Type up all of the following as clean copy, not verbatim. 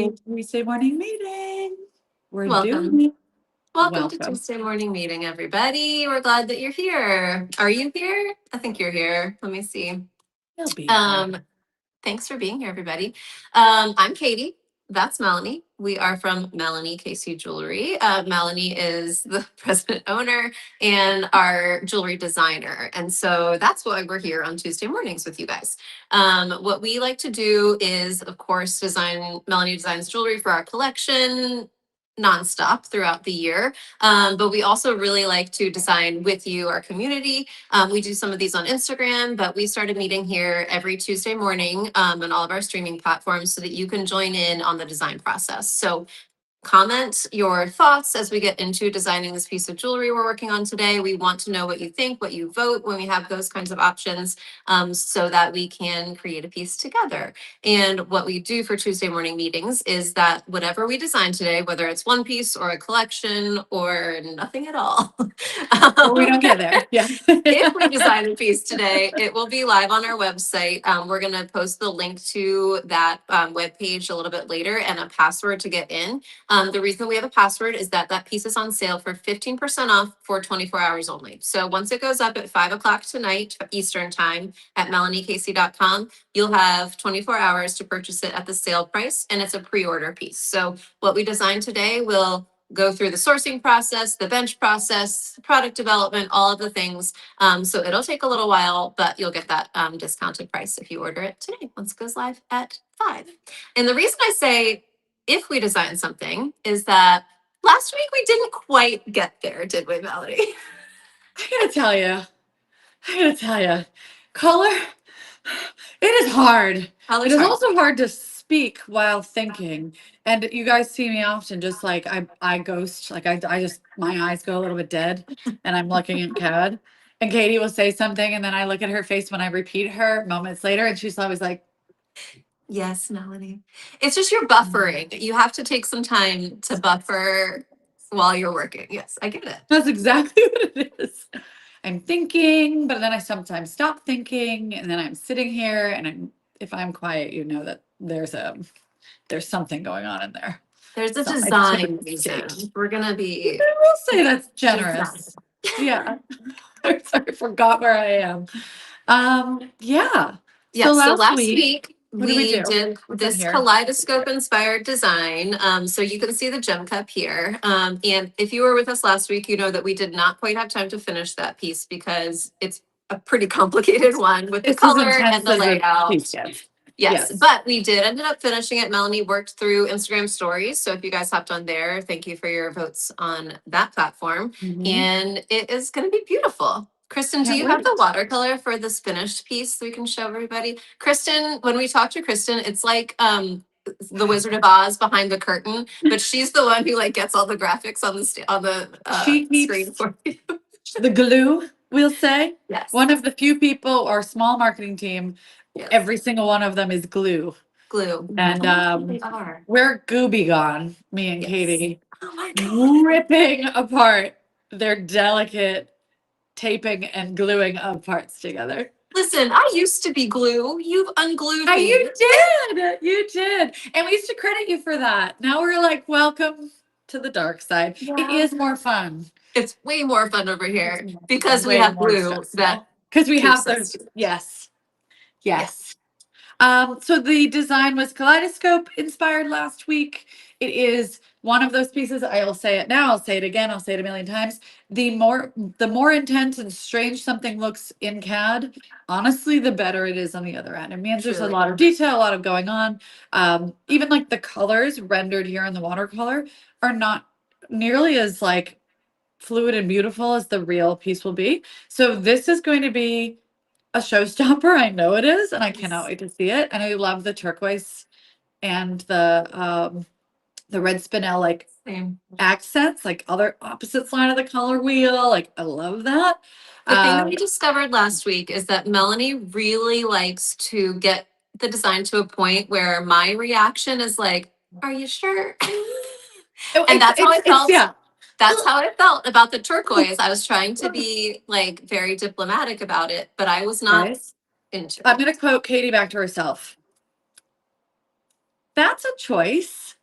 Happy Tuesday morning meeting. We're Welcome. doing it. Welcome to Tuesday morning meeting, everybody. We're glad that you're here. Are you here? I think you're here. Let me see. You'll be here. Thanks for being here, everybody. I'm Katie. That's Melanie. We are from Melanie Casey Jewelry. Melanie is the president owner and our jewelry designer. And so that's why we're here on Tuesday mornings with you guys. What we like to do is, of course, Melanie designs jewelry for our collection nonstop throughout the year. But we also really like to design with you, our community. We do some of these on Instagram, but we started meeting here every Tuesday morning on all of our streaming platforms so that you can join in on the design process. So comment your thoughts as we get into designing this piece of jewelry we're working on today. We want to know what you think, what you vote when we have those kinds of options, so that we can create a piece together. And what we do for Tuesday morning meetings is that whatever we design today, whether it's one piece or a collection or nothing at all. We don't get there. Yeah. If we design a piece today, it will be live on our website. We're going to post the link to that webpage a little bit later and a password to get in. The reason we have a password is that piece is on sale for 15% off for 24 hours only. So once it goes up at 5 o'clock tonight, Eastern time at melaniecasey.com, you'll have 24 hours to purchase it at the sale price, and it's a pre-order piece. So what we designed today will go through the sourcing process, the bench process, product development, all of the things. So it'll take a little while, but you'll get that discounted price if you order it today once it goes live at 5. And the reason I say if we design something is that last week we didn't quite get there, did we, Melanie? I gotta tell you, color, it is hard. It is also hard to speak while thinking. And you guys see me often just like I ghost, like I just, my eyes go a little bit dead and I'm looking at CAD. And Katie will say something and then I look at her face when I repeat her moments later and she's always like, yes, Melanie. It's just you're buffering. You have to take some time to buffer while you're working. Yes, I get it. That's exactly what it is. I'm thinking, but then I sometimes stop thinking and then I'm sitting here and if I'm quiet, you know that there's something going on in there. There's a design reason. We're gonna be. I will say that's generous. Yeah. I'm sorry, I forgot where I am. Yeah. So last week we did this kaleidoscope inspired design. So you can see the gem cup here. And if you were with us last week, you know that we did not quite have time to finish that piece because it's a pretty complicated one with the color and the layout. Yes, but we ended up finishing it. Melanie worked through Instagram stories. So if you guys hopped on there, thank you for your votes on that platform. And it is going to be beautiful. Kristen, do you have the watercolor for this finished piece so we can show everybody? Kristen, when we talk to Kristen, it's like the Wizard of Oz behind the curtain, but she's the one who like gets all the graphics on the screen for you. The glue, we'll say. Yes. One of the few people or small marketing team. Yes. Every single one of them is glue. And we're gooby gone, me and Katie. Oh my God. Ripping apart their delicate taping and gluing of parts together. Listen, I used to be glue. You've unglued me. You did. And we used to credit you for that. Now we're like, welcome to the dark side. Yeah. It is more fun. It's way more fun over here because we have glue because we have those. Yes. So the design was kaleidoscope inspired last week. It is one of those pieces. I'll say it now. I'll say it again. I'll say it a million times. The more intense and strange something looks in CAD, honestly, the better it is on the other end. It means there's a lot of detail, a lot of going on. Even like the colors rendered here in the watercolor are not nearly as like fluid and beautiful as the real piece will be. So this is going to be a showstopper. I know it is, and I cannot wait to see it. And I love the turquoise and the red spinel like accents, like other opposite side of the color wheel. Like I love that. The thing that we discovered last week is that Melanie really likes to get the design to a point where my reaction is like, "Are you sure?" And that's how I felt. Yeah. That's how I felt about the turquoise. I was trying to be like very diplomatic about it, but I was not into it. I'm going to quote Katie back to herself. that's a choice.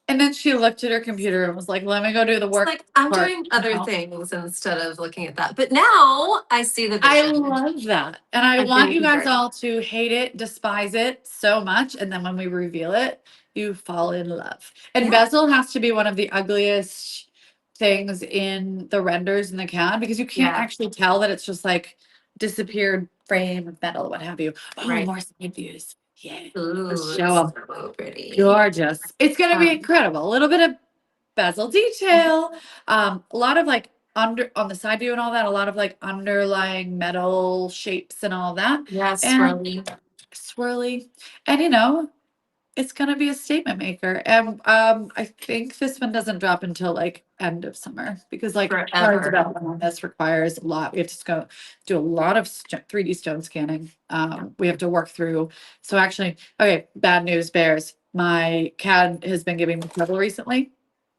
And then she looked at her computer and was like, let me go do the It's work. like I'm part doing other now." things instead of looking at that. But now I see the I vision. love that. And I I want think you it's guys great. all to hate it, despise it so much. And then when we reveal it, you fall in love. And Yeah. bezel has to be one of the ugliest things in the renders in the CAD because you can't Yeah. actually tell that it's just like disappeared frame of metal, what have you. Oh, Right. more side views. Yeah. Ooh, Let's show 'em. so pretty. Gorgeous. It's going to be Um, incredible. A little bit of bezel detail, a lot of like under on the side view and all that, a lot of like underlying metal shapes and all that. Yeah, And swirly. swirly. And it's gonna be a statement maker. And I think this one doesn't drop until like end of summer because like card Forever. development on this requires a lot. We have to go do a lot of 3D stone scanning. We have to work through. So actually, okay, bad news bears. My CAD has been giving me trouble recently.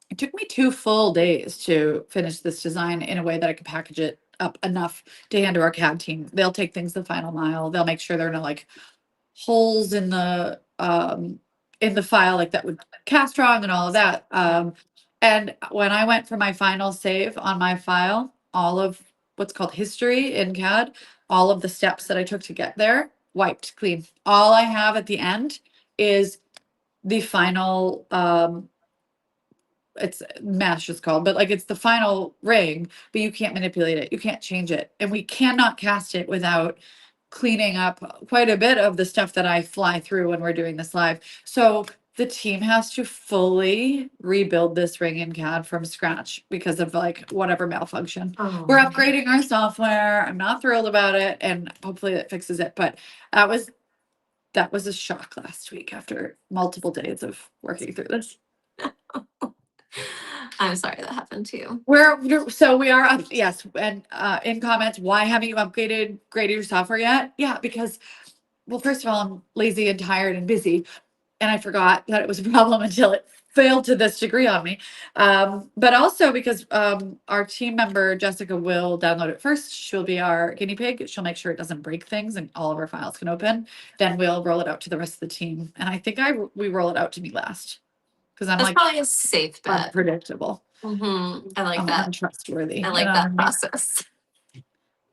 It took me 2 full days to finish this design in a way that I could package it up enough to hand to our CAD team. They'll take things the final mile. They'll make sure there are no like holes in the file like that would cast wrong and all of that. And when I went for my final save on my file, all of what's called history in CAD, all of the steps that I took to get there wiped clean. All I have at the end is the final it's mesh is called, but like it's the final ring, but you can't manipulate it. You can't change it. And we cannot cast it without cleaning up quite a bit of the stuff that I fly through when we're doing this live. So the team has to fully rebuild this ring in CAD from scratch because of like whatever malfunction. We're Oh, upgrading our software. I'm not thrilled about it, and hopefully it fixes it. But that was a shock last week after multiple days of working through this. I'm sorry that happened to you. We are up, yes, and in comments, why haven't you graded your software yet? Yeah, because well, first of all, I'm lazy and tired and busy, and I forgot that it was a problem until it failed to this degree on me. But also because our team member Jessica will download it first. She'll be our guinea pig. She'll make sure it doesn't break things and all of our files can open. Then we'll roll it out to the rest of the team. And I think we roll it out to me last because I'm That's like probably a safe bet. unpredictable. I like I'm that. untrustworthy. I You like know what that I mean? process.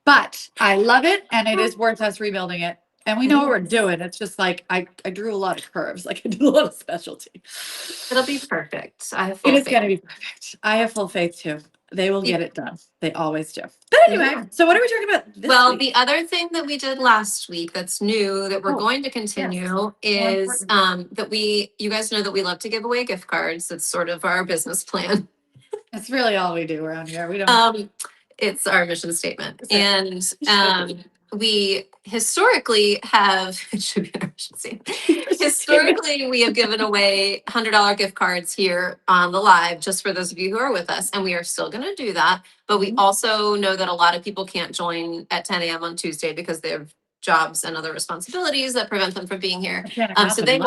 But I love it, and it is worth us rebuilding it. And we It know what we're is. doing. It's just like I drew a lot of curves, like I do a lot of specialty. It'll be perfect. I have It full is faith. gonna be perfect. I have full faith too. They will You- get it done. They always do. But anyway, Yeah. so what are we talking about this Well, week? the other thing that we did last week that's new that we're Oh, going to continue is that you guys know that we love to give away gift cards. It's sort of our business plan. That's really all we do around here. We don't. It's our mission statement. Is it? And we historically have, it should be our mission statement. Historically, we have given away $100 gift cards here on the live, just for those of you who are with us. And we are still going to do that. But we also know that a lot of people can't join at 10 a.m. on Tuesday because they have jobs and other responsibilities that prevent them from being here. So they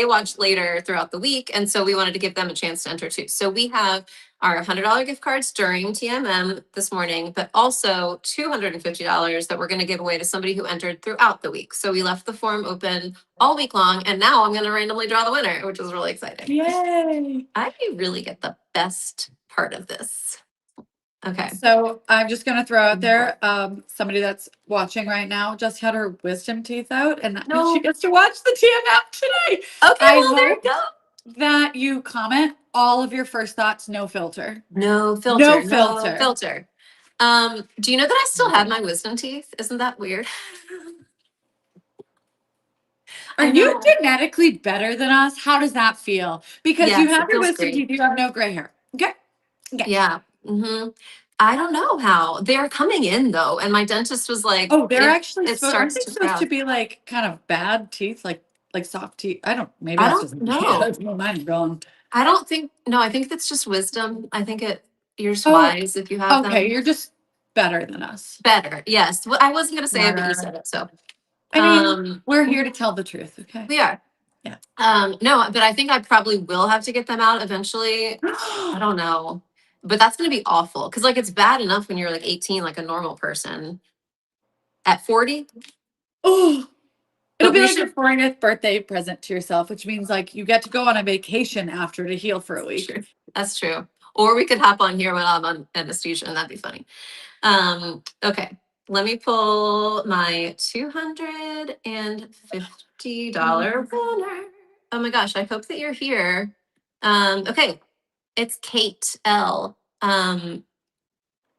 watch later throughout the week. And so we wanted to give them a chance to enter too. So we have our $100 gift cards during TMM this morning, but also $250 that we're going to give away to somebody who entered throughout the week. So we left the form open all week long, and now I'm going to randomly draw the winner, which is really exciting. Yay! I really get the best part of this. Okay. So I'm just gonna throw out there, somebody that's watching right now just had her wisdom teeth out, and that means she gets to watch the TMF today. Okay, well, there you go. That you comment all of your first thoughts, no filter. No filter. No No filter. filter. Do you know that I still have my wisdom teeth? Isn't that weird? Are you genetically better than us? How does that feel? Because you Yes, have it your feels wisdom great. teeth, you have no gray hair. Okay. Yeah. I don't know how. They're coming in though, and my dentist was like, Oh, they're if actually it aren't starts they to supposed to grow. be like kind of bad teeth, like soft teeth? Maybe I that's just don't know. that's where mine are going. I don't think, no, I think that's just wisdom. I think you're just Oh, wise if you have okay, them. you're just better than us. Better, yes. Well, I wasn't gonna say it, but you Smarter. said it. So I mean, we're here to tell the truth, okay? we are. Yeah. No, but I think I probably will have to get them out eventually. I don't know. But that's gonna be awful. Cause like it's bad enough when you're like 18, like a normal person. At 40, Oh, It'll But be we like your should. 40th birthday present to yourself, which means like you get to go on a vacation after to heal for a week. True. That's true. Or we could hop on here when I'm on anesthesia, and that'd be funny. Okay, let me pull my $250 winner. Oh my gosh, I hope that you're here. Okay, it's Kate L.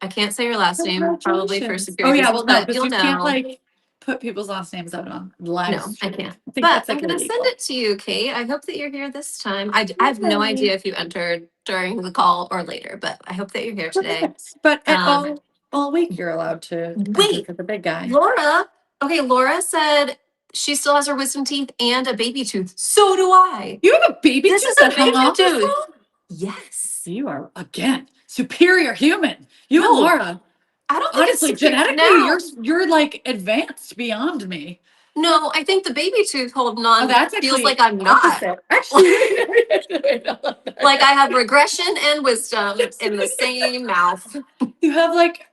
I can't say your last name, probably for Congratulations. security Oh yeah, reasons, well no, but because you'll you can't know. like put people's last names out on live No, I stream. can't. I think But that's I'm like gonna send illegal. it to you, Kate. I hope that you're here this time. I have no Yay. idea if you entered during the call or later, but I hope that you're here today. Perfect. But at Um, all week you're allowed to enter wait, for the big guy. Laura. Okay, Laura said she still has her wisdom teeth and a baby tooth. So do I. You have a baby This tooth is a that hung baby off this tooth. wall? Yes. You are again superior human. You and No, Laura. I don't think it's Honestly, superior genetically, now. you're like advanced beyond me. No, I think the baby tooth holding Oh, on that's feels actually like I'm not. opposite. Actually, wait, Like I have regression and wisdom in the same mouth. you have like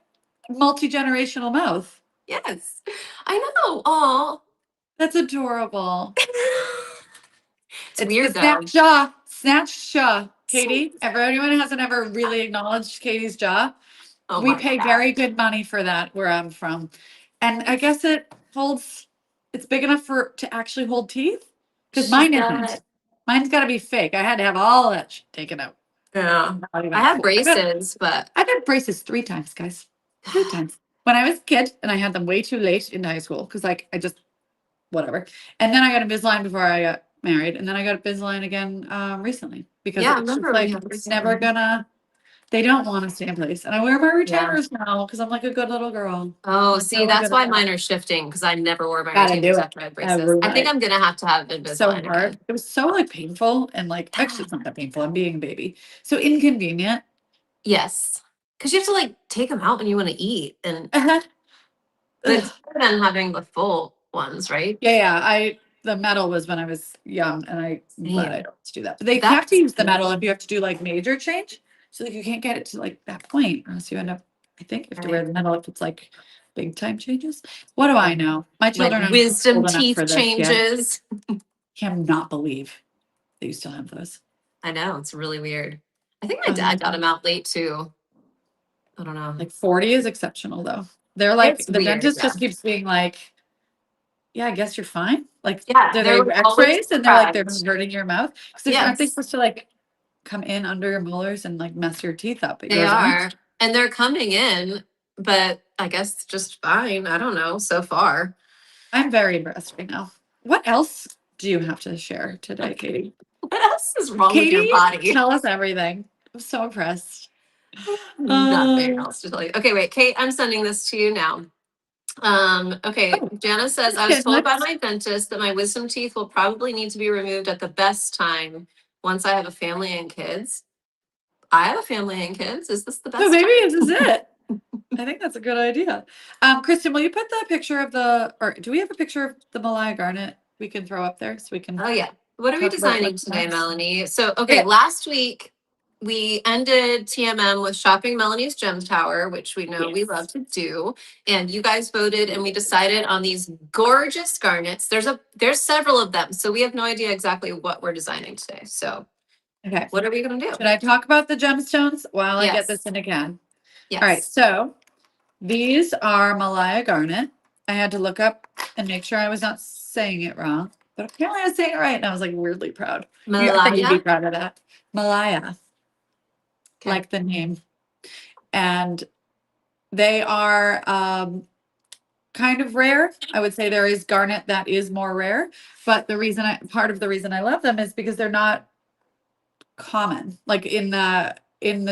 multi-generational mouth. Yes, I know. Oh, That's adorable. it's It's the weird though. snatch jaw, Katie. Everyone hasn't ever really acknowledged Katie's jaw. Oh We my pay God. very good money for that where I'm from. And I guess it's big enough to actually hold teeth. Because She's mine got isn't. it. Mine's gotta be fake. I had to have all that shit taken out. Yeah. Not even I a have clue. braces, but I've had braces 3 times, guys. 3 times. When I was a kid and I had them way too late in high school because like I just whatever. And then I got Invisalign before I got married, and then I got Invisalign again recently because yeah, I it's just remember when you like had it's braces. never gonna. They don't want to stay in place, and I wear my Yeah. retainers now because I'm like a good little girl. Oh, I'm see, really that's good at why that. mine are shifting because I never wore my Gotta retainers do it. after I had braces. Every I think night. I'm gonna have to have So Invisalign hard. again. It was so like painful and like actually it's not that painful. I'm being a baby. So inconvenient. Yes, because you have to like take them out when you want to eat, and Uh-huh. but Ugh. it's better than having the full ones, right? Yeah. The metal was when I was young, and I'm glad I Same. don't have to do that. But they have to That's use the metal if you have to do like major change. So like you can't get it to like that point, or else you end up. I think you have to wear right. the metal if it's like big time changes. What do I know? My Like children are not wisdom old enough teeth for this yet. changes. Cannot believe that you still have those. I know, it's really weird. I think my dad got them out late too. I don't know. Like 40 is exceptional though. They're like It's the weird, dentist yeah. just keeps being like, yeah, I guess you're fine. Like Yeah, they're they're they like always x-rays and they're like they're surprised. not hurting your mouth. Because aren't they Yes, supposed to like come in under your molars and like mess your teeth up, but they yours are. aren't? And they're coming in, but I guess just fine. I don't know so far. I'm very impressed right now. What else do you have to share today, Katie? What else is wrong with your Katie, body? tell us everything. I'm so impressed. Nothing else to tell you. Okay, wait, Kate, I'm sending this to you now. Okay, Oh, Jana says, I was told by my dentist that my wisdom teeth will probably need to be removed at the best time once I have a family and kids. I have a family and kids. Is this the so best maybe time? this is it. I think that's a good idea. Kristen, will you put the picture of or do we have a picture of the Malaya Garnet we can throw up there so we can Oh yeah. What are we talk about designing what's today, next? Melanie? So, okay, Yeah. last week we ended TMM with shopping Melanie's Gem Tower, which we know we Yes. love to do. And you guys voted and we decided on these gorgeous garnets. There's several of them. So we have no idea exactly what we're designing today. So Okay. what are we gonna do? Should I talk about the gemstones while I get this Yes. in again? Yes. All right. So these are Malaya Garnet. I had to look up and make sure I was not saying it wrong, but apparently I was saying it right, and I was like weirdly proud. I think you'd be Malaya. proud of that. Malaya, Okay. like the name, and they are kind of rare. I would say there is garnet that is more rare, but part of the reason I love them is because they're not common like in the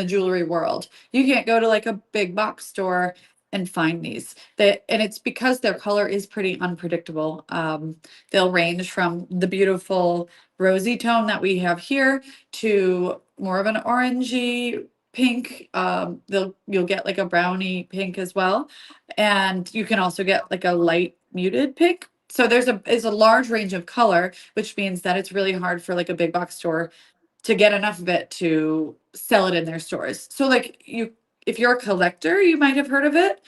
jewelry world. You can't go to like a big box store and find these. And it's because their color is pretty unpredictable. They'll range from the beautiful rosy tone that we have here to more of an orangey pink. You'll get like a brownie pink as well, and you can also get like a light muted pink. So is a large range of color, which means that it's really hard for like a big box store to get enough of it to sell it in their stores. So like if you're a collector, you might have heard of it.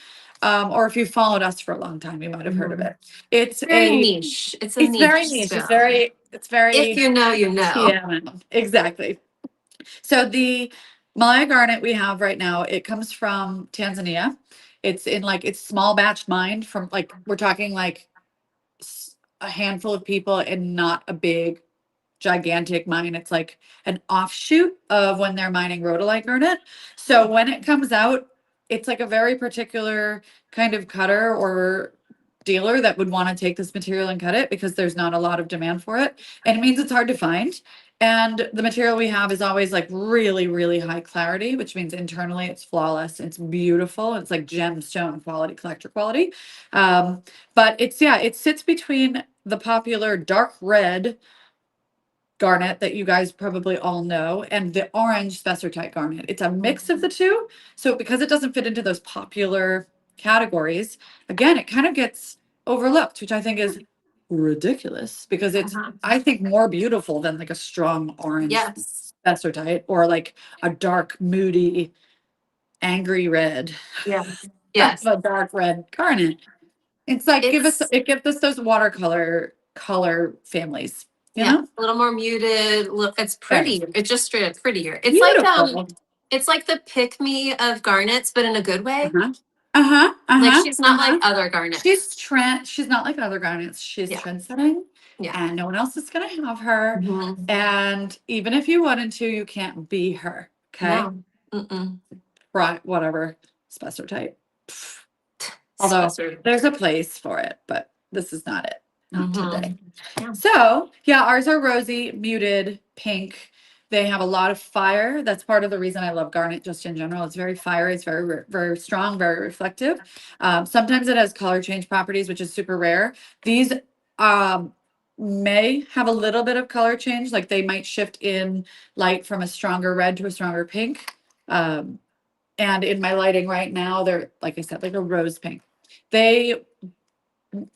Or if you followed us for a long time, you might have heard of Mhm. it. It's Very niche. It's a it's very niche niche. It's stone. very, it's If very, you know, you know. yeah, exactly. So the Malaya garnet we have right now, it comes from Tanzania. It's in like, it's small batch mined from like, we're talking like a handful of people and not a big gigantic mine. It's like an offshoot of when they're mining rhodolite garnet. So when it comes out, it's like a very particular kind of cutter or dealer that would want to take this material and cut it because there's not a lot of demand for it. And it means it's hard to find. And the material we have is always like really, really high clarity, which means internally it's flawless. It's beautiful. It's like gemstone quality, collector quality. But it's, yeah, it sits between the popular dark red garnet that you guys probably all know and the orange spessartite garnet. It's a mix of the two. So because it doesn't fit into those popular categories, again, it kind of gets overlooked, which I think is ridiculous because it's, Uh-huh. I think, more beautiful than like a strong orange Yes. spessartite or like a dark, moody, angry red. Yeah. Yes. A dark red garnet. It's like It's it gives us those watercolor color families, you yeah, know? a little more muted. Look, it's Very pretty. It's just straight up prettier. beautiful. It's like the pick me of garnets, but in a good way. Uh-huh. Uh-huh. Like Uh-huh. she's not like Uh-huh. other garnets. She's not like other garnets. She's Yeah. trend setting Yeah. and no one else is gonna have her. Mhm. And even if you wanted to, you can't be her. Okay. No. Mm-mm. Right, whatever. Spessor type. Although Spessor. there's a place for it, but this is not it. Not today. Yeah. So yeah, ours are rosy, muted, pink. They have a lot of fire. That's part of the reason I love garnet just in general. It's very fiery, it's very, very strong, very reflective. Sometimes it has color change properties, which is super rare. These may have a little bit of color change, like they might shift in light from a stronger red to a stronger pink. And in my lighting right now, they're, like I said, like a rose pink. They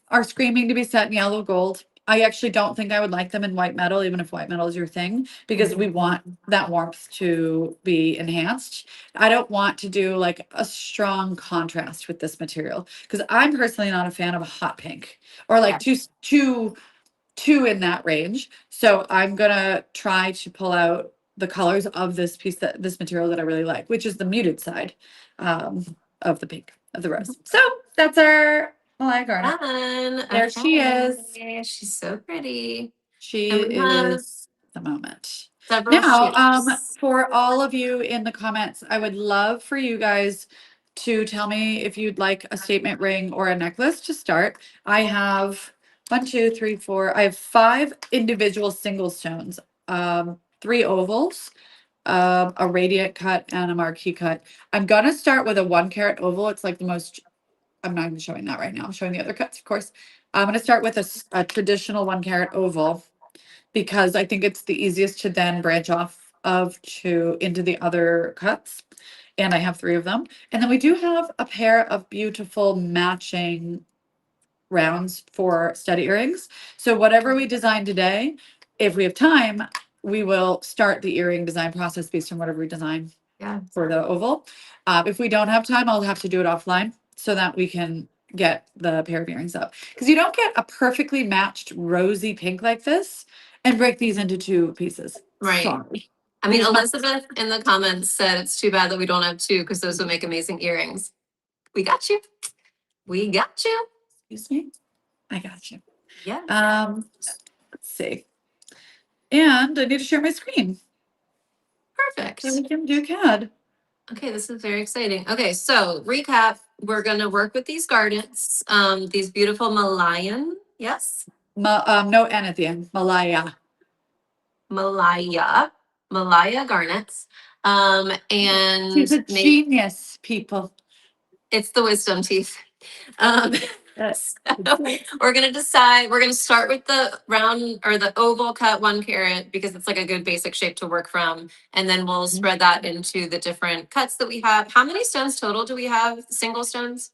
are screaming to be set in yellow gold. I actually don't think I would like them in white metal, even if white metal is your thing, because we want that warmth to be enhanced. I don't want to do like a strong contrast with this material because I'm personally not a fan of a hot pink or like two in that range. So I'm gonna try to pull out the colors of this material that I really like, which is the muted side of the pink of the rose. So that's our Malaya garnet. Fun. There she is. Okay. She's so pretty. She And we have is the moment. several Now, shapes. for all of you in the comments, I would love for you guys to tell me if you'd like a statement ring or a necklace to start. I have 1, 2, 3, 4. I have 5 individual single stones, 3 ovals, a radiant cut, and a marquee cut. I'm gonna start with a 1 carat oval. It's like the most. I'm not even showing that right now. I'm showing the other cuts, of course. I'm gonna start with a traditional 1 carat oval because I think it's the easiest to then branch off of to into the other cuts. And I have 3 of them. And then we do have a pair of beautiful matching rounds for stud earrings. So whatever we design today, if we have time, we will start the earring design process based on whatever we design Yeah. for the oval. If we don't have time, I'll have to do it offline so that we can get the pair of earrings up. Because you don't get a perfectly matched rosy pink like this and break these into 2 pieces. Right. Sorry. I mean, These must- Elizabeth in the comments said it's too bad that we don't have 2 because those would make amazing earrings. We got you. We got you. Excuse me. I got you. Yeah. Let's see. And I need to share my screen Perfect. so we can do CAD. Okay, this is very exciting. Okay, so recap, we're gonna work with these gardens, these beautiful Malayan, yes? No N at the end. Malaya. Malaya garnets. And She's a genius, people. it's the wisdom teeth. Um, Yes. so we're gonna decide, we're gonna start with the round or the oval cut 1 carat because it's like a good basic shape to work from. And then we'll spread that into the different cuts that we have. How many stones total do we have? Single stones?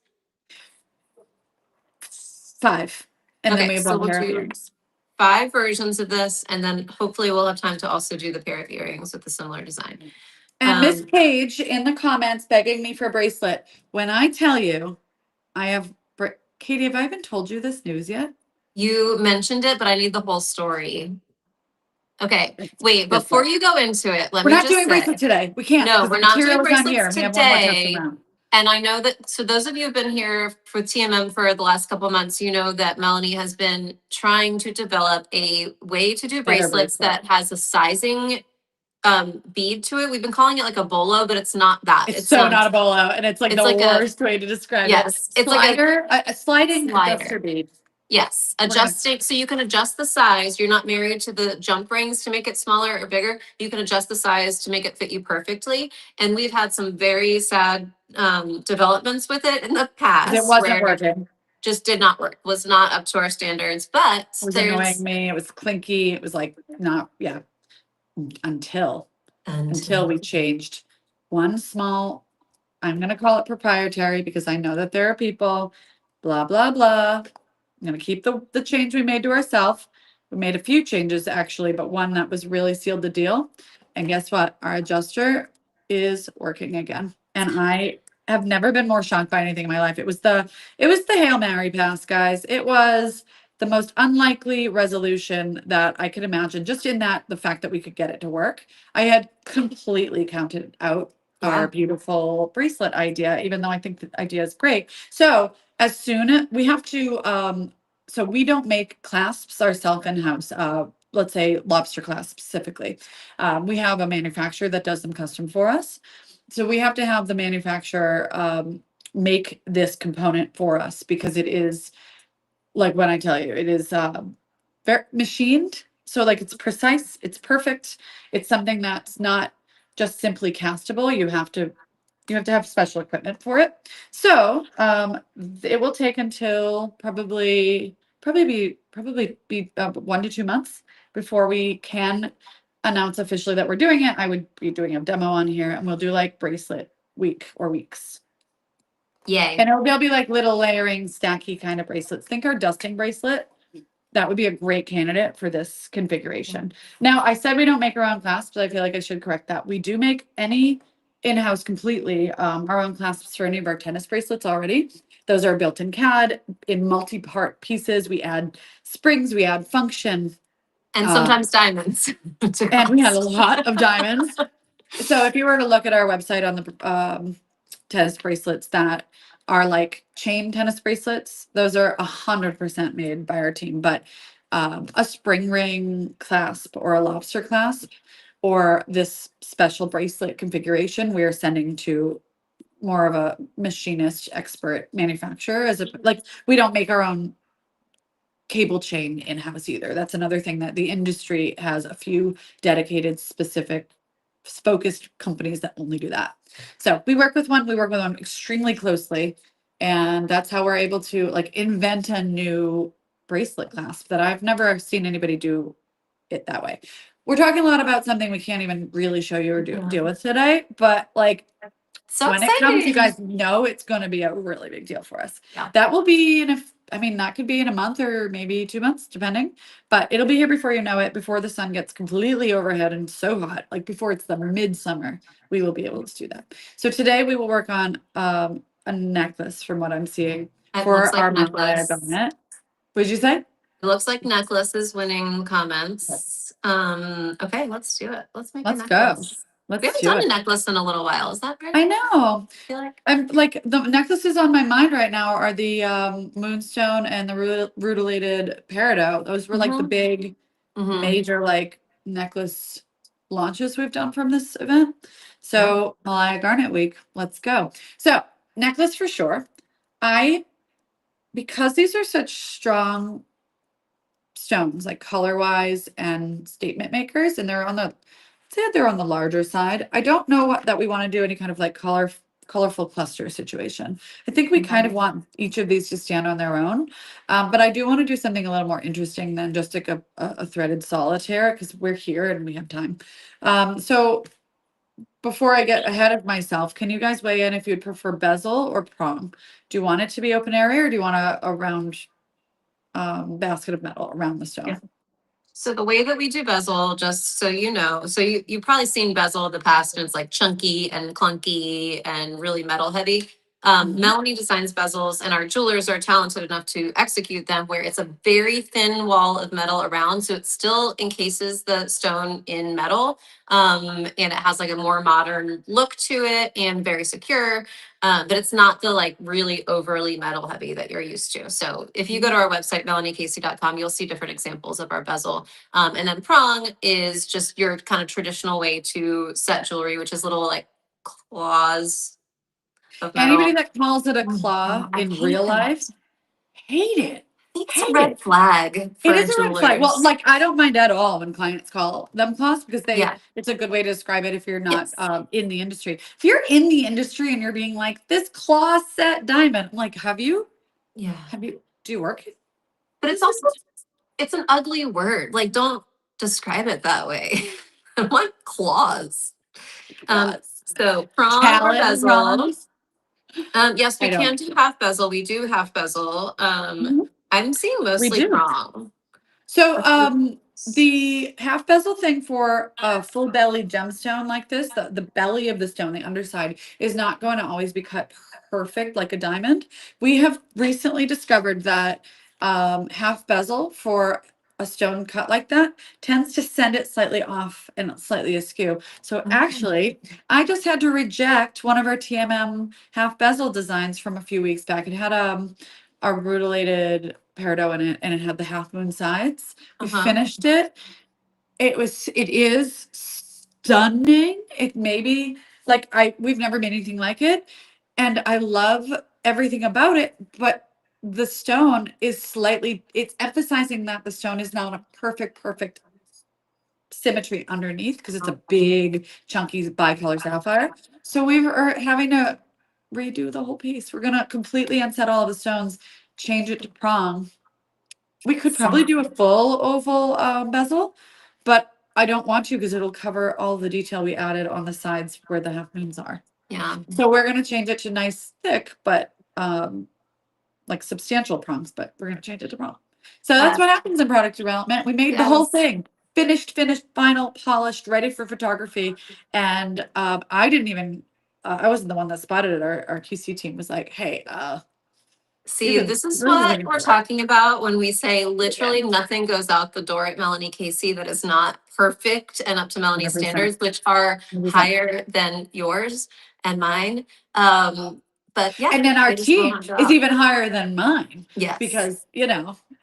5. And then Okay, we have so 1 we'll pair of do earrings. 5 versions of this, and then hopefully we'll have time to also do the pair of earrings with a similar design. And Miss Page in the comments begging me for a bracelet. When I tell you I have, Katie, have I even told you this news yet? You mentioned it, but I need the whole story. Okay, wait, Guess before what? you go into it, let We're me not just doing say, bracelet today. We can't no, because the we're not doing material is not here. bracelets And we have one more testing today. round. And I know that, so those of you who've been here for TMM for the last couple of months, you know that Melanie has been trying to develop a way to do Better bracelets bracelet. that has a sizing bead to it. We've been calling it like a bolo, but it's not that. It's so not a bolo, and it's like it's the like a- worst way to describe it. yes, it's like Slider, a sliding slider. adjuster bead. Yes, We're gonna- adjusting, so you can adjust the size. You're not married to the jump rings to make it smaller or bigger. You can adjust the size to make it fit you perfectly. And we've had some very sad developments with it in the 'Cause past. it wasn't where working. just did not work, was not up to our standards, but It was there's annoying me. It was clinky. It was like not, yeah. Until we changed one small, I'm gonna call it proprietary because I know that there are people, blah, blah, blah. I'm gonna keep the change we made to ourselves. We made a few changes actually, but one that was really sealed the deal. And guess what? Our adjuster is working again. And I have never been more shocked by anything in my life. It was the Hail Mary pass, guys. It was the most unlikely resolution that I could imagine, just in that the fact that we could get it to work. I had completely counted out our beautiful bracelet idea, even though I think the idea is great. So as soon we have to, so we don't make clasps ourselves in-house, let's say lobster clasp specifically. We have a manufacturer that does them custom for us. So we have to have the manufacturer make this component for us because it is, like when I tell you, it is very machined. So like it's precise, it's perfect. It's something that's not just simply castable. You have to have special equipment for it. So it will take until probably be 1 to 2 months before we can announce officially that we're doing it. I would be doing a demo on here, and we'll do like bracelet week or weeks. Yay. And they'll be like little layering, stacky kind of bracelets. Think our dusting bracelet. That would be a great candidate for this configuration. Now, I said we don't make our own clasps, but I feel like I should correct that. We do make any in-house completely, our own clasps for any of our tennis bracelets already. Those are built in CAD in multi-part pieces. We add springs, we add function. And sometimes diamonds. And we had a lot of diamonds. So if you were to look at our website on the tennis bracelets that are like chain tennis bracelets, those are 100% made by our team. But a spring ring clasp or a lobster clasp or this special bracelet configuration, we are sending to more of a machinist expert manufacturer. Like we don't make our own cable chain in-house either. That's another thing that the industry has a few dedicated, specific, focused companies that only do that. So we work with one extremely closely. And that's how we're able to like invent a new bracelet clasp that I've never seen anybody do it that way. We're talking a lot about something we can't even really show you or deal with today, but like So when exciting. it comes, you guys know it's going to be a really big deal for us. Yeah. That will be that could be in a month or maybe 2 months, depending. But it'll be here before you know it, before the sun gets completely overhead and so hot, like before it's the midsummer, we will be able to do that. So today we will work on a necklace from what I'm seeing It for looks like our necklace. bonnet. What did you say? It looks like necklace is winning comments. Okay, let's do it. Let's make Let's a go. necklace. Let's We haven't do done it. a necklace in a little while. Is that right? I know. I feel like I'm like the necklaces on my mind right now are the moonstone and the rutilated peridot. Those were like the big major like necklace launches we've done from this event. So Malaya Garnet Week, let's go. So necklace for sure. Because these are such strong stones, like color wise and statement makers, and they're on the larger side. I don't know that we want to do any kind of like colorful cluster situation. I think we kind of want each of these to stand on their own. But I do want to do something a little more interesting than just like a threaded solitaire because we're here and we have time. So before I get ahead of myself, can you guys weigh in if you'd prefer bezel or prong? Do you want it to be open area or do you want a round basket of metal around the stone? Yeah. So the way that we do bezel, just so you know, so you've probably seen bezel in the past and it's like chunky and clunky and really metal heavy. Mhm. Melanie designs bezels, and our jewelers are talented enough to execute them where it's a very thin wall of metal around. So it still encases the stone in metal. And it has like a more modern look to it and very secure. But it's not the like really overly metal heavy that you're used to. So if you go to our website, melaniecasey.com, you'll see different examples of our bezel. And then prong is just your kind of traditional way to set jewelry, which is little like claws of Anybody metal. that calls it a claw I in hate real that. life, hate it. I think it's a Hate red it. flag It for is a red flag. Well, jewelers. like I don't mind at all when clients call them claws because Yeah. it's a good way to describe it if you're not Yes. in the industry. If you're in the industry and you're being like this claw set diamond, I'm like, Yeah. do you work? But it's also it's an ugly word. Like don't describe it that way. I want claws. Claws. So prong or Talon bezel. prongs. Yes, we I don't. can do half bezel. We do half bezel. Mhm. I'm seeing We mostly do. prong. So, the half bezel thing for a full belly gemstone like this, the belly of the stone, the underside, is not going to always be cut perfect like a diamond. We have recently discovered that half bezel for a stone cut like that tends to send it slightly off and slightly askew. So actually, I just had to reject one of our TMM half bezel designs from a few weeks back. It had a rutilated peridot in it and it had the half moon sides. We Uh-huh. finished it. It is stunning. It maybe like we've never made anything like it. And I love everything about it, but the stone is it's emphasizing that the stone is not a perfect symmetry underneath because it's a big chunky bicolor sapphire. So we are having to redo the whole piece. We're gonna completely unset all of the stones, change it to prong. We could probably do a full oval bezel, but I don't want to because it'll cover all the detail we added on the sides where the half moons are. Yeah. So we're gonna change it to nice thick, but like substantial prongs, but we're gonna change it to prong. So that's what happens in product development. We made the whole Yes. thing finished, final, polished, ready for photography. And I didn't even I wasn't the one that spotted it. Our QC team was like, hey, See, this is this what isn't we're gonna work. talking about when we say Yeah, literally nothing goes out the door at Melanie Casey that is not perfect and up to Melanie's 100%. standards, which are 100%. higher than yours and mine. But yeah, And then our it is will team not is drop. even higher than mine Yes, because,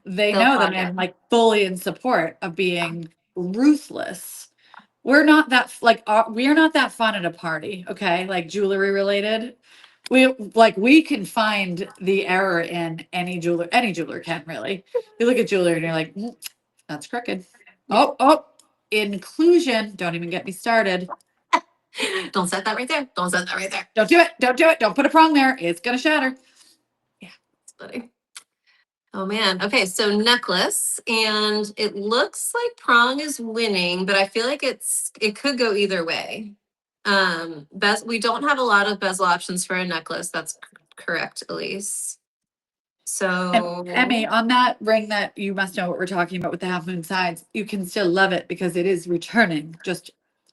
they they'll know that flag it. I'm like fully in support of being ruthless. We're not that we're not that fun at a party, okay? Like jewelry related. We can find the error in any jeweler can really. You look at jewelry and you're like, that's crooked. Yeah. Oh, inclusion. Don't even get me started. Don't set that right there. Don't set that right there. Don't do it. Don't do it. Don't put a prong there. It's gonna shatter. It's funny. Oh man. Okay, so necklace, and it looks like prong is winning, but I feel like it could go either way. We don't have a lot of bezel options for a necklace. That's correct, Elise. And So Emmy, on that ring that you must know what we're talking about with the half moon sides, you can still love it because it is returning. Just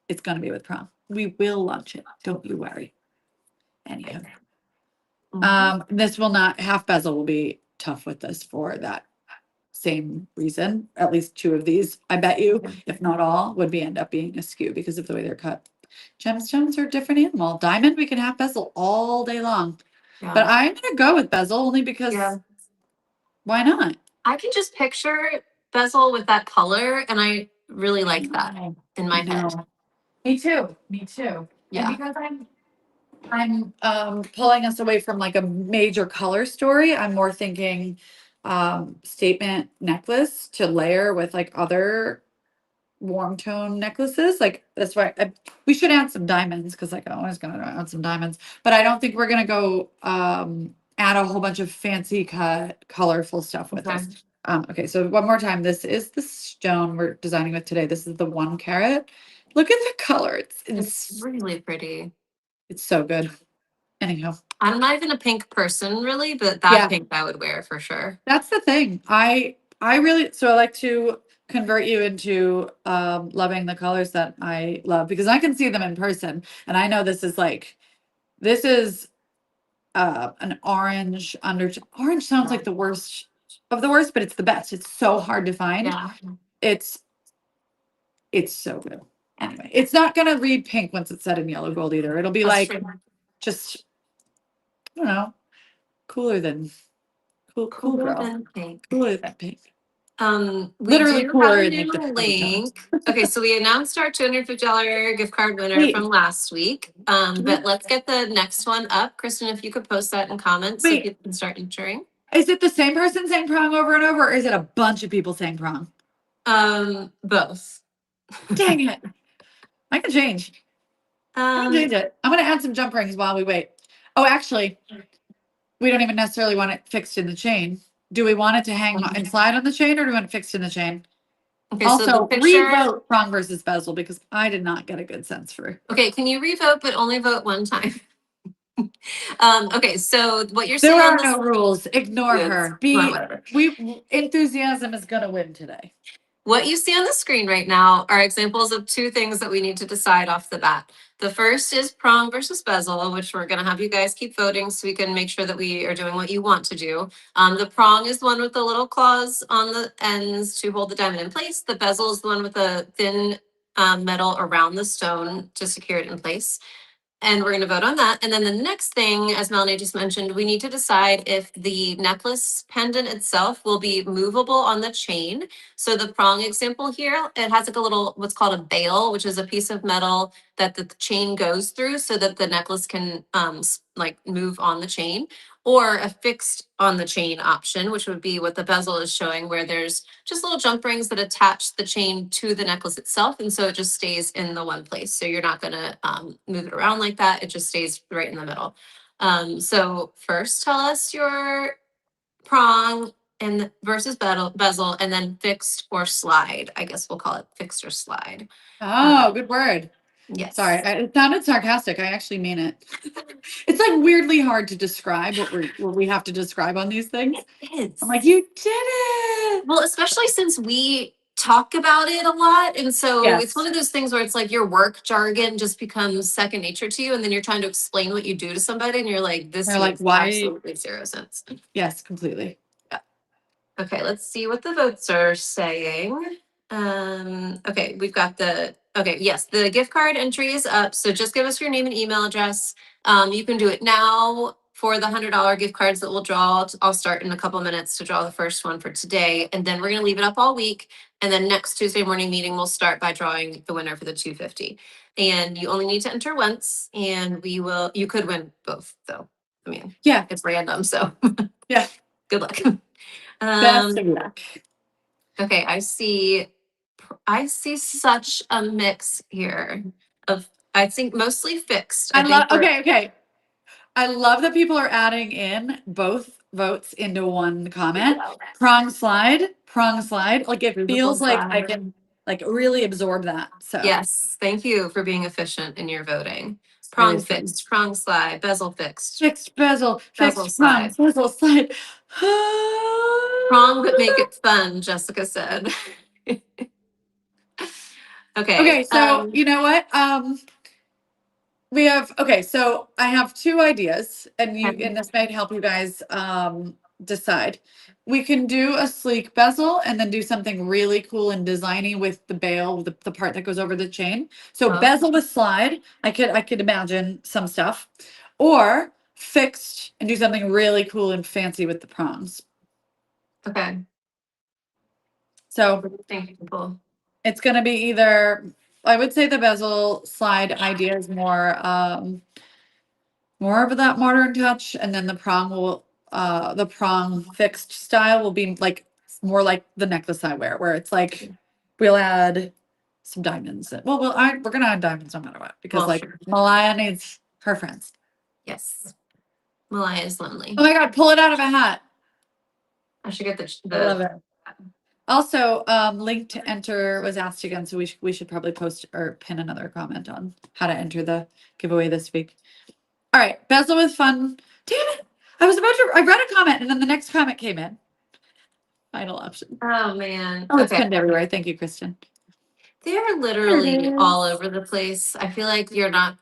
it's gonna be with prom. We will launch it. Don't you worry. Anyhow. This will not half bezel will be tough with this for that same reason. At least two of these, I bet you, if not all, would be end up being askew because of the way they're cut. Gemstones are a different animal. Diamond, we can have bezel all day long. But yeah, I'm gonna go with bezel only because why not? I can just picture bezel with that color, and I really like that know. in I my head. know. Me too. Me too. And Yeah. because I'm pulling us away from like a major color story, I'm more thinking statement necklace to layer with like other warm tone necklaces. Like that's why we should add some diamonds because like I'm always gonna add some diamonds, but I don't think we're gonna go add a whole bunch of fancy cut colorful stuff with Okay. this. Okay, so one more time, this is the stone we're designing with today. This is the 1 carat. Look at the color. It's really pretty. It's so good. Anyhow, I'm not even a pink person really, but that yeah, pink I would wear for sure. that's the thing. I really so I like to convert you into loving the colors that I love because I can see them in person and I know this is an orange orange sounds like the worst of the worst, but it's the best. It's so hard to find. Yeah. It's so good. Anyway, it's not gonna read pink once it's set in yellow gold either. It'll be That's like true. just, I don't know, cooler than cool Cooler girl. than pink. Cooler than pink. We Literally do cooler have a in like new the undertones. link. Okay, so we announced our $250 gift card winner Wait. from last week. But let's get the next one up. Kristen, if you could post that in comments so Wait. people can start entering. Is it the same person saying prong over and over, or is it a bunch of people saying prong? Both. Dang it. I can change. I can change it. I'm gonna add some jump rings while we wait. Oh, actually, we don't even necessarily want it fixed in the chain. Do we want it to hang and slide on the chain, or do we want it fixed in the chain? Okay, so the Also, picture. revote prong versus bezel because I did not get a good sense for. Okay, can you revote, but only vote one time? Okay, so what you're There seeing on are this. no rules. Ignore Yes. her. Well, whatever. Enthusiasm is gonna win today. What you see on the screen right now are examples of two things that we need to decide off the bat. The first is prong versus bezel, which we're going to have you guys keep voting so we can make sure that we are doing what you want to do. The prong is the one with the little claws on the ends to hold the diamond in place. The bezel is the one with the thin metal around the stone to secure it in place. And we're going to vote on that. And then the next thing, as Melanie just mentioned, we need to decide if the necklace pendant itself will be movable on the chain. So the prong example here, it has like a little, what's called a bail, which is a piece of metal that the chain goes through so that the necklace can like move on the chain, or a fixed on the chain option, which would be what the bezel is showing, where there's just little jump rings that attach the chain to the necklace itself. And so it just stays in the one place. So you're not gonna move it around like that. It just stays right in the middle. So first tell us your prong and versus bezel, and then fixed or slide. I guess we'll call it fixed or slide. Oh, good word. Yes. Sorry, it sounded sarcastic. I actually mean it. It's like weirdly hard to describe what we have to describe on these things. It is. I'm like, you did it. Well, especially since we talk about it a lot. And so Yes. it's one of those things where it's like your work jargon just becomes second nature to you. And then you're trying to explain what you do to somebody and you're like, this They're like, makes why? absolutely zero sense. Yes, completely. Yeah. Okay, let's see what the votes are saying. Okay, we've got yes, the gift card entry is up. So just give us your name and email address. You can do it now for the $100 gift cards that we'll draw. I'll start in a couple minutes to draw the first one for today. And then we're gonna leave it up all week. And then next Tuesday morning meeting, we'll start by drawing the winner for the 250. And you only need to enter once, and you could win both though. I mean, yeah, it's random, so yeah. Good luck. Best of luck. Okay, I see such a mix here of, I think, mostly fixed. Okay. I love that people are adding in both votes into one comment. Prong slide. Like it feels like I can like really absorb that. So yes, thank you for being efficient in your voting. Prong fixed, prong slide, bezel fixed. Fixed bezel, Bezel fixed slide. prong, bezel slide. Prong, but make it fun, Jessica said. Okay, so you know what? So I have two ideas, and this might help you guys decide. We can do a sleek bezel and then do something really cool and designy with the bail, the part that goes over the chain. So bezel with slide, I could imagine some stuff. Or fixed and do something really cool and fancy with the prongs. Okay. So cool. It's gonna be either, I would say the bezel slide idea is more of that modern touch, and then the prong fixed style will be like more like the necklace I wear, where it's like we'll add some diamonds. We're gonna add diamonds no matter what, because Malaya needs her friends. Yes, Malaya is lonely. Oh my god, pull it out of a hat. I should get the I love it. Also, link to enter was asked again, so we should probably post or pin another comment on how to enter the giveaway this week. All right, bezel with fun. Damn it! I read a comment and then the next comment came in. Final option. Oh man. Oh, it's pinned everywhere. Thank you, Kristen. They're literally all over the place. I feel like you're not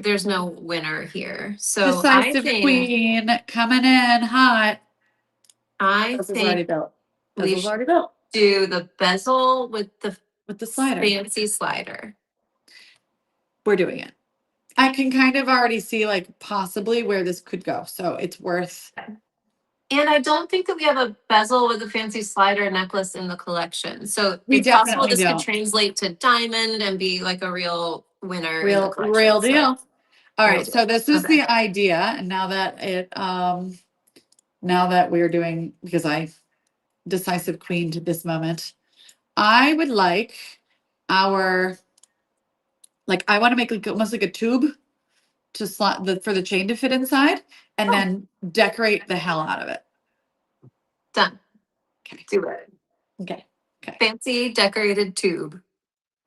there's no winner here. So Decisive queen coming in hot. I Bezel's already think built. we Bezel's should already built do the bezel with the slider. fancy slider. We're doing it. I can kind of already see like possibly where this could go. So it's worth. And I don't think that we have a bezel with a fancy slider necklace in the collection. So We it's possible definitely this could don't. translate to diamond and be like a real winner in the Real collection. So, deal. All real right. deal. So this is Okay. the idea. And now that we're doing, because I decisive queen to this moment, I would like I want to make like almost like a tube to slot for the chain to fit inside and Oh. then decorate the hell out of it. Done. Okay. Do it. Okay. Fancy decorated tube.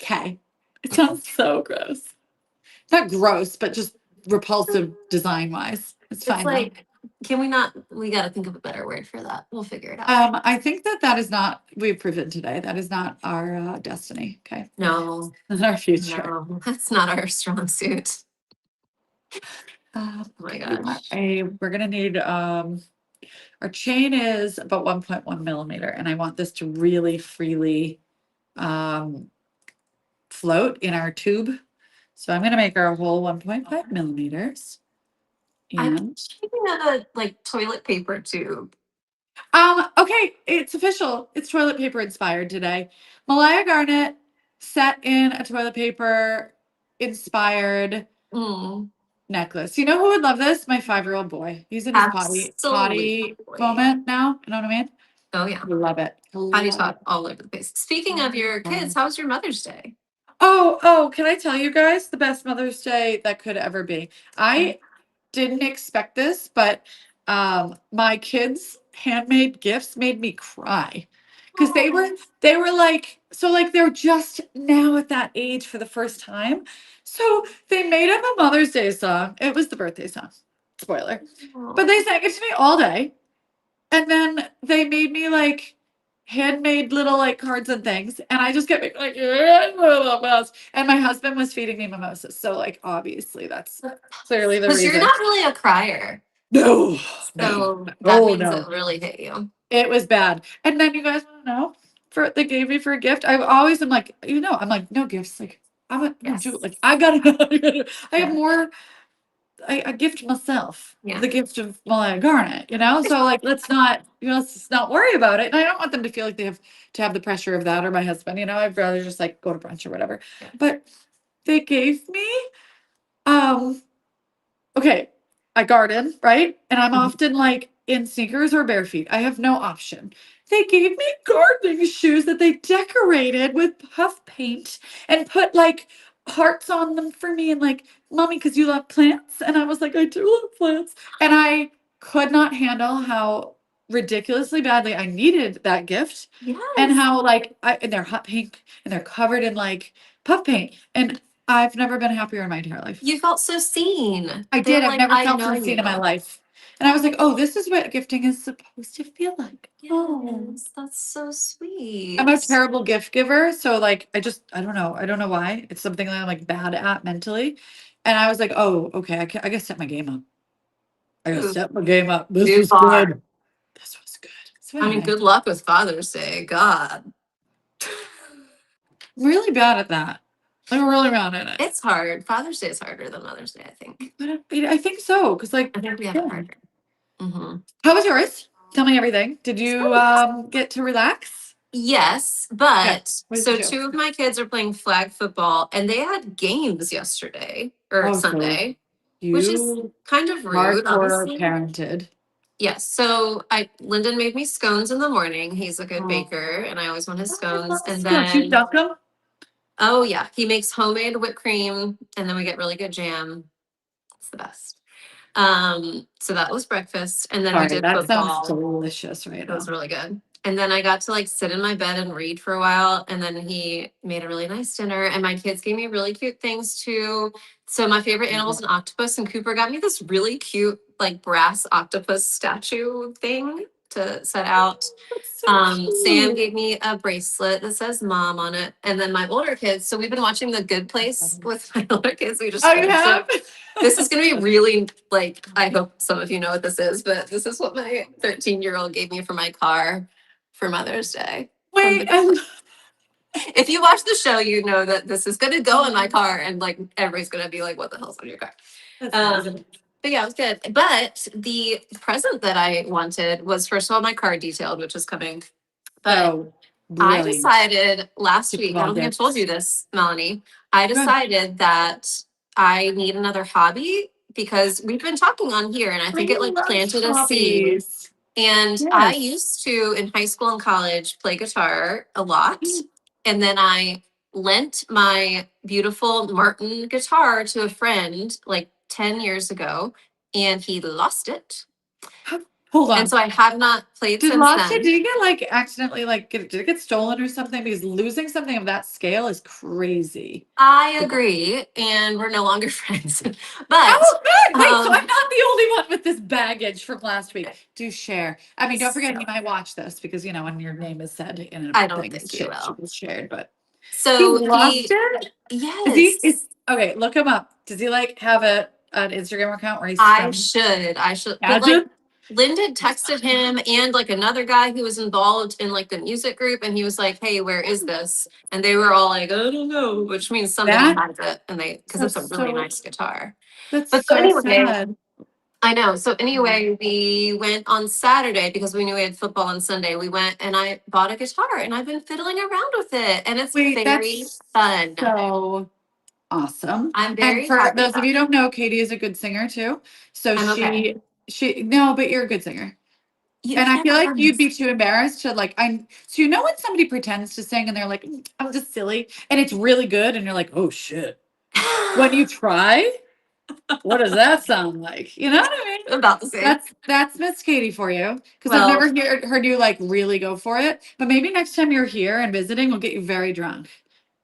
Okay. It sounds so gross. Not gross, but just repulsive design wise. It's fine. It's like, can we not? We got to think of a better word for that. We'll figure it out. I think that is not. We've proven today that is not our destiny. Okay. No. Not our future. No, that's not our strong suit. Oh my gosh. We're gonna need our chain is about 1.1 millimeter, and I want this to really freely float in our tube. So I'm gonna make our whole 1.5 millimeters. I'm And thinking of a like toilet paper tube. okay, it's official. It's toilet paper inspired today. Malaya Garnet set in a toilet paper inspired necklace. You know who would love this? My 5-year-old boy. He's in his potty Absolutely. moment now. You know what I mean? Oh yeah. Love it. Potty Love talk it. all over the place. Speaking of your kids, how was your Mother's Day? Oh, can I tell you guys the best Mother's Day that could ever be? I didn't expect this, but my kids' handmade gifts made me cry. Because they were like, so like they're just now at that age for the first time. So they made up a Mother's Day song. It was the birthday song. Spoiler. But they sang it to me all day. And then they made me like handmade little like cards and things. And I just kept being like, and my husband was feeding me mimosas. So like obviously that's clearly the Because reason. you're not really a crier. No. So that means it really hit you. It was bad. And then you guys want to know they gave me for a gift. I always am like, I'm like, no gifts. Like I'm a no, like I gotta I have more I gift myself the gift of Malaya Garnet, So like let's just not worry about it. And I don't want them to feel like they have to have the pressure of that or my husband, I'd rather just like go to brunch or whatever. Yeah. But they gave me okay, I garden, right? And I'm often like in sneakers or bare feet. I have no option. They gave me gardening shoes that they decorated with puff paint and put like hearts on them for me and like, mommy, because you love plants. And I was like, I do love plants. And I could not handle how ridiculously badly I needed that gift. Yes. And how like and they're hot pink and they're covered in like puff paint. And I've never been happier in my entire life. You felt so seen. I did. I've never felt so seen in my life. And I was like, oh, this is what gifting is supposed to feel like. Yes, that's so sweet. I'm a terrible gift giver. So like, I don't know. I don't know why. It's something that I'm like bad at mentally. And I was like, oh, okay. I gotta set my game up. I gotta set my game up. This was good. This was good. So I mean, good luck with Father's Day. God. I'm really bad at that. I'm really bad at it. It's hard. Father's Day is harder than Mother's Day, I think. I think so. Cause like, I think we have it harder. How was yours? Tell me everything. Did you get to relax? Yes, but What did so you do? 2 of my kids are playing flag football and they had games yesterday or Sunday, which is kind of rude. Hardcore Obviously. parented. Yes. So Lyndon made me scones in the morning. He's a good baker and I always want his scones. And then you dunk them? oh yeah, he makes homemade whipped cream and then we get really good jam. It's the best. So that was breakfast and then we did that football. sounds delicious right now. It was really good. And then I got to like sit in my bed and read for a while. And then he made a really nice dinner. And my kids gave me really cute things too. So my favorite animal is an octopus. And Cooper got me this really cute like brass octopus statue thing. to set out. That's so Sam cute. gave me a bracelet that says mom on it. And then my older kids, so we've been watching The Good Place with my older kids. We just Oh, you finished have? it. This is going to be really like, I hope some of you know what this is, but this is what my 13-year-old gave me for my car for Mother's Day. From Wait, The Good Place. If you watch the show, you know that this is going to go in my car and like everybody's going to be like, what the hell's on your car? that's amazing. But yeah, it was good. But the present that I wanted was first of all my car detailed, which is coming. But So I brilliant. decided last Super week, I don't think I objects. told you this, Melanie. I Good. decided that I need another hobby because we've been talking on here and I think it like planted a seed. Hobbies. And I Yes. used to, in high school and college, play guitar a lot. And then I lent my beautiful Martin guitar to a friend like 10 years ago, and he lost it. Hold on. And so I have not played Did since lost it? then. Did you get like accidentally like did it get stolen or something? Because losing something of that scale is crazy. I agree, and we're no longer friends. But Oh, good. Wait, so um, I'm not the only one with this baggage from last week. Do share. I mean, don't forget you might watch this because you know when your name is said in a I don't thing, think you shit will. was shared. But he So lost it. Is he? yes, Is okay. Look him up. Does he like have an Instagram account where he's I from? should. But like Imagine Lyndon texted him and like another guy who was involved in like the music group, and he was like, "Hey, where is this?" And they were all like, "I don't know," which means somebody that. has it, and they because it's a That's really so. nice guitar. That's But so so anyway, sad. I know. So anyway, we went on Saturday because we knew we had football on Sunday. We went and I bought a guitar and I've been fiddling around with it, and it's Wait, very that's fun. so awesome. I'm And very for happy those of about you who it. don't know, Katie is a good singer too. So I'm okay. she no, but you're a good singer. You And I can't feel like you'd promise. be too embarrassed to like I so you know when somebody pretends to sing and they're like, I'm just silly, and it's really good, and you're like, oh shit. When you try, what does that sound like? You know what I mean? About the same. That's Miss Katie for you. Because I've Well, never heard you like really go for it. But maybe next time you're here and visiting, we'll get you very drunk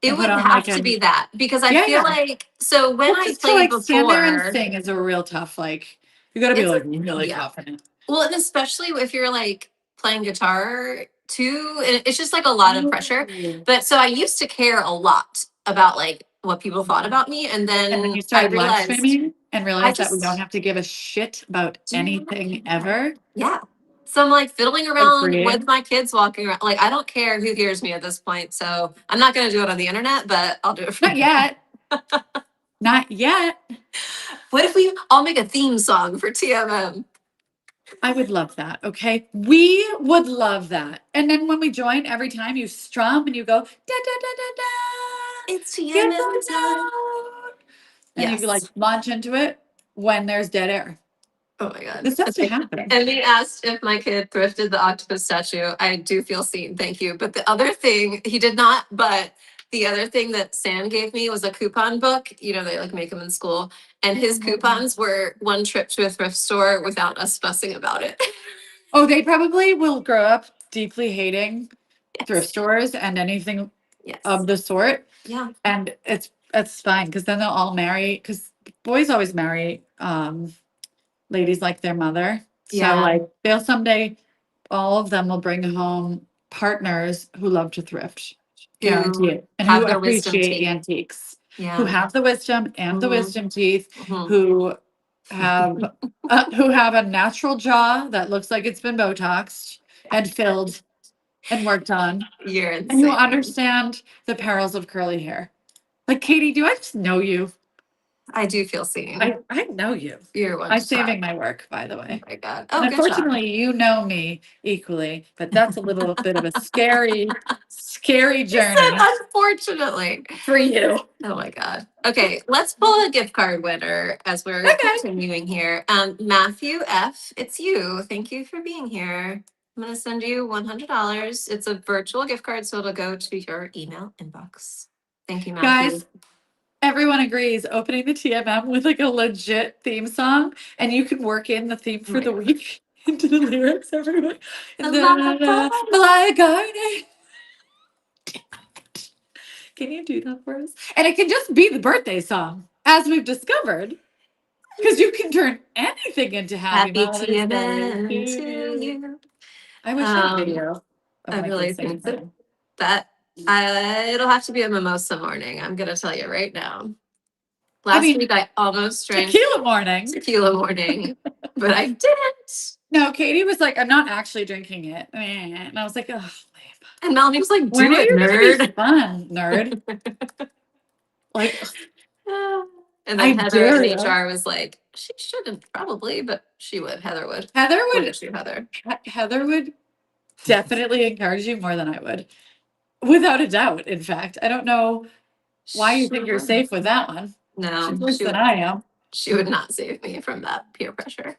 it and put would on have like to a be that because I yeah, feel yeah. like so when Well, I just to played like stand there and before, sing is a real tough, like you gotta be it's a like really yeah. confident. Well, and especially if you're like playing guitar too, and it's just like a lot of pressure. Ooh. But so I used to care a lot about like what people thought about me, and And then then you I started live realized streaming and I realized that we don't just have to give a shit about do not anything care. ever. Yeah. So I'm like fiddling Good for around with you. my kids walking around. Like I don't care who hears me at this point. So I'm not gonna do it on the internet, but I'll do it for Not you. yet. Not yet. What if we all make a theme song for TMM? I would love that. Okay. We would love that. And then when we join, every time you strum and you go, da da da da da, It's get TMM going time. down. And you like Yes. launch into it when there's dead air. Oh my God. This has to Okay. happen. And they asked if my kid thrifted the octopus statue. I do feel seen. Thank you. But the other thing, he did not, but the other thing that Sam gave me was a coupon book. You know, they like make them in school. And his coupons were one trip to a thrift store without us fussing about it. Oh, they probably will grow up deeply hating thrift Yes. stores and anything Yes. of the sort. Yeah. And it's fine because then they'll all marry because boys always marry ladies like their mother. So Yeah. like they'll someday all of them will bring home partners who love to thrift. Guarantee Who it. And have who their wisdom appreciate teeth. antiques. Who Yeah. have the wisdom and the Mhm. wisdom teeth, Mhm. who have a natural jaw that looks like it's been Botoxed and filled and worked on, You're and who insane. understand the perils of curly hair. Like Katie, do I just know you? I do feel seen. I know you. You're one I'm to try. saving my work, by the Oh way. my God. And Oh, good job. unfortunately, you know me equally, but that's a little bit of a scary You said journey unfortunately. for you. Oh my God. Okay, let's pull a gift card winner as we're Okay. continuing here. Matthew F, it's you. Thank you for being here. I'm gonna send you $100. It's a virtual gift card, so it'll go to your email inbox. Thank you, Matthew. Guys, everyone agrees opening the TMM with like a legit theme song, and you can work in the theme Oh for my the God. week into the lyrics, everyone. And Mariah then, Mariah Carey. Can you do that for us? And it can just be the birthday song, as we've discovered, because you can turn anything into Happy Happy Mother's Day to TMM to you. you. I wish I had Um, video of I like really the same think that thing. that it'll have to be a mimosa morning. I'm gonna tell you right now. I Last mean, week I almost drank tequila morning. tequila morning, but I didn't. No, Katie was like, I'm not actually drinking it. And I was like, oh, And Melanie was like, when "Do are it, you gonna be nerd." fun, nerd? Like, And I then Heather dare in you. HR was like, "She shouldn't probably, but she would. Heather would. Heather Look would at you, Heather." Heather would definitely encourage you more than I would. Without a doubt, in fact. I don't know why you think you're Sure. safe with that one. She's No, worse than I am. she would not save me from that peer pressure.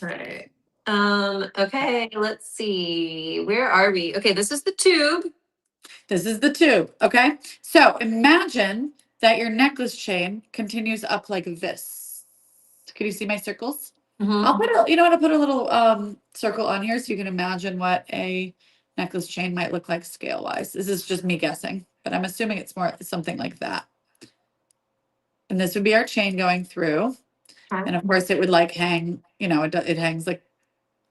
Right. Okay, let's see. Where are we? Okay, this is the tube. This is the tube, okay? So imagine that your necklace chain continues up like this. Can you see my circles? I'll put a, you know what, I'll put a little circle on here so you can imagine what a necklace chain might look like scale wise. This is just me guessing, but I'm assuming it's more something like that. And this would be our chain going through. And of course it would like hang, you know, it hangs like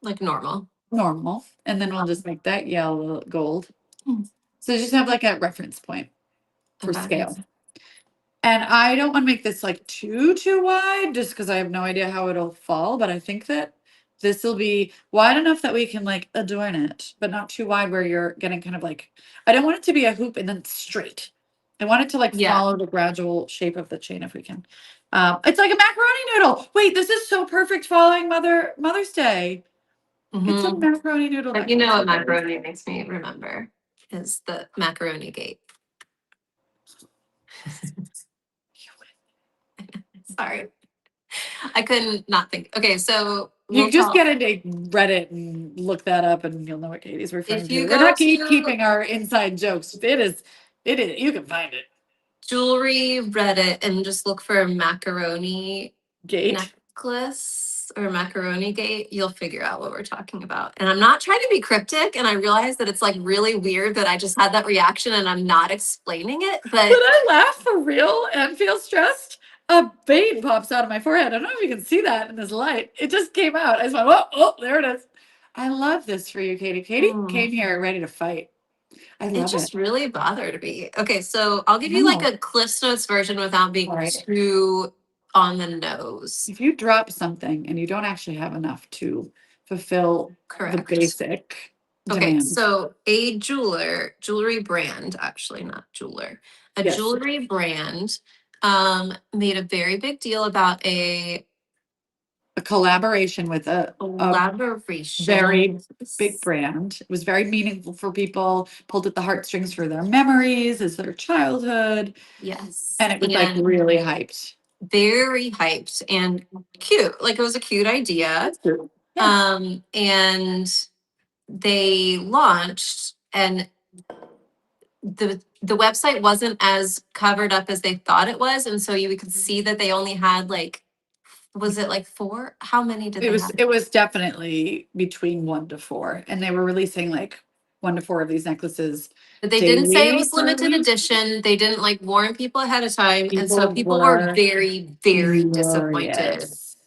Like normal. normal. And then we'll just make that yellow gold. Hmm. So just have like a reference point for Okay. scale. And I don't want to make this like too wide just because I have no idea how it'll fall, but I think that this will be wide enough that we can like adorn it, but not too wide where you're getting kind of like, I don't want it to be a hoop and then straight. I want it to like Yeah. follow the gradual shape of the chain if we can. It's like a macaroni noodle. Wait, this is so perfect following Mother's Day. It's a Mhm. macaroni noodle. But you know necklace, what you guys. macaroni makes me remember is the macaroni gate. Sorry. I couldn't not think. Okay, so You we'll just tell get into Reddit and look that up, and you'll know what Katie's referring if to. you We're go not to keeping our inside jokes. It is. You can find it. jewelry Reddit and just look for macaroni Gate. necklace or macaroni gate, you'll figure out what we're talking about. And I'm not trying to be cryptic, and I realize that it's like really weird that I just had that reaction and I'm not explaining it, Did but I laugh for real and feel stressed? A vein pops out of my forehead. I don't know if you can see that in this light. It just came out. I just went, oh, there it is. I love this for you, Katie. Katie came here ready to fight. I it love just it. really bothered me. Okay, so I'll give you like No. a Cliff's Notes version without being All right. too on the nose. If you drop something and you don't actually have enough to fulfill the Correct. basic Okay, demand. so a jewelry brand, actually not jeweler, a Yes. jewelry brand made a very big deal about a collaboration with a collaboration. very big brand. It was very meaningful for people, pulled at the heartstrings for their memories as their childhood. Yes. And it was like really hyped. Very hyped and cute. Like it was a cute idea. That's true. Yeah. And they launched and the website wasn't as covered up as they thought it was. And so you could see that they only had like, was it like 4? How many did they have? It was definitely between 1 to 4. And they were releasing like 1 to 4 of these necklaces. But they didn't say it daily was for a limited week. edition. They didn't like warn people ahead of time. And so People people were were very disappointed. furious.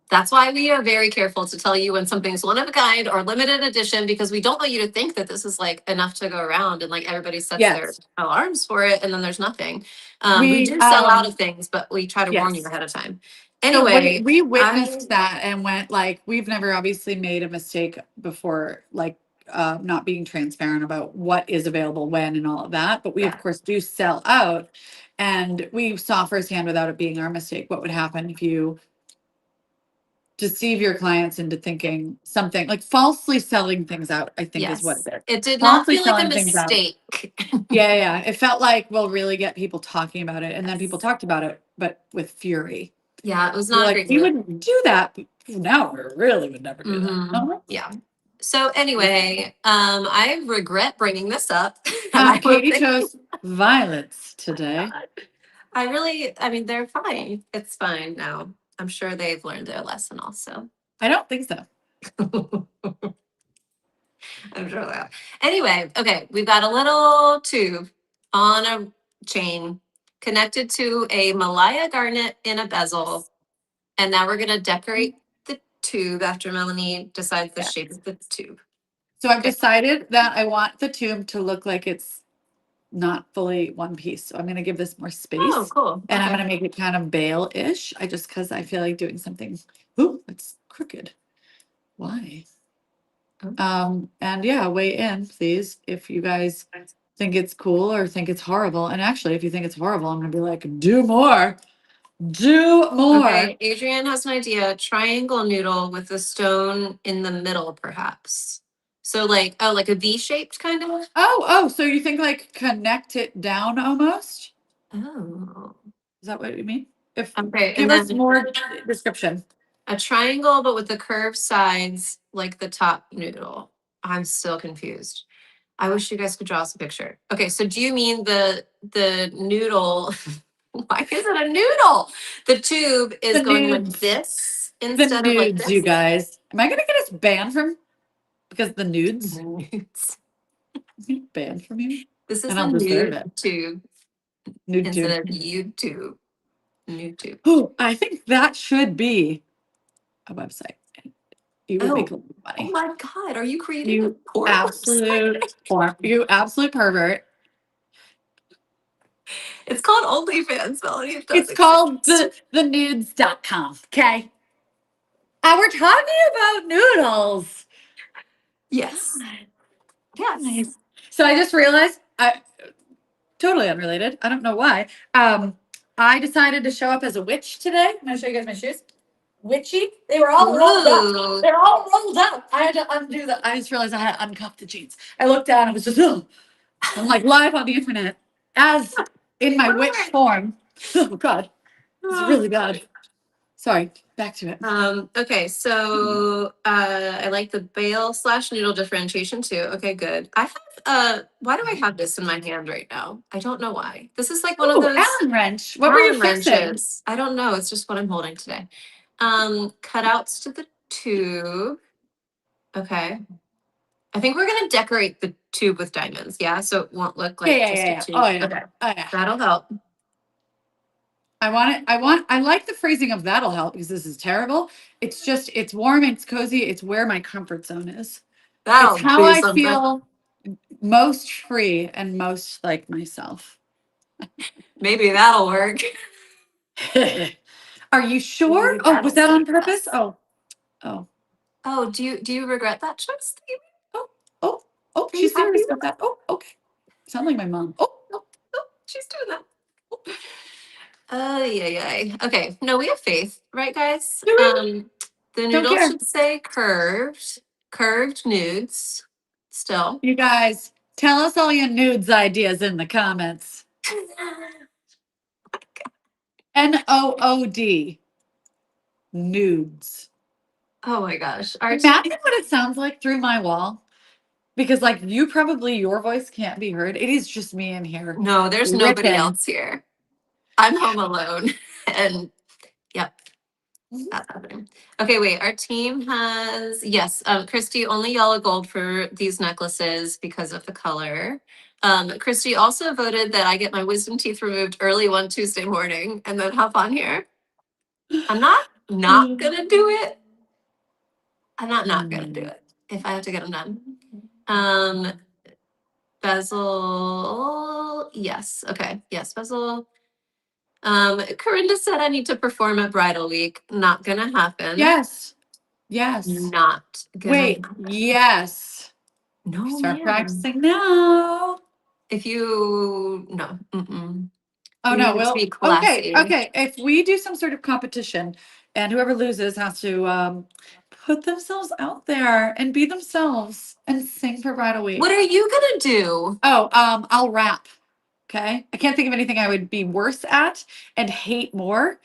That's why we are very careful to tell you when something's one of a kind or limited edition, because we don't want you to think that this is like enough to go around and like everybody sets their Yes. alarms for it and then there's nothing. We We do sell out of things, but we try to warn you yes. ahead of time. So Anyway, we witnessed that and went like, we've never obviously made a mistake before, like not being transparent about what is available when and all of that. But we of course do sell out, and we saw firsthand without it being our mistake what would happen if you deceive your clients into thinking something like falsely selling things out, I think is what yes, it is. it did not Falsely feel like a selling things out. mistake. Yeah. It felt like we'll really get people talking about it. And then people talked about it, but with fury. Yeah, it was We're not like, great. you wouldn't do that. But now we really would never do that. Mhm. Yeah. So anyway, I regret bringing this up. Katie chose violets today. I mean, they're fine. It's fine now. I'm sure they've learned their lesson also. I don't think so. I'm sure they have. Anyway, okay, we've got a little tube on a chain connected to a Malaya garnet in a bezel. And now we're going to decorate the tube after Melanie decides the Yeah. shape of the tube. So I've Okay. decided that I want the tube to look like it's not fully one piece. So I'm going to give this more space. Oh, cool. And I'm Okay. going to make it kind of bale-ish. Because I feel like doing something. Ooh, it's crooked. Why? And yeah, weigh in, please, if you guys think it's cool or think it's horrible. And actually, if you think it's horrible, I'm going to be like, do more. Do more. Okay, Adrienne has an idea. Triangle noodle with a stone in the middle, perhaps. So like a V-shaped kind of. Oh, so you think like connect it down almost? Oh. Is that what you mean? If Okay, give and us then more description. a triangle, but with the curved sides like the top noodle. I'm still confused. I wish you guys could draw us a picture. Okay, so do you mean the noodle? Why is it a noodle? The tube is The going like nudes. this The instead of like nudes, you this. guys. Am I gonna get us banned from because the nudes? Nudes. Banned from you? This is And the I'll deserve nude it. tube Nude instead tube. of YouTube. Nude tube. Oh, I think that should be a website. You would make a lot of Oh money. my God, are you creating a You porn absolute you absolute pervert. It's called OnlyFans, Melanie. It It's does called exist. the nudes.com. Okay. We're talking about noodles. Yes. Yes. Nice. So I just realized totally unrelated. I don't know why. I decided to show up as a witch today. I'm gonna show you guys my shoes. Witchy. They were all rolled up. Ooh. They're all rolled up. I had to undo the. I just realized I had to uncuff the jeans. I looked down. I was just. Oh. I'm like live on the internet as in my witch form. Oh God, it's really bad. Sorry. Back to it. Okay, so I like the bale / noodle differentiation too. Okay, good. I have why do I have this in my hand right now? I don't know why. This is like one of Ooh, those Allen wrench. What were you Allen fixing? wrenches. I don't know. It's just what I'm holding today. Cutouts to the tube. Okay. I think we're gonna decorate the tube with diamonds, yeah? So it won't look like just a tube. Oh yeah. Okay. Oh yeah. That'll help. I want it. I like the phrasing of that'll help because this is terrible. It's just, it's warm, it's cozy, it's where my comfort zone is. That'll It's how be I something. feel most free and most like myself. Maybe that'll work. Are you sure? Maybe Oh, was that that'll on suit purpose? us. Oh. Oh, do you regret that choice? Oh, Are you she's happy serious with about that. Oh, okay. Sound like my mom. Oh, No, she's doing that. Yeah. Okay, no, we have faith, right, guys? Do we? The Don't noodle care. should say curved nudes. Still. You guys, tell us all your nudes ideas in the comments. NOOD. Nudes. Oh my gosh. Our Imagine what it sounds like through my wall. Because like you probably your voice can't be heard. It is just me in here. No, there's nobody ripping. else here. I'm home alone. And yep. That's happening. Okay, wait. Our team has yes, Christy, only yellow gold for these necklaces because of the color. Christy also voted that I get my wisdom teeth removed early one Tuesday morning and then hop on here. I'm not gonna do it. I'm not gonna do it if I have to get them done. Bezel, yes. Okay, yes, bezel. Corinda said I need to perform at bridal week. Not gonna happen. Yes. Not gonna Wait, happen. yes. No, Start ma'am. practicing now. If you no, Oh you no, need it to be okay, classy. okay. If we do some sort of competition and whoever loses has to put themselves out there and be themselves and sing for Bridal Week. What are you gonna do? Oh, I'll rap. Okay. I can't think of anything I would be worse at and hate more.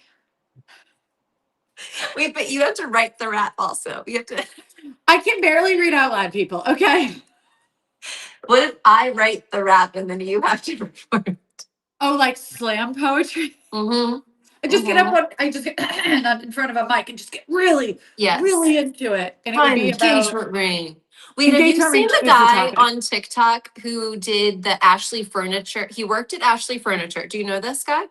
Wait, but you have to write the rap also. You have to. I can barely read out loud, people. Okay. What if I write the rap and then you have to perform? Oh, like slam poetry. Mm-hmm. I just get up on, I just get in front of a mic and just get really into it. And it would be about engagement ring. Wait, have you engagement ring seen the is the guy topic. on TikTok who did the Ashley Furniture? He worked at Ashley Furniture. Do you know this guy?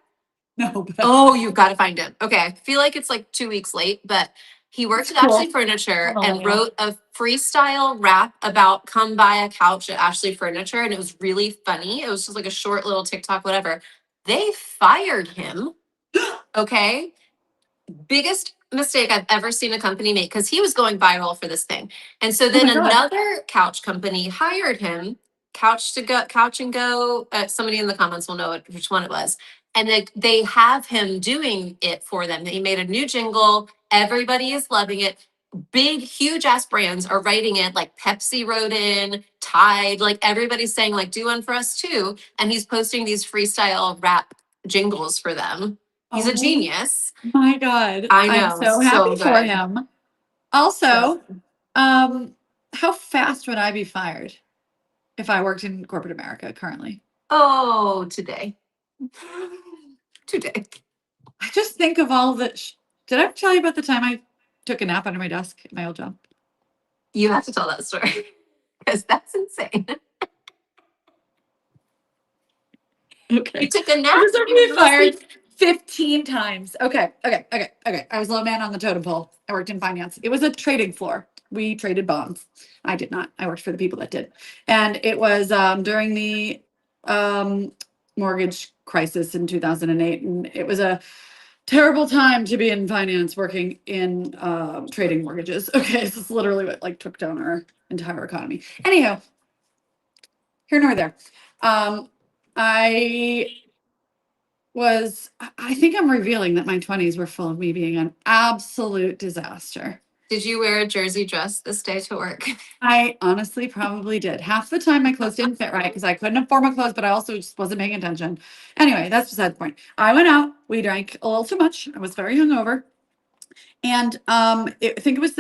No, but Oh, you've got to find him. Okay, I feel like it's like 2 weeks late, but He worked That's at cool. Ashley Furniture Oh, and yeah. wrote a freestyle rap about come buy a couch at Ashley Furniture. And it was really funny. It was just like a short little TikTok, whatever. They fired him. Okay. Biggest mistake I've ever seen a company make because he was going viral for this thing. And so then my God. another couch company hired him, Couch and Go. Somebody in the comments will know which one it was. And they have him doing it for them. He made a new jingle. Everybody is loving it. Big, huge ass brands are writing it. Like Pepsi wrote in, Tide, like everybody's saying, like, do one for us too. And he's posting these freestyle rap jingles for them. He's a Oh genius. my God. I I'm know, so happy so for good. him. Also, how fast would I be fired if I worked in corporate America currently? Oh, today. Today. I just think of all the. Did I ever tell you about the time I took a nap under my desk at my old job? You have to tell that story because that's insane. Okay. You took a nap. I was You were already fired asleep. 15 times. Okay. I was low man on the totem pole. I worked in finance. It was a trading floor. We traded bonds. I did not. I worked for the people that did. And it was during the mortgage crisis in 2008. And it was a terrible time to be in finance working in trading mortgages. Okay. This is literally what like took down our entire economy. Anyhow, here nor there. I I think I'm revealing that my 20s were full of me being an absolute disaster. Did you wear a jersey dress this day to work? I honestly probably did. Half the time my clothes didn't fit right because I couldn't afford my clothes, but I also just wasn't paying attention. Anyway, that's beside the point. I went out, we drank a little too much. I was very hungover. And I think it was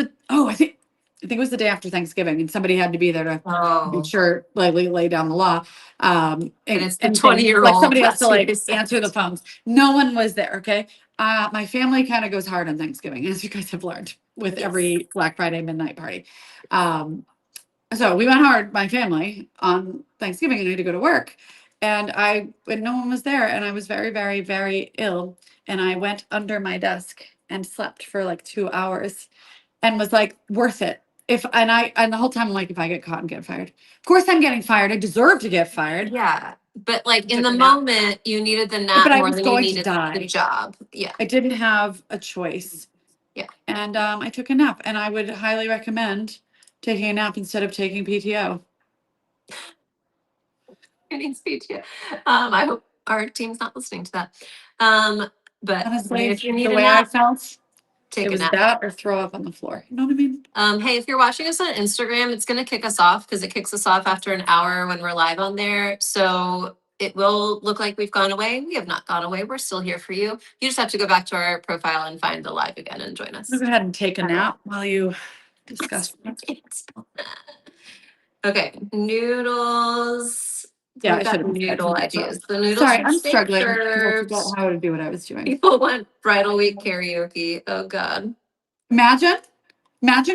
I think it was the day after Thanksgiving, and somebody had to be there to Oh, make sure like lay down the law. and it's the And things. 20-year-old. Like somebody has That's to who like you said. answer the phones. No one was there. Okay. My family kind of goes hard on Thanksgiving, as you guys have learned with Yes. every Black Friday midnight party. So we went hard, my family, on Thanksgiving, and I had to go to work. And no one was there, and I was very, very, very ill. And I went under my desk and slept for like 2 hours and was like, worth it. And the whole time I'm like, if I get caught and get fired. Of course I'm getting fired. I deserve to get fired. Yeah. But like in Took the a nap. moment, you needed the But nap I more was than you going to needed the die. job. Yeah. I didn't have a choice. Yeah. And I took a nap, and I would highly recommend taking a nap instead of taking PTO. Who needs PTO? I hope our team's not listening to that. But Honestly, if you need the a way I nap, felt, take it a was nap. that or throw up on the floor. You know what I mean? Hey, if you're watching us on Instagram, it's going to kick us off because it kicks us off after an hour when we're live on there. So it will look like we've gone away. We have not gone away. We're still here for you. You just have to go back to our profile and find the live again and join us. Go ahead and take a nap while you discuss. Okay, noodles. Yeah, I We've got should have noodle ideas. The noodles Sorry, are I'm steak struggling because I forgot serves. how to do what I was doing. People want bridal week karaoke. Oh God. Imagine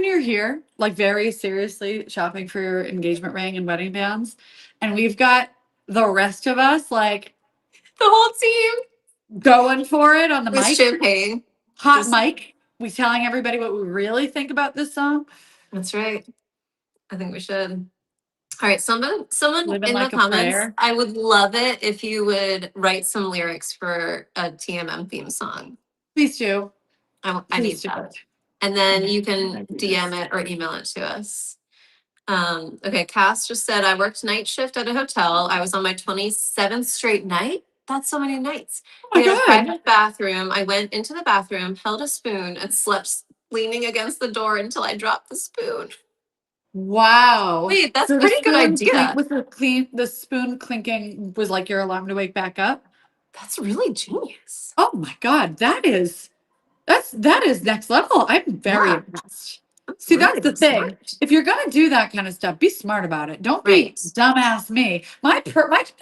you're here, like very seriously shopping for your engagement ring and wedding bands, and we've got the rest of us like The whole team going for it on the with mic, champagne. hot Just- mic. We telling everybody what we really think about this song. That's right. I think we should. All right, someone Living in the like a comments, prayer. I would love it if you would write some lyrics for a TMM theme song. Please do. I need Please do. that. And then you can I do DM this. it or email it to us. Okay, Cass just said, I worked night shift at a hotel. I was on my 27th straight night. That's so many nights. Oh We my had a God. private bathroom. I went into the bathroom, held a spoon, and slept leaning against the door until I dropped the spoon. Wow. Wait, that's So pretty good idea. With the spoon clinking was like your alarm to wake back up. That's really genius. Oh my God, that is next level. I'm very Yeah. impressed. See, that's the thing. Smart. If you're gonna do that kind of stuff, be smart about it. Don't be Right. dumbass me. My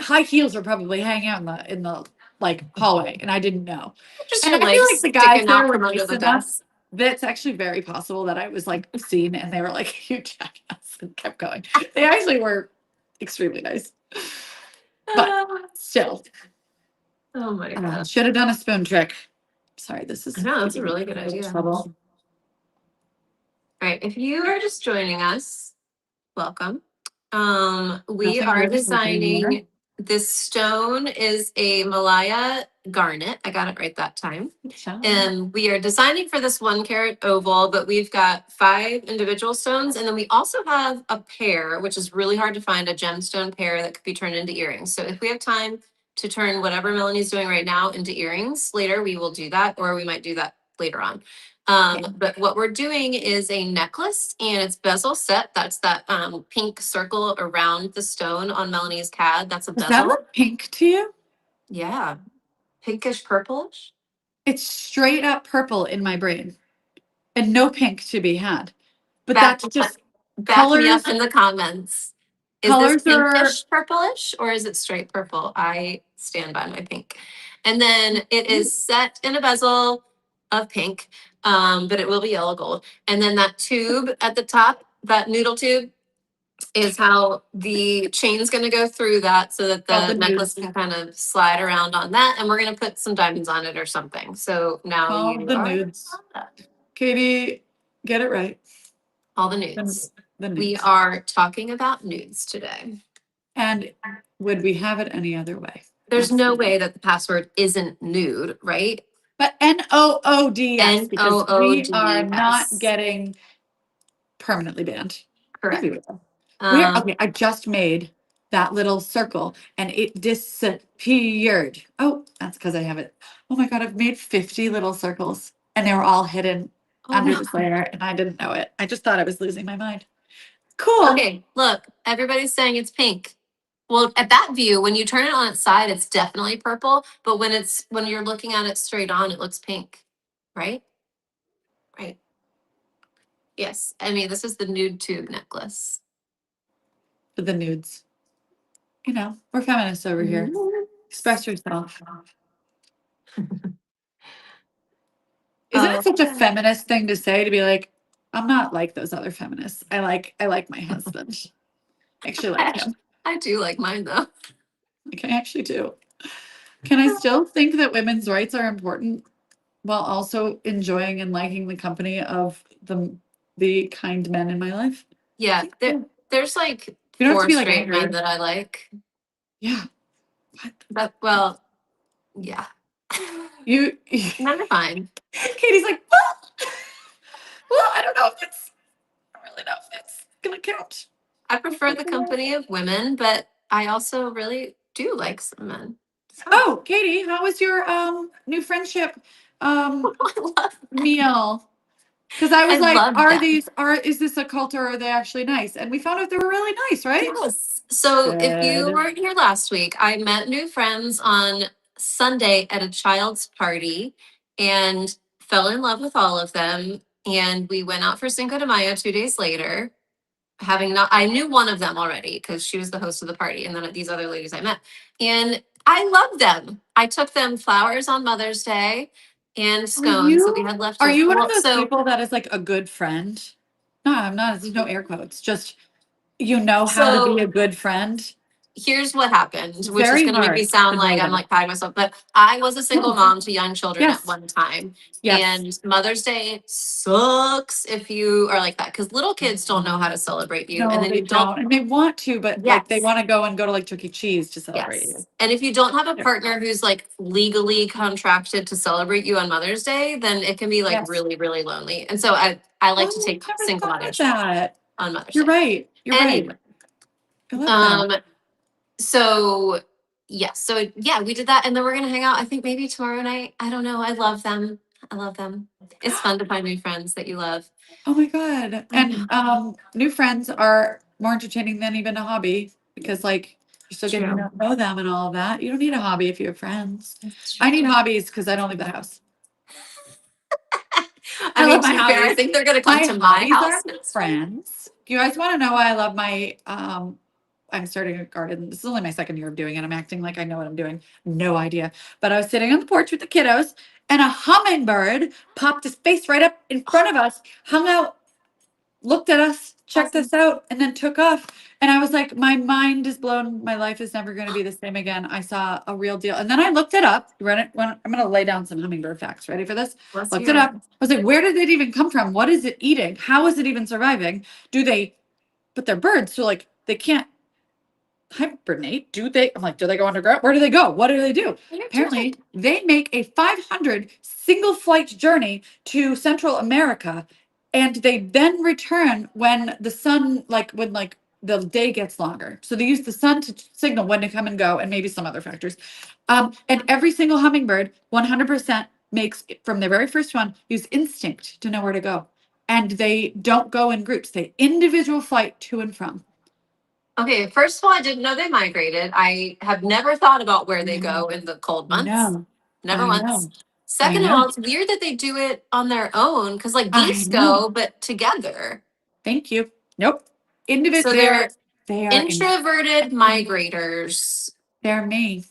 high heels are probably hanging out in the like hallway, and I didn't know. Just And your I feel legs like the guys sticking there out were from under nice the enough. desk. That's actually very possible that I was like seen, and they were like, "You jackass," and kept going. They actually were extremely nice, but still, Oh my God. should have done a spoon trick. Sorry, this is. I know, that's a really good idea. Trouble. right. If you are just joining us, welcome. We Nothing are good is happening here. designing, this stone is a Malaya garnet. I got it right that time. And we are designing for this 1 carat oval, but we've got 5 individual stones. And then we also have a pair, which is really hard to find, a gemstone pair that could be turned into earrings. So if we have time to turn whatever Melanie's doing right now into earrings later, we will do that, or we might do that later on. But what we're doing is a necklace, and it's bezel set. That's that pink circle around the stone on Melanie's CAD. That's a Does that bezel. look pink to you? Yeah. Pinkish purplish. It's straight up purple in my brain and no pink to be had. But Back, that's just back me colors. up in the comments. Is this Colors are, pinkish purplish or is it straight purple? I stand by my pink. And then it is set in a bezel of pink, but it will be yellow gold. And then that tube at the top, that noodle tube, is how the chain's going to go through that so that Called the the necklace nudes. can kind of slide around on that. And we're going to put some diamonds on it or something. So now called you the are nudes. Katie, get it right. all the nudes. The We nudes. are talking about nudes today. And would we have it any other way? There's no way that the password isn't nude, right? But NOOD, yes, because we are NOOD, not yes. getting permanently banned. Correct. Maybe we will. Where? Okay, I just made that little circle and it disappeared. Oh, that's because I have it. Oh my God, I've made 50 little circles and they were all hidden under no. this layer and I didn't know it. I just thought I was losing my mind. Cool. Okay, look, everybody's saying it's pink. Well, at that view, when you turn it on its side, it's definitely purple. But when you're looking at it straight on, it looks pink, right? Right. Yes. I mean, this is the nude tube necklace. For the nudes. You know, we're feminists over here. Express yourself. Isn't it such a feminist thing to say, to be like, I'm not like those other feminists. I like my husband. I actually like him. I do like mine though. Like, I actually do. Can I still think that women's rights are important while also enjoying and liking the company of the kind men in my life? Yeah, there's like You don't have to 4 be like straight men angry. that I like. Yeah. What? But well, yeah. You Men are fine. Katie's like, well, I don't know if it's, I don't really know if it's gonna count. I prefer the company of women, but I also really do like some men. So. Oh, Katie, how was your new friendship I love meal? Because I was like, love them. is this a cult or are they actually nice? And we found out they were really nice, right? Yes. So if you Good. weren't here last week, I met new friends on Sunday at a child's party and fell in love with all of them. And we went out for Cinco de Mayo 2 days later. I knew one of them already because she was the host of the party, and then these other ladies I met, and I loved them. I took them flowers on Mother's Day and scones that we had left. Are you one of Well, those so people that is like a good friend? No, I'm not. There's no air quotes. Just you know how to be a good friend. here's what happened, which is Very going to make me hard sound to like know I'm that. like patting myself, but I was a single No. mom to young children Yes. at one time. Yes. And Mother's Day sucks if you are like that because little kids don't know how to celebrate you. No, And then they you don't. don't. And they want to, but like they Yes. want to go to like Chuck E. Cheese to celebrate you. Yes. And if you don't have a Yeah. partner who's like legally contracted to celebrate you on Mother's Day, then it can be like Yes. really, really lonely. And so I like to take never single thought of mothers that. on Mother's You're Day. right. You're Anyway, right. I love that. So yes, so yeah, we did that, and then we're gonna hang out. I think maybe tomorrow night. I don't know. I love them. I love them. It's fun to find new friends that you love. Oh my God. And new friends are more entertaining than even a hobby because like you're still getting to know them and all of that. You don't need a hobby if you have friends. I need hobbies because I don't leave the house. I mean, love to my be fair, I hobbies. think they're gonna come to my hobbies house are next week. friends. Do you guys want to know why I love my I'm starting a garden. This is only my second year of doing it. I'm acting like I know what I'm doing. No idea. But I was sitting on the porch with the kiddos and a hummingbird popped his face right up in front of us, hung out looked at us, checked this out, and then took off. And I was like, my mind is blown. My life is never going to be the same again. I saw a real deal. And then I looked it up. I'm going to lay down some hummingbird facts. Ready for this? Let's Looked hear it up. I was like, where did it even come from? What is it eating? How is it even surviving? But they're birds. So like they can't hibernate. Do they? I'm like, do they go underground? Where do they go? What do they do? Apparently, they make a 500 single flight journey to Central America, and they then return when the sun, when the day gets longer. So they use the sun to signal when to come and go, and maybe some other factors. And every single hummingbird, 100% makes from the very first one use instinct to know where to go, and they don't go in groups. They individual flight to and from. Okay, first of all, I didn't know they migrated. I have never thought about where they go in the cold months. No. Never I once. know. Second of know. all, it's weird that they do it on their own because like I geese know. go, but together. Thank you. Nope. Individual. So they're they are introverted migrators. They're me.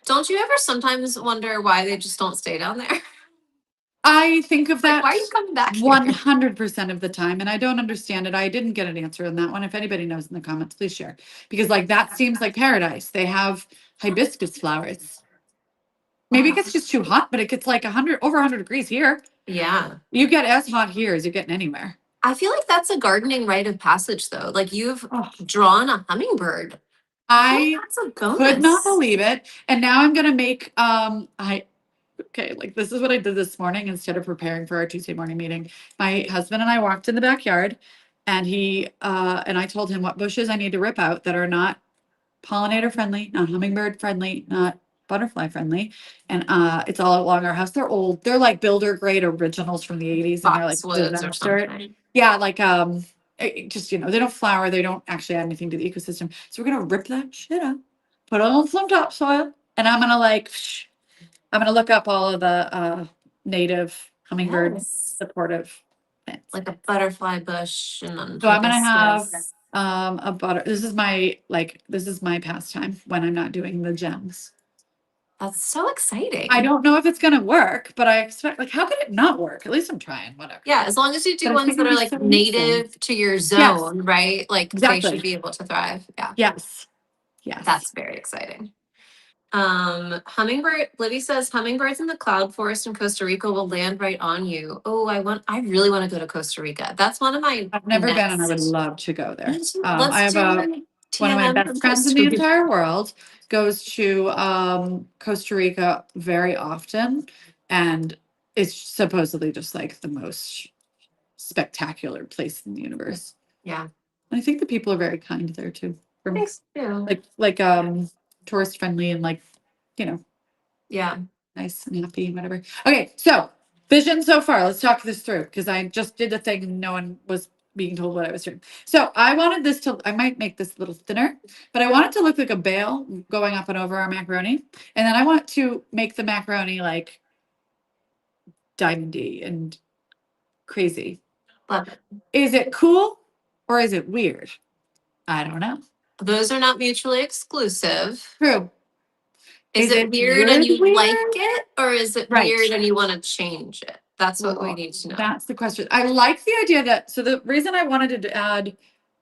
Don't you ever sometimes wonder why they just don't stay down there? I think of Like, that why are you coming back here? 100% of the time, and I don't understand it. I didn't get an answer on that one. If anybody knows in the comments, please share. Because like that seems like paradise. They have hibiscus flowers. Maybe it gets just too hot, but it gets like over 100 degrees here. Yeah. You get as hot here as you're getting anywhere. I feel like that's a gardening rite of passage though. Like you've Oh, drawn a hummingbird. I That's a bonus. could not believe it. And now I'm gonna make okay, like this is what I did this morning instead of preparing for our Tuesday morning meeting. My husband and I walked in the backyard, and I told him what bushes I need to rip out that are not pollinator friendly, not hummingbird friendly, not butterfly friendly. And it's all along our house. They're old. They're like builder grade originals from the 80s, and they're like Boxwoods or disaster. something. Yeah, like just they don't flower, they don't actually add anything to the ecosystem. So we're gonna rip that shit up, put it on some topsoil, and I'm gonna look up all of the native hummingbird Yes. supportive plants. Like a butterfly bush and then So I'm gonna have hibiscus. a butter. This is my pastime when I'm not doing the gems. That's so exciting. I don't know if it's gonna work, but I expect how could it not work? At least I'm trying, whatever. Yeah, as long as you do But I ones think that it'd are be like so useful. native to your zone, right? Like they Exactly. should be able to thrive. Yeah. Yes. Yes. That's very exciting. Libby says hummingbirds in the cloud forest in Costa Rica will land right on you. Oh, I really want to go to Costa Rica. That's one of my I've never been, and I would love to go there. Let's I have do one of my TNM best from friends in Costa the Rica. entire world goes to Costa Rica very often, and it's supposedly just like the most spectacular place in the universe. Yeah. And I think the people are very kind there too. Thanks. Yeah. Like tourist friendly and Yeah. nice and happy and whatever. Okay, so vision so far. Let's talk this through because I just did the thing and no one was being told what I was doing. So I wanted this I might make this a little thinner, but I want it to look like a bale going up and over our macaroni. And then I want to make the macaroni like diamondy and crazy. Love it. Is it cool or is it weird? I don't know. Those are not mutually exclusive. True. Is it weird and you weird? like it, or is it Right. weird and you want to change it? That's what we need to know. That's the question. I like the idea so the reason I wanted to add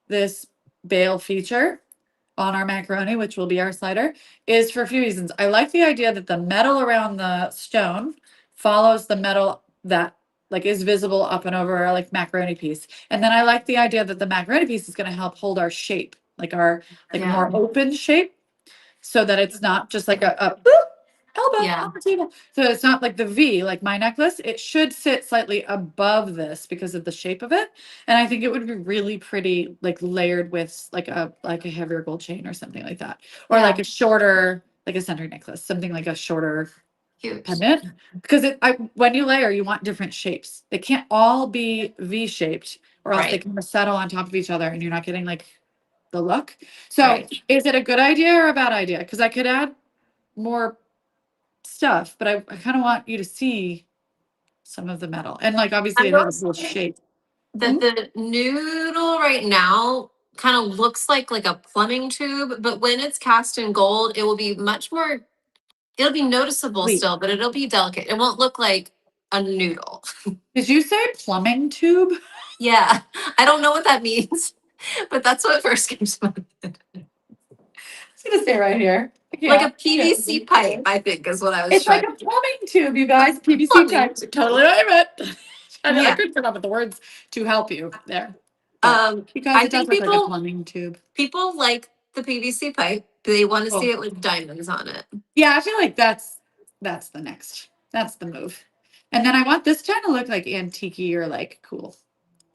this bale feature on our macaroni, which will be our slider, is for a few reasons. I like the idea that the metal around the stone follows the metal that is visible up and over our macaroni piece. And then I like the idea that the macaroni piece is going to help hold our shape, our more open shape, so that it's not just like a elbow on the table. So it's not like the V, like my necklace. It should sit slightly above this because of the shape of it. And I think it would be really pretty, layered with a heavier gold chain or something like that. Or like a shorter, like a center necklace, something like a shorter pendant. Because when you layer, you want different shapes. They can't all be V shaped or else they kind of settle on top of each other and you're not getting the look. So is it a good idea or a bad idea? Because I could add more stuff, but I kind of want you to see some of the metal and obviously it has a little shape. The noodle right now kind of looks like a plumbing tube, but when it's cast in gold, it will be much more, it'll be noticeable still, but it'll be delicate. It won't look like a noodle. Did you say plumbing tube? Yeah, I don't know what that means, but that's what first came to mind. It's gonna stay right here. Like Yeah. a PVC pipe, I think is what I was It's like trying a plumbing tube, you guys. PVC Plumbing. pipe. Totally what I meant. I Yeah. couldn't come up with the words to help you there. But you guys, I it does think look like a plumbing tube. people like the PVC pipe. They want to Cool. see it with diamonds on it. Yeah, I feel like that's the next. That's the move. And then I want this to kind of look like antique or like cool.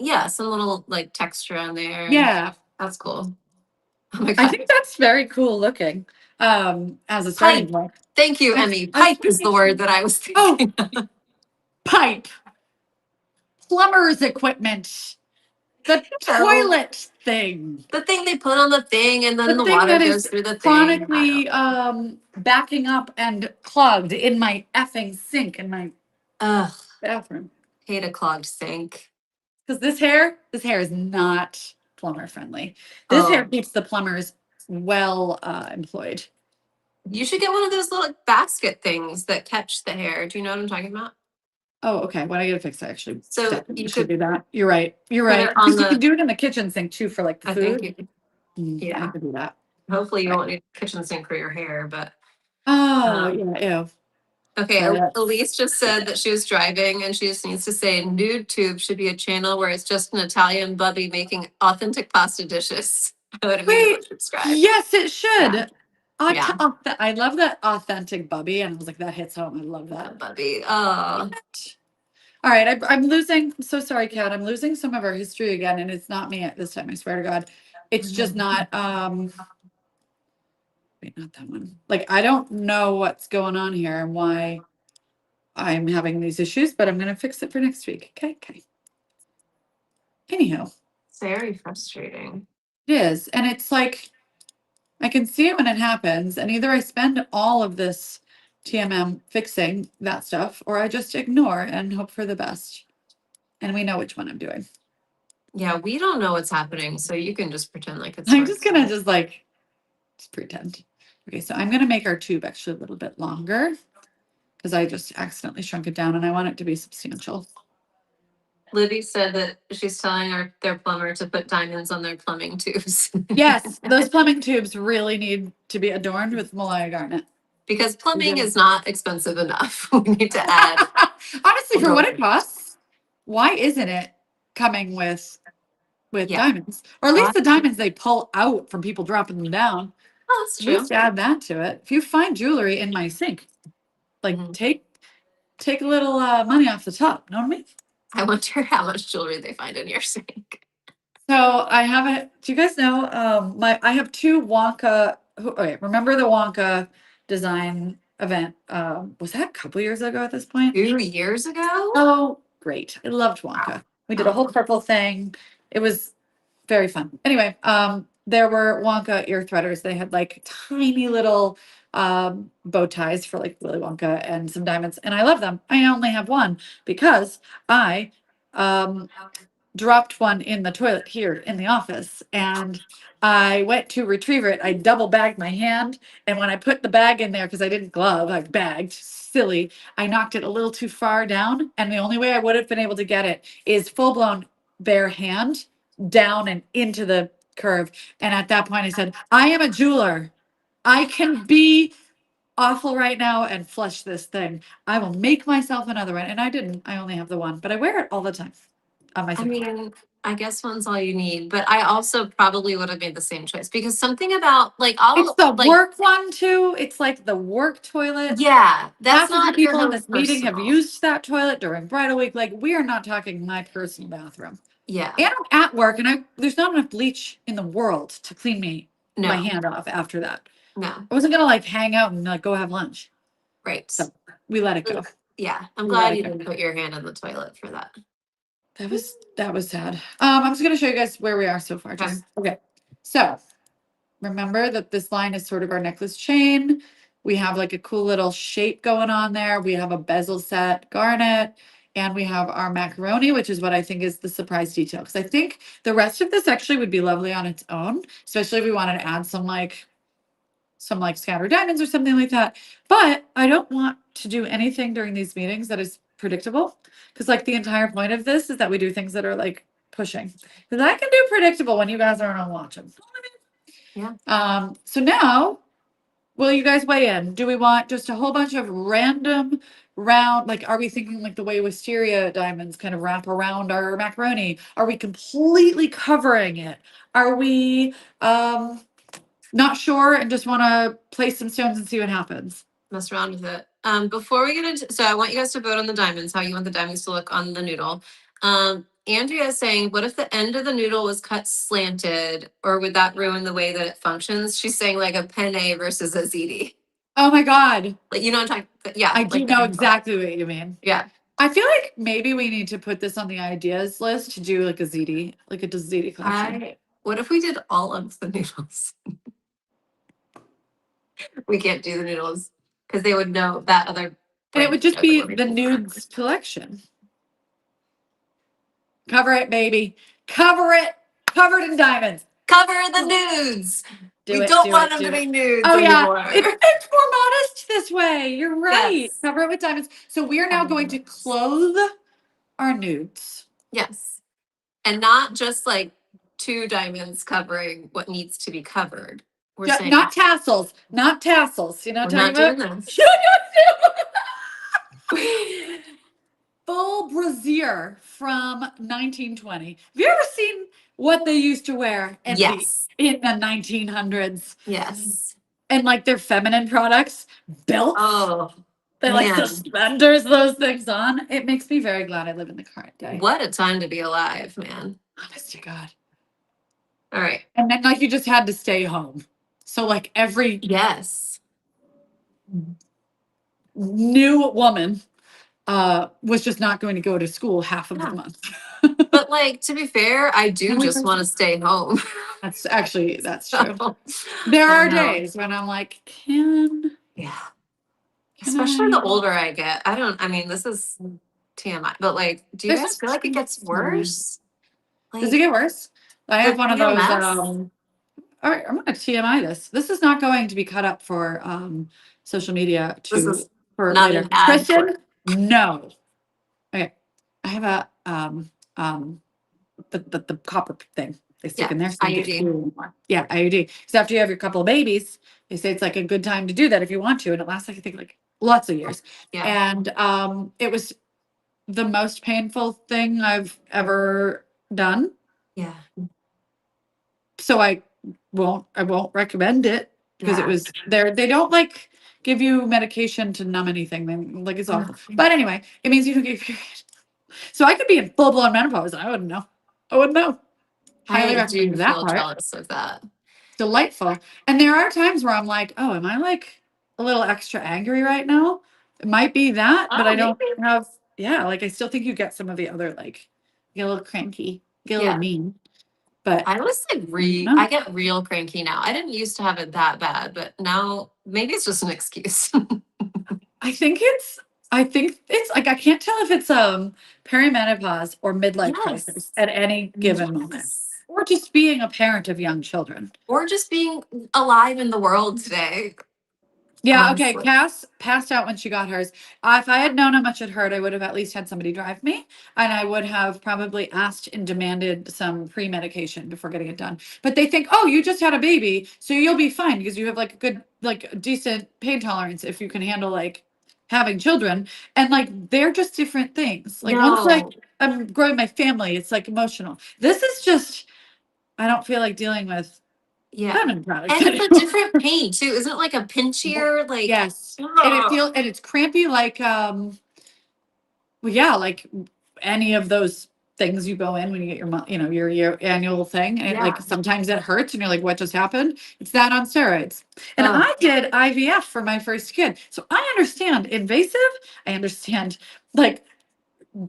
Yeah, some little like texture on there. Yeah. That's cool. Oh my I god. think that's very cool looking. As a starting point. Thank you, Emmy. Pipe is the word that I was thinking. Oh, pipe. Plumber's equipment. The toilet thing. The thing they put on the thing and then the thing water that goes is through the thing. chronically backing up and clogged in my effing sink in my Ugh, bathroom. hate a clogged sink. Because this hair is not plumber friendly. This hair keeps the plumbers well employed. You should get one of those little basket things that catch the hair. Do you know what I'm talking about? Oh, okay. When I get it fixed, I actually So definitely you should could do that. You're right. You're put right. it on Because you can the. do it in the kitchen sink too for like the I food. think you. I Yeah. could do that. Hopefully you Right. won't need a kitchen sink for your hair, but. Oh, yeah. Ew. Okay, Yeah. Elise just said that she was driving and she just needs to say Nude Tube should be a channel where it's just an Italian bubby making authentic pasta dishes. I would immediately Wait, subscribe. yes, it should. Yeah. I love that authentic bubby, and I was like, that hits home. I love that. Bubby. Oh. All right, I'm losing. I'm so sorry, Kat. I'm losing some of our history again, and it's not me at this time. I swear to God, it's just not. Wait, not that one. Like, I don't know what's going on here and why I'm having these issues, but I'm gonna fix it for next week. Okay. Anyhow, It's very frustrating. it is, and it's like I can see it when it happens, and either I spend all of this TMM fixing that stuff, or I just ignore and hope for the best. And we know which one I'm doing. Yeah, we don't know what's happening, so you can just pretend like it's. I'm just gonna just pretend. Okay, so I'm gonna make our tube actually a little bit longer because I just accidentally shrunk it down and I want it to be substantial. Libby said that she's telling their plumber to put diamonds on their plumbing tubes. Yes, those plumbing tubes really need to be adorned with Malaya garnet. Because plumbing is not expensive enough. We need to add. Honestly, for what it costs, why isn't it coming with diamonds? Or at least the diamonds they pull out from people dropping them down. Oh, that's true. Just add that to it. If you find jewelry in my sink, like take a little money off the top. Know what I mean? I wonder how much jewelry they find in your sink. So I have it. Do you guys know? I have two Wonka. Okay, remember the Wonka design event? Was that a couple years ago at this point? 2 years ago? Oh, great! I loved Wonka. We did a whole purple thing. It was very fun. Anyway, there were Wonka ear threaders. They had like tiny little bow ties for like Willy Wonka and some diamonds, and I love them. I only have one because I dropped one in the toilet here in the office, and I went to retrieve it. I double bagged my hand, and when I put the bag in there, because I didn't glove, I bagged, silly, I knocked it a little too far down, and the only way I would have been able to get it is full blown bare hand down and into the curve. And at that point, I said, I am a jeweler. I can be awful right now and flush this thing. I will make myself another one. And I didn't. I only have the one, but I wear it all the time on my I mean, I guess one's all you need, but I also probably would have made the same choice because something about like all It's the work one too. It's like the work toilet. Yeah, Half that's of the not people your in this meeting have personal. used that toilet during bridal week. Like, we are not talking my personal bathroom. Yeah. And I'm at work, and there's not enough bleach in the world to clean my hand off after that. No. I wasn't gonna like hang out and like go have lunch. Right. So we let it go. Yeah, I'm glad you didn't put your hand in the toilet for that. That was sad. I'm just gonna show you guys where we are so far. Okay. So remember that this line is sort of our necklace chain. We have like a cool little shape going on there. We have a bezel set garnet, and we have our macaroni, which is what I think is the surprise detail. Because I think the rest of this actually would be lovely on its own, especially if we wanted to add some like scattered diamonds or something like that. But I don't want to do anything during these meetings that is predictable. Because like the entire point of this is that we do things that are like pushing. Because I can do predictable when you guys aren't on watching. Yeah. So now, will you guys weigh in? Do we want just a whole bunch of random round, like, are we thinking like the way wisteria diamonds kind of wrap around our macaroni? Are we completely covering it? Are we not sure and just want to place some stones and see what happens? Mess around with it. Before we get into, so I want you guys to vote on the diamonds, how you want the diamonds to look on the noodle. Andrea is saying, what if the end of the noodle was cut slanted, or would that ruin the way that it functions? She's saying like a penne versus a ziti. Oh my God. Like, you know what I'm talking, yeah. I do like know exactly what you mean. Yeah. I feel like maybe we need to put this on the ideas list to do like a ZD, like a ZD collection. What if we did all of the noodles? We can't do the noodles because they would know that other. And it brand would would just know be that we're the making NOODS collection. Cover it, baby. Cover it. Covered in diamonds. Cover the nudes. Do We it, don't do want it, them do to be it. nudes Oh anymore. yeah, it's more modest this way. You're right. Yes. Cover it with diamonds. So we are now Cover going the to nudes. clothe our nudes. Yes. And not just like 2 diamonds covering what needs to be covered. We're saying Not tassels. Not tassels. You know what we're I'm talking not about? doing this. Full brassiere from 1920. Have you ever seen what they used to wear in Yes. in the 1900s? Yes. And like their feminine products, belts. Oh, They like man. suspenders, those things on. It makes me very glad I live in the current day. What a time to be alive, man. Honest to God. All right. And then like you just had to stay home. So like every Yes. new woman was just not going to go to school half of Yeah. the month. But like, to be fair, I do just want to stay home. That's true. So, There I are know. days when I'm like, can Especially the I? older I get. I mean, this is TMI, but like, do you This guys is feel like it gets worse? Does it get worse? I have one of those. PMS? All right, I'm going to TMI this. This is not going to be cut up for social media This is for not later. an ad Christian, clip. no. Okay, I have a the copper thing they stick in there. So you get IUD. fluid anymore. Yeah, IUD. Because after you have your couple of babies, they say it's like a good time to do that if you want to, and it lasts like I think like lots of years. Yeah. And it was the most painful thing I've ever done. Yeah. So I won't recommend it because it was there. They don't like give you medication to numb anything. They like it's awful. But anyway, it means you don't get your period. So I could be in full blown menopause and I wouldn't know. Highly I recommend do that feel part. jealous of that. Delightful. And there are times where I'm like, oh, am I like a little extra angry right now? It might be that, but Oh, I don't maybe. have, yeah, like I still think you get some of the other, like, you get a little cranky, get a Yeah. little mean. But I was like No. I get real cranky now. I didn't used to have it that bad, but now maybe it's just an excuse. I think it's like I can't tell if it's perimenopause or midlife crisis at any given moment. Yes. Or just being a parent of young children. Or just being alive in the world today. Yeah, okay. Honestly. Cass passed out when she got hers. If I had known how much it hurt, I would have at least had somebody drive me, and I would have probably asked and demanded some pre-medication before getting it done. But they think, oh, you just had a baby, so you'll be fine because you have like a good, like decent pain tolerance if you can handle like having children. And like they're just different things. Like once like No. I'm growing my family, it's like emotional. This is just I don't feel like dealing with Yeah. feminine products. And it's a anymore. different pain too. Isn't it like a pinchier? Like Yes. And it's crampy like well yeah, like any of those things you go in when you get your annual thing and it, like sometimes it hurts and you're like what just happened? It's that on steroids. And I did IVF for my first kid. So I understand invasive, I understand like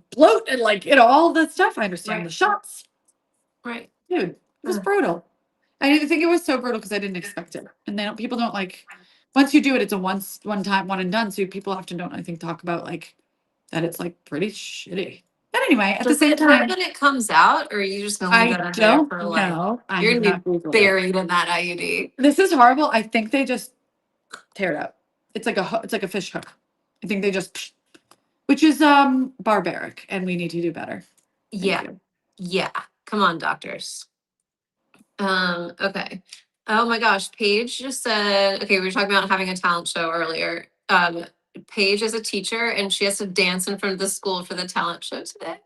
bloat and like all that stuff. I understand the shots. Right. Dude, it was brutal. I didn't think it was so brutal because I didn't expect it. And people don't like once you do it, it's a one time, one and done. So people often don't, I think, talk about like that it's like pretty shitty. But anyway, at the same time, when it comes out, or are you just gonna leave it I in there don't for like know. you're I'm gonna not be Googled it. buried in that IUD? This is horrible. I think they just tear it out. It's like a fish hook. I think they just which is barbaric, and we need to do better. Thank Yeah. you. Yeah. Come on, doctors. Okay. Oh my gosh, Paige just said, okay, we were talking about having a talent show earlier. Paige is a teacher and she has to dance in front of the school for the talent show today.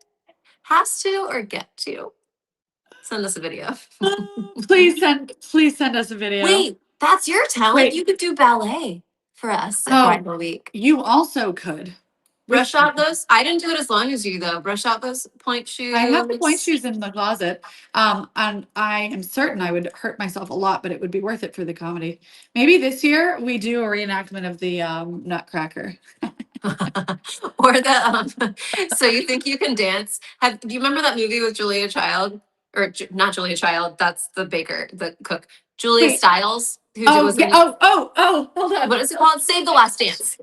Has to or get to? Send us a video. Please send us a video. Wait, that's your talent. Wait. You could do ballet for us at Oh, Bridal Week. you also could. Brush out those. I didn't do it as long as you though. Brush out those point shoes. I have the point shoes in the closet. And I am certain I would hurt myself a lot, but it would be worth it for the comedy. Maybe this year we do a reenactment of the Nutcracker. Or the so you think you can dance? Do you remember that movie with Julia Child? Or not Julia Child, that's the baker, the cook. Julia Wait. Stiles, who Oh, was yeah. in, Hold on. what is it called? Save the Last Dance.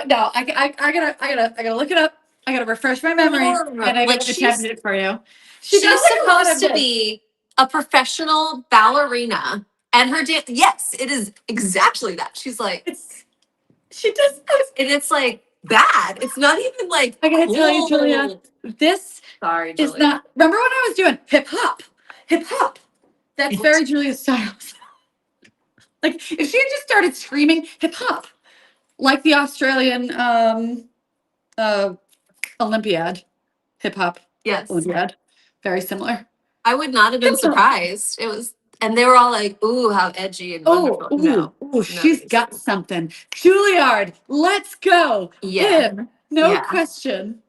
No, I gotta look it up. I gotta refresh my memory, and I Like gotta she's attempt it for you. she's does like a lot supposed of to this. be a professional ballerina, and her dance. Yes, it is exactly that. She's like, She does. and it's like bad. It's not even like. I gotta tell you, Julia, cool. this Sorry, is Julia. not. Remember when I was doing hip hop? Hip hop. That's very Julia Stiles. Like if she had just started screaming hip hop, like the Australian Olympiad, hip hop Yes. Olympiad, very similar. I would not have been surprised. It was, and they were all like, "Ooh, how edgy and wonderful." No, She's got something. Juilliard, let's go. Yeah. Him, no Yeah. question.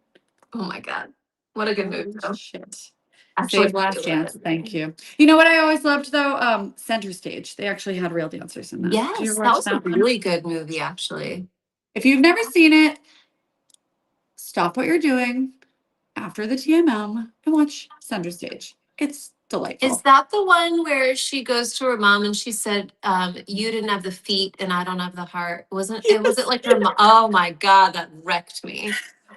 Oh my god, what a good move though. Shit. Actually, Save Last Chance. Thank you. You know what I always loved though? Center Stage. They actually had real dancers in that. Did you Yes, ever that watch was a one? really good movie. Actually, If you've never seen it, stop what you're doing after the TMM and watch Center Stage. It's delightful. is that the one where she goes to her mom and she said, "You didn't have the feet and I don't have the heart"? Wasn't it? Was it like her mom? Oh my god, that wrecked me.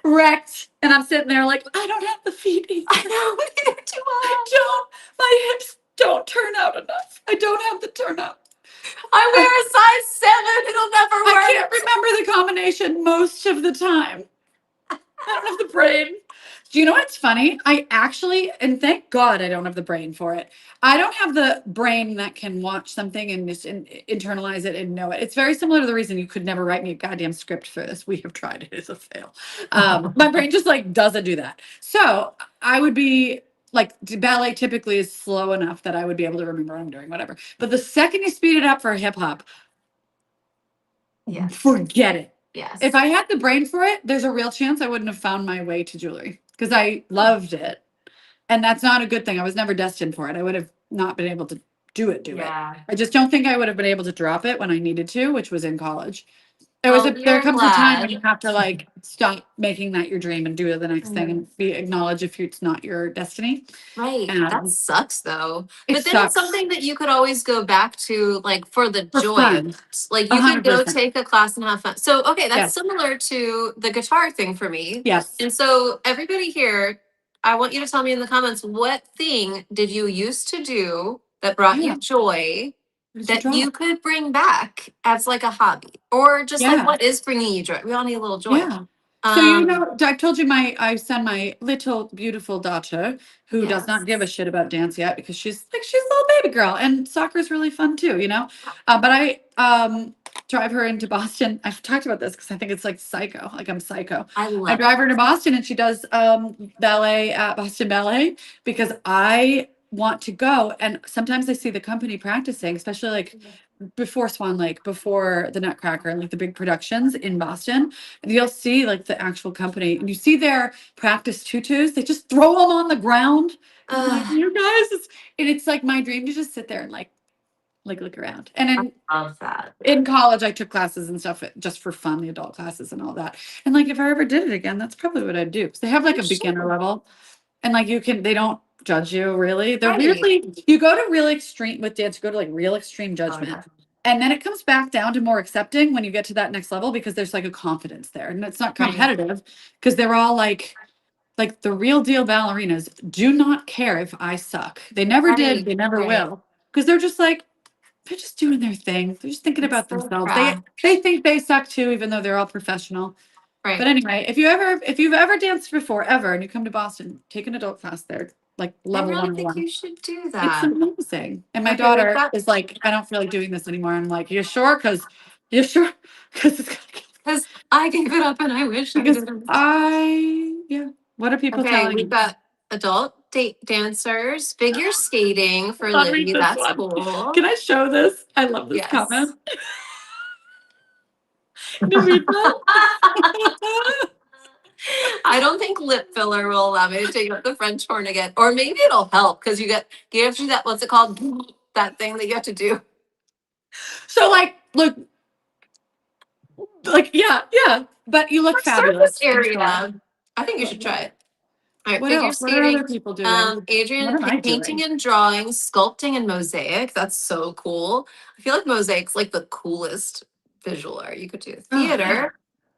Wrecked, and I'm sitting there like I don't have the feet either. I know, neither do I. Don't, my hips don't turn out enough. I don't have the turnout. I wear a size 7. It'll never work. I can't remember the combination most of the time. I don't have the brain. Do you know what's funny? I actually, and thank God I don't have the brain for it. I don't have the brain that can watch something and just internalize it and know it. It's very similar to the reason you could never write me a goddamn script for this. We have tried it. It's a fail. My brain just like doesn't do that. So I would be like ballet typically is slow enough that I would be able to remember what I'm doing, whatever. But the second you speed it up for hip hop, forget it. Yes. If I had the brain for it, there's a real chance I wouldn't have found my way to jewelry because I loved it. And that's not a good thing. I was never destined for it. I would have not been able to do it. I just don't think I would have been able to drop it when I needed to, which was in college. There comes a time when you have to like stop making that your dream and do the next thing and acknowledge if it's not your destiny. Right. That sucks though. But then sucks. it's something that you could always go back to like for the joy fun. of it. Like you could go 100%. take a class and have fun. So okay, that's Yes. similar to the guitar thing for me. Yes. And so everybody here, I want you to tell me in the comments, what thing did you used to do that brought you joy that you could bring back as like a hobby? Or just like what is bringing you joy? We all need a little joy. Yeah. So you know, I told you I send my little beautiful daughter who does not give a shit about dance yet because she's a little baby girl and soccer is really fun too, you know. But I drive her into Boston. I've talked about this because I think it's like psycho. Like I'm psycho. I drive her to Boston and she does ballet at Boston Ballet because I want to go. And sometimes I see the company practicing, especially like before Swan Lake, before the Nutcracker and like the big productions in Boston. And you'll see like the actual company and you see their practice tutus. They just throw them on the ground. Like, you guys, it's like my dream to just sit there and like look around. And then I love that. In college, I took classes and stuff just for fun, the adult classes and all that. And like if I ever did it again, that's probably what I'd do. Because they have like a beginner level. And like they don't judge you really. They're really, you go to real extreme with dance, you go to like real extreme judgment. And then it comes back down to more accepting when you get to that next level because there's like a confidence there. And it's not competitive because they're all like the real deal ballerinas do not care if I suck. They never did, they never will. Because they're just like, they're just doing their thing. They're just thinking about themselves. They think they suck too, even though they're all professional. Right. But anyway, if you've ever danced before, ever, and you come to Boston, take an adult class there, like I level really think 101. you should do It's that. amazing. And my Okay, we've daughter got is like, I don't feel like doing this anymore. I'm like, you sure? You sure? Because it's because I gave it up and I wish I because didn't. yeah. What are people Okay, telling we've you? got adult dancers, figure skating for Hold on, read Libby. this That's one. cool. Can I show this? I love this Yes. comment. Can you read that? I don't think lip filler will allow me to take up the French horn again. Or maybe it'll help because you have to do that, what's it called? That thing that you have to do. So like, look, like, yeah. But you look For surface fabulous. I'm sure. area, I think you should try it. All right, What figure else? What are skating. other people doing? What Adrian, am I painting doing? and drawing, sculpting and mosaic. That's so cool. I feel like mosaic's like the coolest visual art you could do. Oh, yeah. Theater.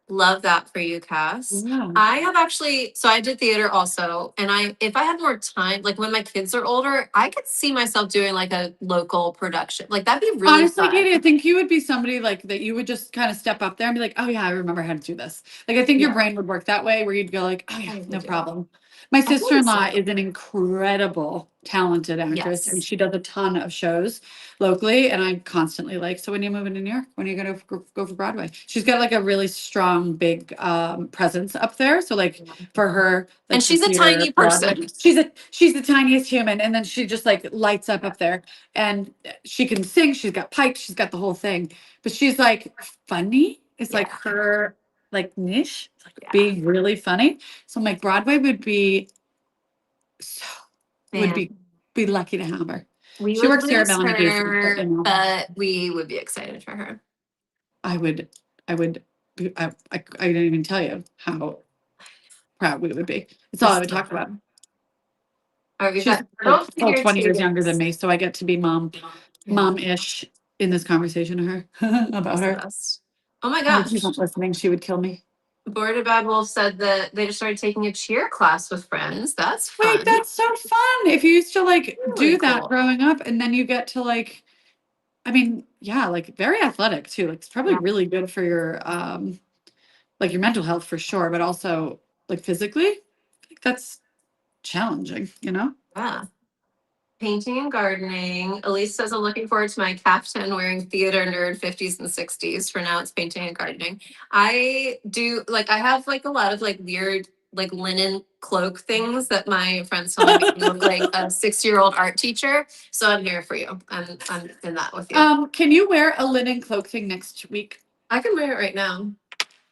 Love that for you, Cass. Yeah. I have actually, so I did theater also. And if I had more time, like when my kids are older, I could see myself doing like a local production. Like that'd be really Honestly, fun. Katie, I think you would be somebody like that you would just kind of step up there and be like, oh yeah, I remember how to do this. Like I think your Yeah. brain would work that way where you'd go like, oh I yeah, think we no do. problem. My I think sister-in-law so. is an incredible talented actress and Yes. she does a ton of shows locally and I'm constantly like, so when you move to New York, when are you gonna go for Broadway? She's got like a really strong, big presence up there. So like for her, And like the she's a theater tiny Broadway, person. she's the tiniest human and then she just like lights up there and she can sing, she's got pipes, she's got the whole thing. But she's like funny. It's like Yeah. her like niche, it's like Yeah. being really funny. So I'm like Broadway would be so would Man. be lucky to have her. We She would works here at lose Melanie Casey, but her, you know, but we would be excited for her. I would I didn't even tell you how proud we would be. It's all I would talk about. All right, we've She's got like adult full figure 20 years skating. younger than me, so I get to be Yeah, mom-ish in this conversation to her about she's the her. best. Oh my Oh, gosh. she's not listening. She would kill me. Board of Bad Wolf said that they just started taking a cheer class with friends. That's Wait, fun. that's so fun. If you used to like Really do that cool. growing up and then you get to like, I mean, yeah, like very athletic too. Like it's probably Yeah. really good for your like your mental health for sure, but also like physically. I think that's challenging, you know? Yeah. Painting and gardening. Elise says, I'm looking forward to my caftan wearing theater nerd 50s and 60s. For now, it's painting and gardening. I do, like, I have like a lot of like weird, like linen cloak things that my friends tell me make me look like a 6-year-old art teacher. So I'm here for you. I'm in that with you. Can you wear a linen cloak thing next week? I can wear it right now.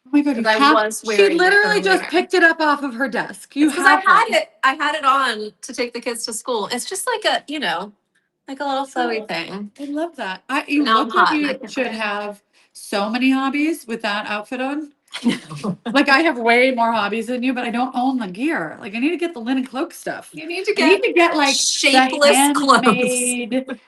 Oh my God, you 'Cause I have, was she wearing it literally just earlier. picked it up off of her desk. You It's because I have had one. it. I had it on to take the kids to school. It's just like a, like a little flowy thing. I love that. But You now I'm look like hot and I you can should wear have so many hobbies with that outfit on. it. Like I have way more hobbies than you, but I don't own the gear. Like I need to get the linen cloak stuff. You need to I need get to get like the shapeless clothes handmade.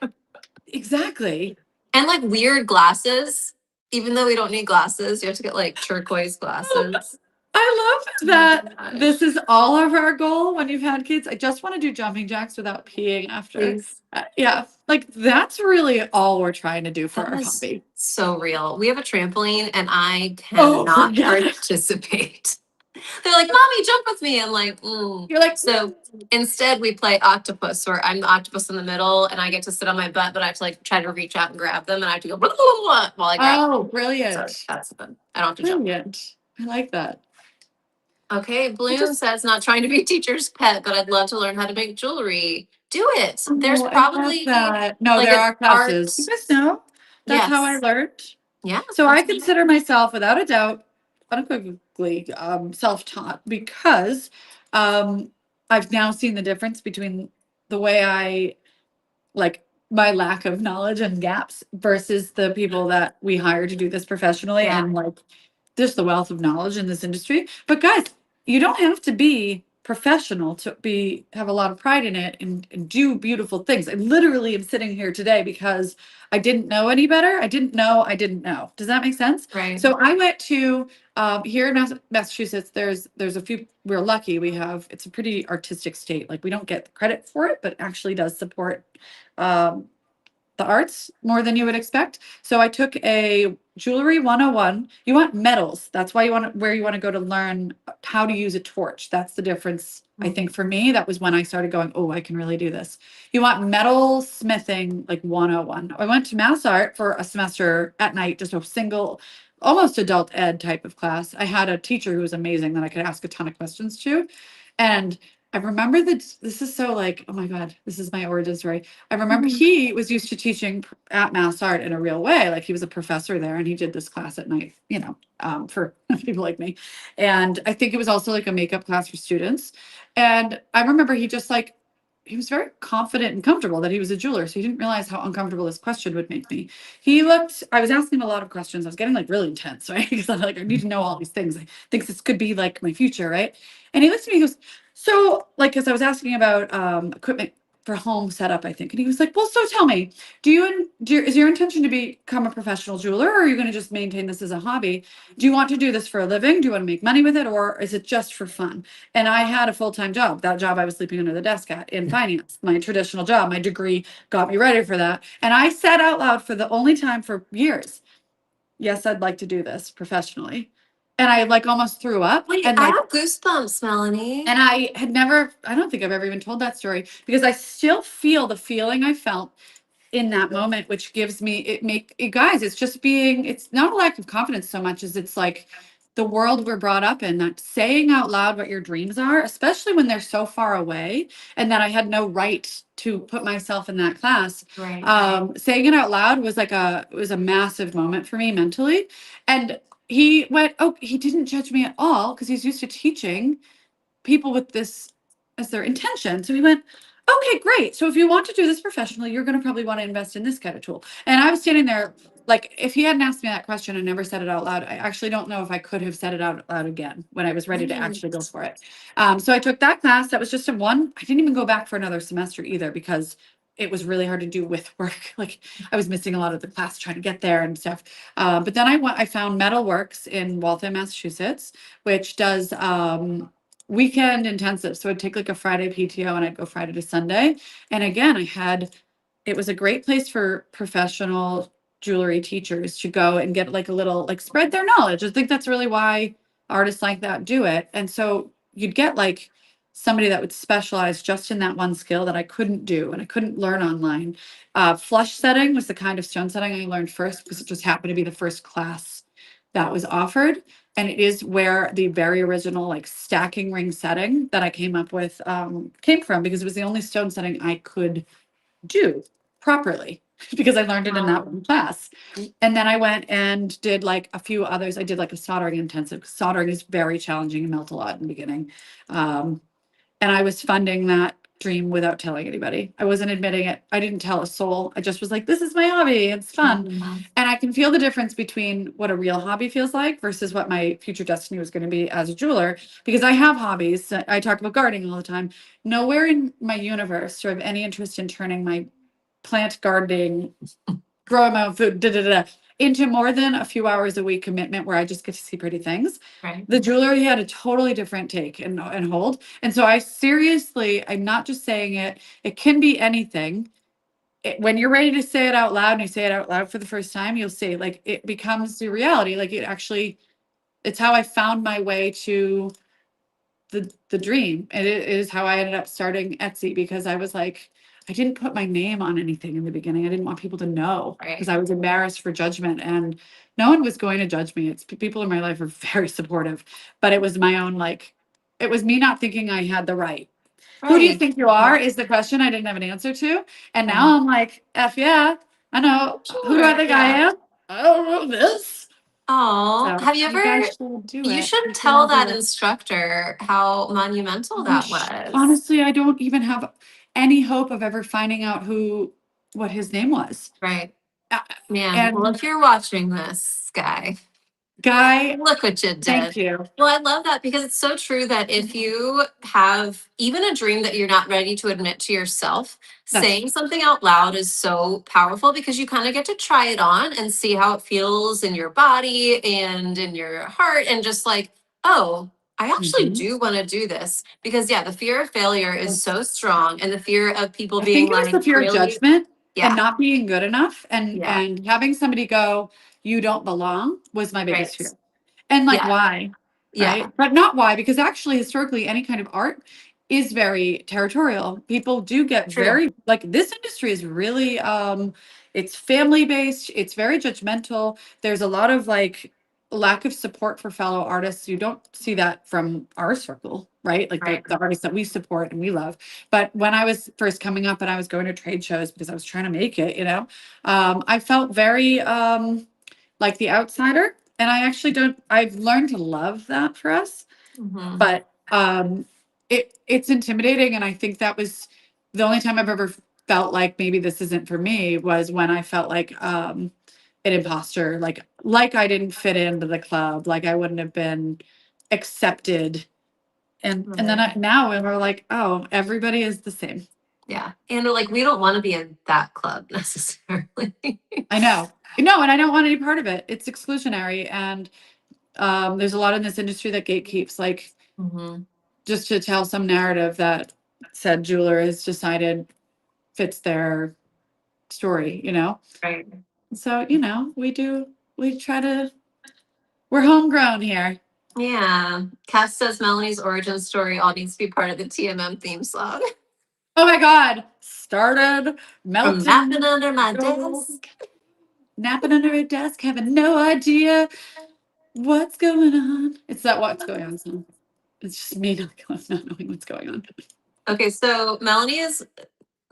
Exactly. and like weird glasses. Even though we don't need glasses, you have to get like turquoise glasses. I love Oh my that gosh. this is all of our goal when you've had kids. I just want to do jumping jacks without peeing after. Please. Yeah, like that's really all we're trying to do for That our is hobby. so real. We have a trampoline and I Oh, cannot forget it. participate. They're like, Mommy, jump with me. I'm like, You're like, So instead, we play octopus, where I'm the octopus in the middle and I get to sit on my butt, but I have to like try to reach out and grab them and I have to go blah, blah, blah, blah, while I grab oh, them. So brilliant. that's fun. I don't have to jump. Brilliant. I like that. Okay, Bloom Just, says, not trying to be teacher's pet, but I'd love to learn how to make jewelry. Do it. There's oh, I love probably that. No, like there an are art. classes. You guys know that's how I Yes. learned. Yeah. So I That's consider myself, without a doubt, unequivocally self-taught because I've now seen the difference between the way I like my lack of knowledge and gaps versus the people that we hire to do this professionally yeah. and like just the wealth of knowledge in this industry. But guys, you don't have to be professional to have a lot of pride in it and do beautiful things. I literally am sitting here today because I didn't know any better. I didn't know I didn't know. Does that make sense? Right. So I went to here in Massachusetts, there's a few, we're lucky we have, it's a pretty artistic state. Like we don't get the credit for it, but it actually does support um, the arts more than you would expect. So I took a jewelry 101. You want metals. That's why where you want to go to learn how to use a torch. That's the difference. I think for me, that was when I started going, oh, I can really do this. You want metal smithing, like 101. I went to Mass Art for a semester at night, just a single, almost adult ed type of class. I had a teacher who was amazing that I could ask a ton of questions to. And I remember that this is so like, oh my God, this is my origin story. I remember he was used to teaching at Mass Art in a real way. Like he was a professor there and he did this class at night, for people like me. And I think it was also like a makeup class for students. And I remember he was very confident and comfortable that he was a jeweler. So he didn't realize how uncomfortable this question would make me. I was asking him a lot of questions. I was getting like really intense, right? Because I'm like, I need to know all these things. I think this could be like my future, right? And he looks at me, he goes, so like, because I was asking about equipment for home setup, I think. And he was like, well, so tell me, is your intention to become a professional jeweler, or are you going to just maintain this as a hobby? Do you want to do this for a living? Do you want to make money with it, or is it just for fun? And I had a full-time job. That job I was sleeping under the desk at in finance, my traditional job. My degree got me ready for that. And I said out loud for the only time for years, yes, I'd like to do this professionally. And I like almost threw up. Wait, And I like, have goosebumps, Melanie. and I don't think I've ever even told that story because I still feel the feeling I felt in that moment, which gives me, guys, it's not a lack of confidence so much as it's like the world we're brought up in, that saying out loud what your dreams are, especially when they're so far away, and that I had no right to put myself in that class. Right. Saying it out loud was it was a massive moment for me mentally. And he didn't judge me at all because he's used to teaching people with this as their intention. So he went, okay, great. So if you want to do this professionally, you're going to probably want to invest in this kind of tool. And I was standing there, like, if he hadn't asked me that question and never said it out loud, I actually don't know if I could have said it out loud again when I was ready to actually go for it. So I took that class. That was just I didn't even go back for another semester either because it was really hard to do with work. Like I was missing a lot of the class trying to get there and stuff. But then I found Metalworks in Waltham, Massachusetts, which does weekend intensive. So I'd take like a Friday PTO and I'd go Friday to Sunday. And again, it was a great place for professional jewelry teachers to go and get like a little, like spread their knowledge. I think that's really why artists like that do it. And so you'd get like somebody that would specialize just in that one skill that I couldn't do and I couldn't learn online. Flush setting was the kind of stone setting I learned first because it just happened to be the first class that was offered. And it is where the very original like stacking ring setting that I came up with came from, because it was the only stone setting I could do properly because I learned it in that one class. And then I went and did like a few others. I did like a soldering intensive. Soldering is very challenging and melt a lot in the beginning. And I was funding that dream without telling anybody. I wasn't admitting it. I didn't tell a soul. I just was like, this is my hobby. It's fun. And I can feel the difference between what a real hobby feels like versus what my future destiny was going to be as a jeweler, because I have hobbies. I talk about gardening all the time. Nowhere in my universe do I have any interest in turning my plant gardening, growing my own food, into more than a few hours a week commitment where I just get to see pretty things. Right. The jewelry had a totally different take and hold. And so I'm not just saying it, it can be anything. When you're ready to say it out loud and you say it out loud for the first time, you'll see like it becomes the reality. Like it's how I found my way to the dream. And it is how I ended up starting Etsy, because I was like, I didn't put my name on anything in the beginning. I didn't want people to know because I was embarrassed for judgment, and no one was going to judge me. It's people in my life are very supportive, but it was my own, it was me not thinking I had the right. Who do you think you are is the question I didn't have an answer to. And now I'm like, F yeah, I know. Who do I think I am? I don't know this. Oh, So have you ever? guys should do You it. should You tell can that do it. instructor how monumental that was. Honestly, I don't even have any hope of ever finding out what his name was. Right. Uh, Man, well, And if you're watching this, guy, Guy, look what you did. thank you. Well, I love that because it's so true that if you have even a dream that you're not ready to admit to yourself, saying something out loud is so powerful because you kind of get to try it on and see how it feels in your body and in your heart, and just like, oh, I actually do want to do this. Because yeah, the fear of failure is so strong, and the fear of people I being think it was the like, fear of really, judgment. Yeah. not being good enough Yeah. and having somebody go, you don't belong was my biggest Right. fear. And like, Yeah. why? Yeah. Right? But not why, because actually, historically, any kind of art is very territorial. People do get True. very, like, this industry is really, it's family based, it's very judgmental. There's a lot of like lack of support for fellow artists. You don't see that from our circle, right? Like Right. the artists that we support and we love. But when I was first coming up and I was going to trade shows because I was trying to make it, I felt very like the outsider. And I actually don't, I've learned to love that for us, Hmm. but it's intimidating. And I think that was the only time I've ever felt like maybe this isn't for me was when I felt like an imposter, like I didn't fit into the club, like I wouldn't have been accepted. And then Right. now we're like, oh, everybody is the same. Yeah. And like, we don't want to be in that club necessarily. I know. No, and I don't want any part of it. It's exclusionary. And there's a lot in this industry that gatekeeps, like Hmm. just to tell some narrative that said jeweler has decided fits their story. Right. So, we try to, we're homegrown here. Yeah. Cass says Melanie's origin story all needs to be part of the TMM theme song. Oh my God. Started From napping melting, under my gold, desk. napping under a desk, having no idea what's going on. It's that what's going on song. It's just me not knowing what's going on. Okay, so Melanie has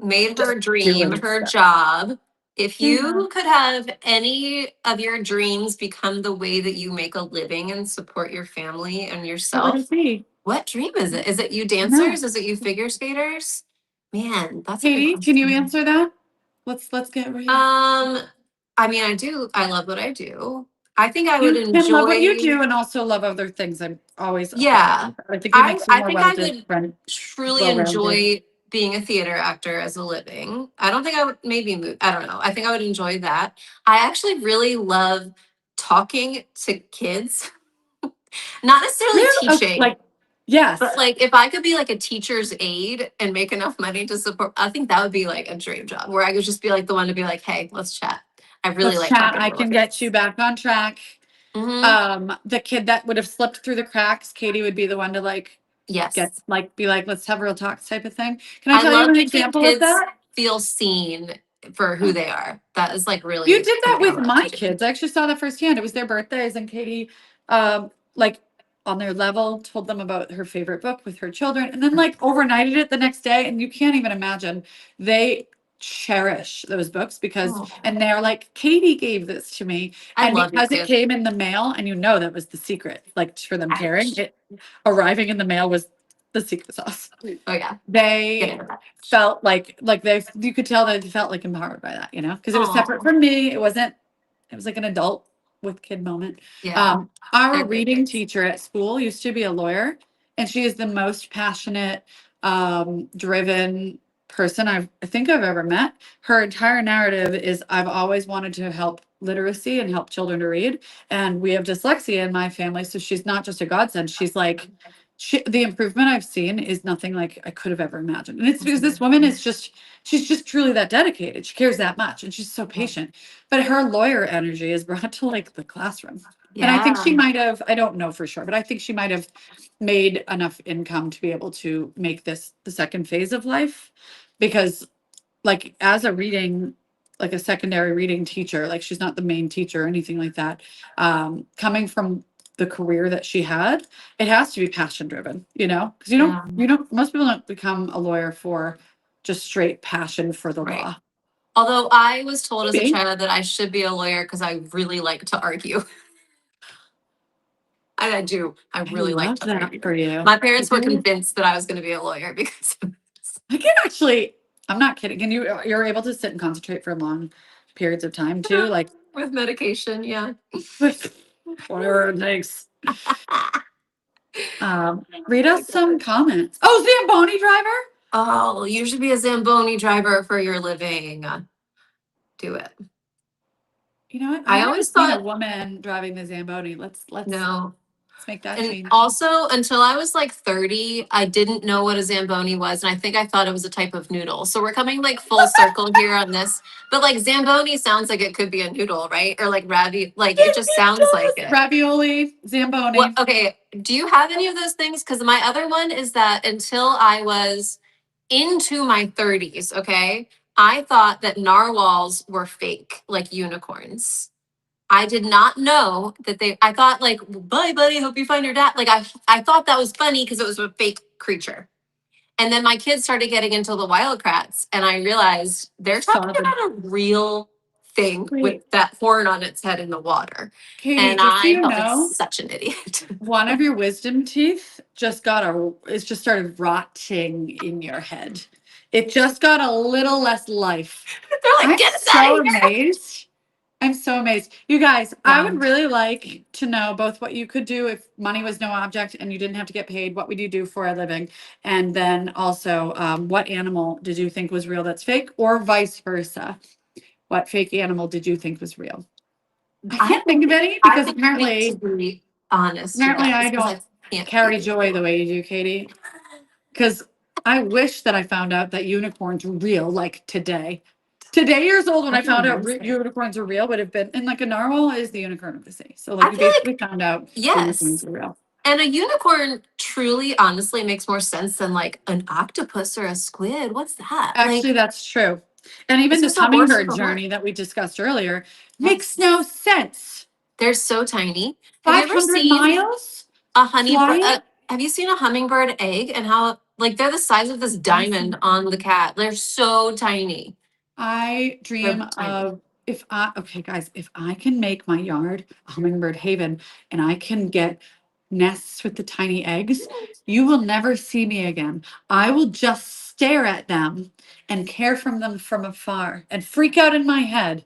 made her Just dream doing her stuff. job. If Yeah. you could have any of your dreams become the way that you make a living and support your family and What would yourself, it be? what dream is it? Is it you No. dancers? Is it you figure skaters? Man, that's a good Katie, can you question. answer that? Let's get real. I mean, I love what I do. I think I would You can love what you enjoy, do and also love other things. I'm always applaud yeah. you. I think it makes you I more think I would truly well-rounded. enjoy being a theater actor as a living. I don't think I would maybe move. I don't know. I think I would enjoy that. I actually really love talking to kids, not necessarily Really? Oh, teaching, like, but yes. like if I could be like a teacher's aide and make enough money to support, I think that would be like a dream job where I could just be like the one to be like, hey, let's chat. I really Let's like chat. talking to I little can get you kids. back on track. Hmm. The kid that would have slipped through the cracks, Katie would be the one to like Yes. be like, let's have real talks type of thing. Can I I tell you love an making example of kids that? feel seen for who they are. That is like You really did that something I with love to my do. kids. I actually saw that firsthand. It was their birthdays, and Katie, like on their level, told them about her favorite book with her children, and then like overnighted it the next day. And you can't even imagine they cherish those books because, Oh, and they're like, Katie gave this to me, I and love your because it kids. came in the mail, and that was the secret, like for them caring. Ouch. It arriving in the mail was the secret sauce. Oh yeah, get They into that. felt like they you could tell that they felt like empowered by that, because it was separate Oh from me. It was like an adult with kid moment. yeah, Our they're good reading kids. teacher at school used to be a lawyer, and she is the most passionate, driven person I think I've ever met. Her entire narrative is I've always wanted to help literacy and help children to read. And we have dyslexia in my family. So she's not just a godsend. She's like, the improvement I've seen is nothing like I could have ever imagined. And it's because this woman she's just truly that dedicated. She cares that much and she's so patient. But her lawyer energy is brought to like the classroom. And I think Yeah, she might have, I don't know for sure, but I think she might have made enough income to be able to make this the second phase of life. Because like as a reading, like a secondary reading teacher, like she's not the main teacher or anything like that. Coming from the career that she had, it has to be passion driven, because yeah, most people don't become a lawyer for just straight passion for the right. law. Although I was told as a Maybe. child that I should be a lawyer because I really like to argue. I do. I I really like love to that argue. for you. My parents were convinced that I was going to be a lawyer because of this. I can actually, I'm not kidding. And you're able to sit and concentrate for long periods of time too, like With medication, yeah. whatever it takes. Read us some comments. Oh, Zamboni driver. Oh, you should be a Zamboni driver for your living. Do it. You know what? I I've never always seen a thought, woman driving the Zamboni. Let's no, Let's make that And change. also, until I was like 30, I didn't know what a Zamboni was. And I think I thought it was a type of noodle. So we're coming like full circle here on this. But like Zamboni sounds like it could be a noodle, right? Or like like it just sounds like it. Ravioli, Zamboni. What, okay. Do you have any of those things? Because my other one is that until I was into my 30s, okay, I thought that narwhals were fake, like unicorns. I did not know that I thought like, bye buddy, hope you find your dad. Like I thought that was funny because it was a fake creature. And then my kids started getting into the wildcrats and I realized they're talking about a real thing with that horn on its head in the water. Katie, And just so I you felt like know, such an idiot. one of your wisdom teeth just just started rotting in your head. It just got a little less life. They're like, I'm get us so out of here. amazed. I'm so amazed. You guys, I Wow. would really like to know both what you could do if money was no object and you didn't have to get paid. What would you do for a living? And then also, what animal did you think was real that's fake, or vice versa? What fake animal did you think was real? I can't think of any I because think apparently, to be honest, you apparently guys, I 'cause don't can't carry figure joy the way you do, Katie. Because I wish that I found out that unicorns were real, like today. Today years old when I found out unicorns are real would have been, and like a narwhal is the unicorn of the sea. So like I you feel like basically found out yes. unicorns are real. And a unicorn truly, honestly, makes more sense than like an octopus or a squid. What's that? Actually, Like, that's true. And even it's this just a horse hummingbird with a horn. journey that we discussed earlier makes Yes. no sense. They're so tiny. Have you ever 500 seen miles a hummingbird? flying? Have you seen a hummingbird egg and how like they're the size of this diamond on the cat? They're so tiny. I dream They're tiny. of okay, guys, if I can make my yard a hummingbird haven and I can get nests with the tiny eggs, you will never see me again. I will just stare at them and care for them from afar and freak out in my head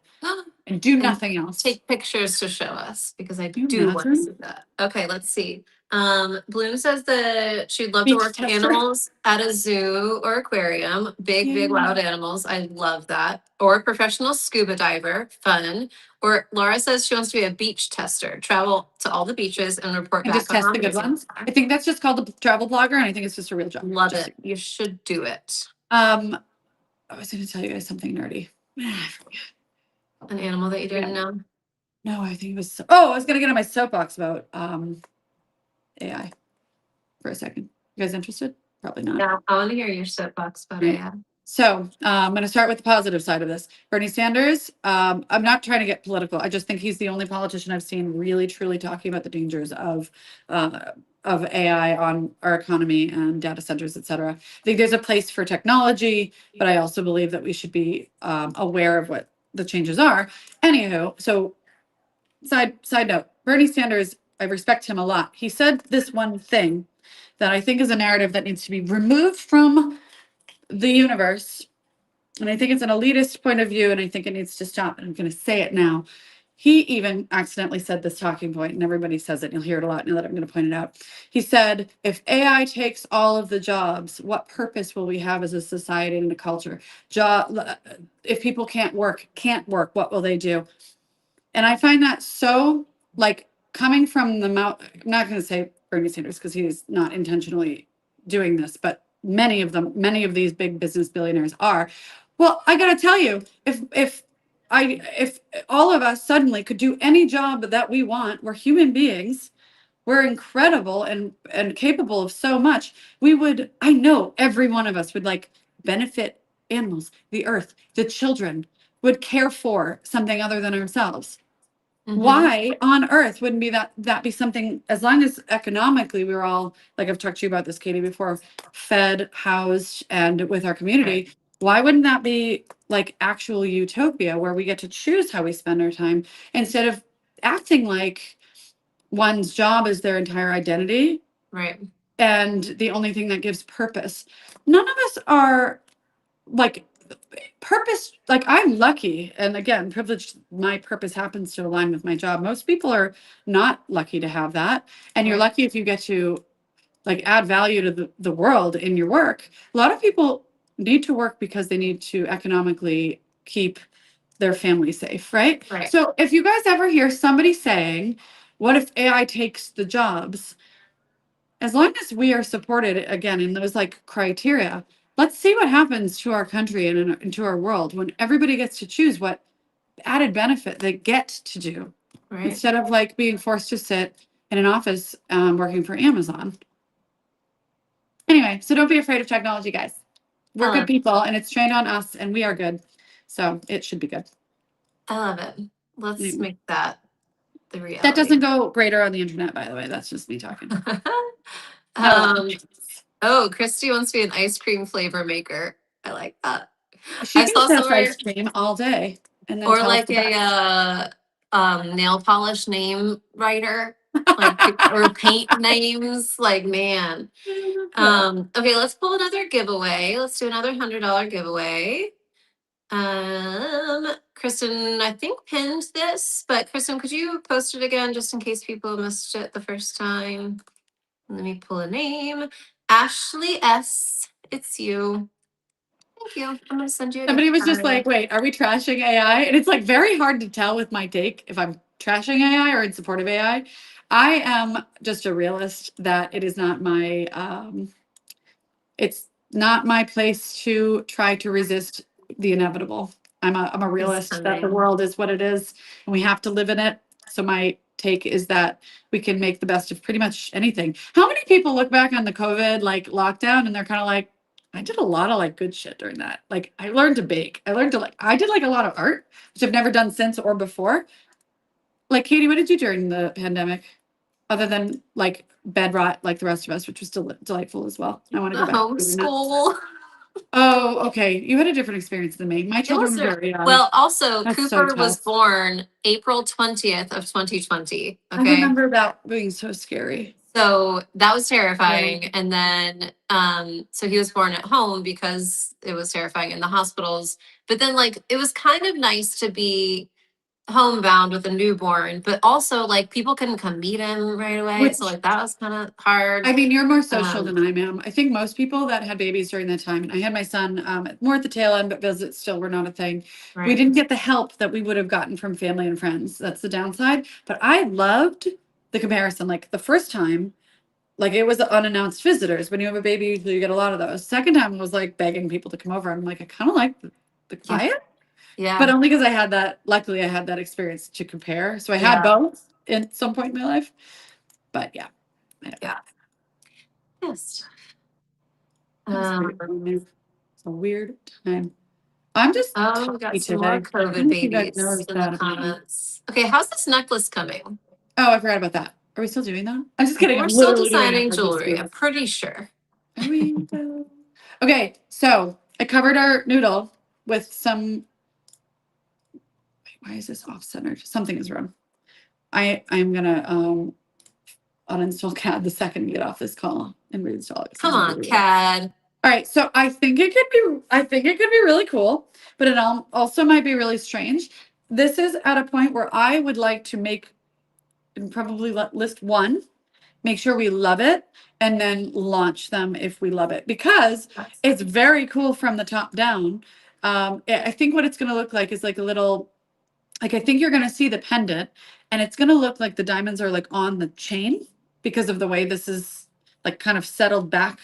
and do And nothing else. take pictures to show us because I Do you do want to imagine? see that. Okay, let's see. Bloom says that she'd love to Beach work with tester. animals at a zoo or aquarium. Big Yeah. loud animals. I love that. Or a professional scuba diver. Fun. Or Laura says she wants to be a beach tester. Travel to all the beaches and report And back just on test how the good amazing ones. they are. I think that's just called a travel blogger, and I think it's just a real job. Love Just it. You should do it. I was going to tell you guys something nerdy. I forget. An animal that you didn't know. No, I think it was. I was gonna get on my soapbox about AI for a second. You guys interested? Probably not. Yeah, I want to hear your soapbox about Right. AI. So I'm going to start with the positive side of this. Bernie Sanders. I'm not trying to get political. I just think he's the only politician I've seen really, truly talking about the dangers of AI on our economy and data centers, et cetera. I think there's a place for technology, but I also believe that we should be aware of what the changes are. Anywho, so side note, Bernie Sanders, I respect him a lot. He said this one thing that I think is a narrative that needs to be removed from the universe. And I think it's an elitist point of view, and I think it needs to stop. And I'm going to say it now. He even accidentally said this talking point, and everybody says it, and you'll hear it a lot now that I'm going to point it out. He said, if AI takes all of the jobs, what purpose will we have as a society and a culture? If people can't work, what will they do? And I find that so like coming from the mouth, I'm not going to say Bernie Sanders because he's not intentionally doing this, but many of these big business billionaires are. Well, I got to tell you, if all of us suddenly could do any job that we want, we're human beings, we're incredible and capable of so much. I know every one of us would like benefit animals, the earth, the children, would care for something other than ourselves. Why on earth wouldn't that be something, as long as economically we were all, like I've talked to you about this, Katie, before, fed, housed, and with our community, why wouldn't that be like actual utopia where we get to choose how we spend our time instead of acting like one's job is their entire identity? Right. And the only thing that gives purpose. None of us are like purpose, like I'm lucky, and again, privileged, my purpose happens to align with my job. Most people are not lucky to have that, and you're lucky if you get to like add value to the world in your work. A lot of people need to work because they need to economically keep their family safe, right? Right. So if you guys ever hear somebody saying What if AI takes the jobs? As long as we are supported again in those like criteria, let's see what happens to our country and to our world when everybody gets to choose what added benefit they get to do Right. instead of like being forced to sit in an office working for Amazon. Anyway, so don't be afraid of technology, guys. We're good people and it's trained on us and we are good. So it should be good. I love it. Let's Anyway. make that the reality. That doesn't go greater on the internet, by the way. That's just me talking. Oh, Christy wants to be an ice cream flavor maker. I like that. She I can saw test somewhere, ice cream all day and then or tell us like about a nail polish name writer, like or paint names. Like, man. Okay, let's pull another giveaway. Let's do another $100 giveaway. Kristen, I think pinned this, but Kristen, could you post it again just in case people missed it the first time? Let me pull a name. Ashley S. It's you. Thank you. I'm gonna send you a Somebody gift was just card. like, wait, are we trashing AI? And it's like very hard to tell with my take if I'm trashing AI or in support of AI. I am just a realist that it is not my it's not my place to try to resist the inevitable. I'm a realist that the coming. world is what it is and we have to live in it. So my take is that we can make the best of pretty much anything. How many people look back on the COVID like lockdown and they're kind of like, I did a lot of like good shit during that. Like I learned to bake. I learned to like I did like a lot of art, which I've never done since or before. Like Katie, what did you do during the pandemic? Other than like bed rot like the rest of us, which was still delightful as well. I want to The go back to doing that. homeschool. Oh, okay. You had a different experience than me. My It children was were very young. well, also That's so Cooper was tough. born April 20th of 2020. I Okay. remember that being so scary. So that was terrifying. And then so he was born at home because it was terrifying in the hospitals. But then like it was kind of nice to be homebound with a newborn, but also like people couldn't come meet him right away. So Which like that was kind of hard. I mean, you're more social Um, than I am. I think most people that had babies during that time, and I had my son more at the tail end, but visits still were not a thing. We right. didn't get the help that we would have gotten from family and friends. That's the downside. But I loved the comparison. Like the first time, like it was unannounced visitors. When you have a baby, usually you get a lot of those. Second time was like begging people to come over. I'm like, I kind of like the quiet, Yeah. but only because I had that. Luckily, I had that experience to compare. So I had both in some point in my life. But yeah. Yeah. Yes. It's a weird time. I'm just Oh, we talky got some today. more I don't COVID know if you guys babies noticed in the that about me. comments. Okay, how's this necklace coming? Oh, I forgot about that. Are we still doing that? I'm just kidding. We're I'm still literally doing it designing as we jewelry, speak. I'm pretty sure. Are we? Okay, so I covered our noodle with some. Wait, why is this off centered? Something is wrong. I'm gonna uninstall CAD the second we get off this call and reinstall it. Come on, CAD. All right, so I think it could be really cool, but it also might be really strange. This is at a point where I would like to make and probably list one, make sure we love it, and then launch them if we love it because it's very cool from the top down. I think what it's going to look like is like a little, like I think you're going to see the pendant, and it's going to look like the diamonds are like on the chain because of the way this is like kind of settled back.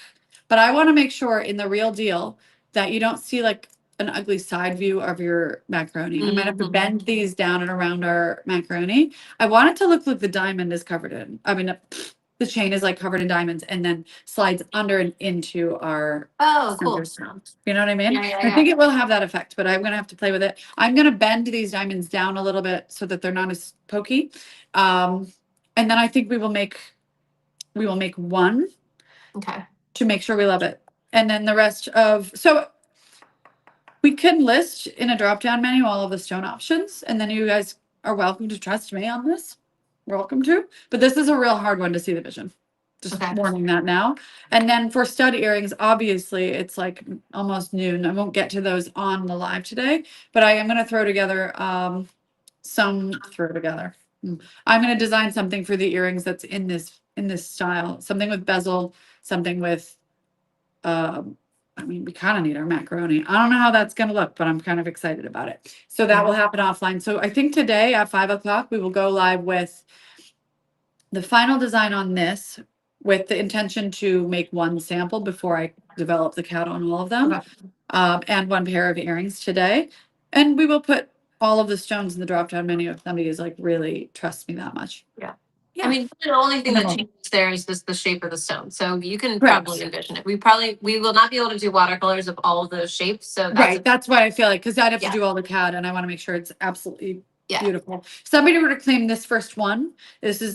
But I want to make sure in the real deal that you don't see like an ugly side view of your macaroni. I might have to bend these down and around our macaroni. I want it to look like the diamond is covered in, I mean, the chain is like covered in diamonds and then slides under and into our Cool. stone. You know what I mean? Yeah. I think it will have that effect, but I'm gonna have to play with it. I'm gonna bend these diamonds down a little bit so that they're not as pokey. And then I think we will make one. Okay. To make sure we love it. And then the rest of, so we can list in a drop-down menu all of the stone options, and then you guys are welcome to trust me on this. Welcome to, but this is a real hard one to see the vision. Just warning that now. And then for stud earrings, obviously it's like almost noon. I won't get to those on the live today, but I am going to throw together I'm going to design something for the earrings that's in this style, something with bezel, something with I mean, we kind of need our macaroni. I don't know how that's going to look, but I'm kind of excited about it. So that will happen offline. So I think today at 5 o'clock, we will go live with the final design on this, with the intention to make one sample before I develop the count on all of them, Okay. and one pair of earrings today. And we will put all of the stones in the drop down menu if somebody is like really trusts me that much. Yeah. Yeah. I mean, the only thing that Minimal. changes there is just the shape of the stone. So you can Correct. probably envision it. We will not be able to do watercolors of all of those shapes. So that's Right. That's why I feel like, because I'd have to Yeah. do all the CAD and I want to make sure it's absolutely Yeah. beautiful. If somebody were to claim this first one, this is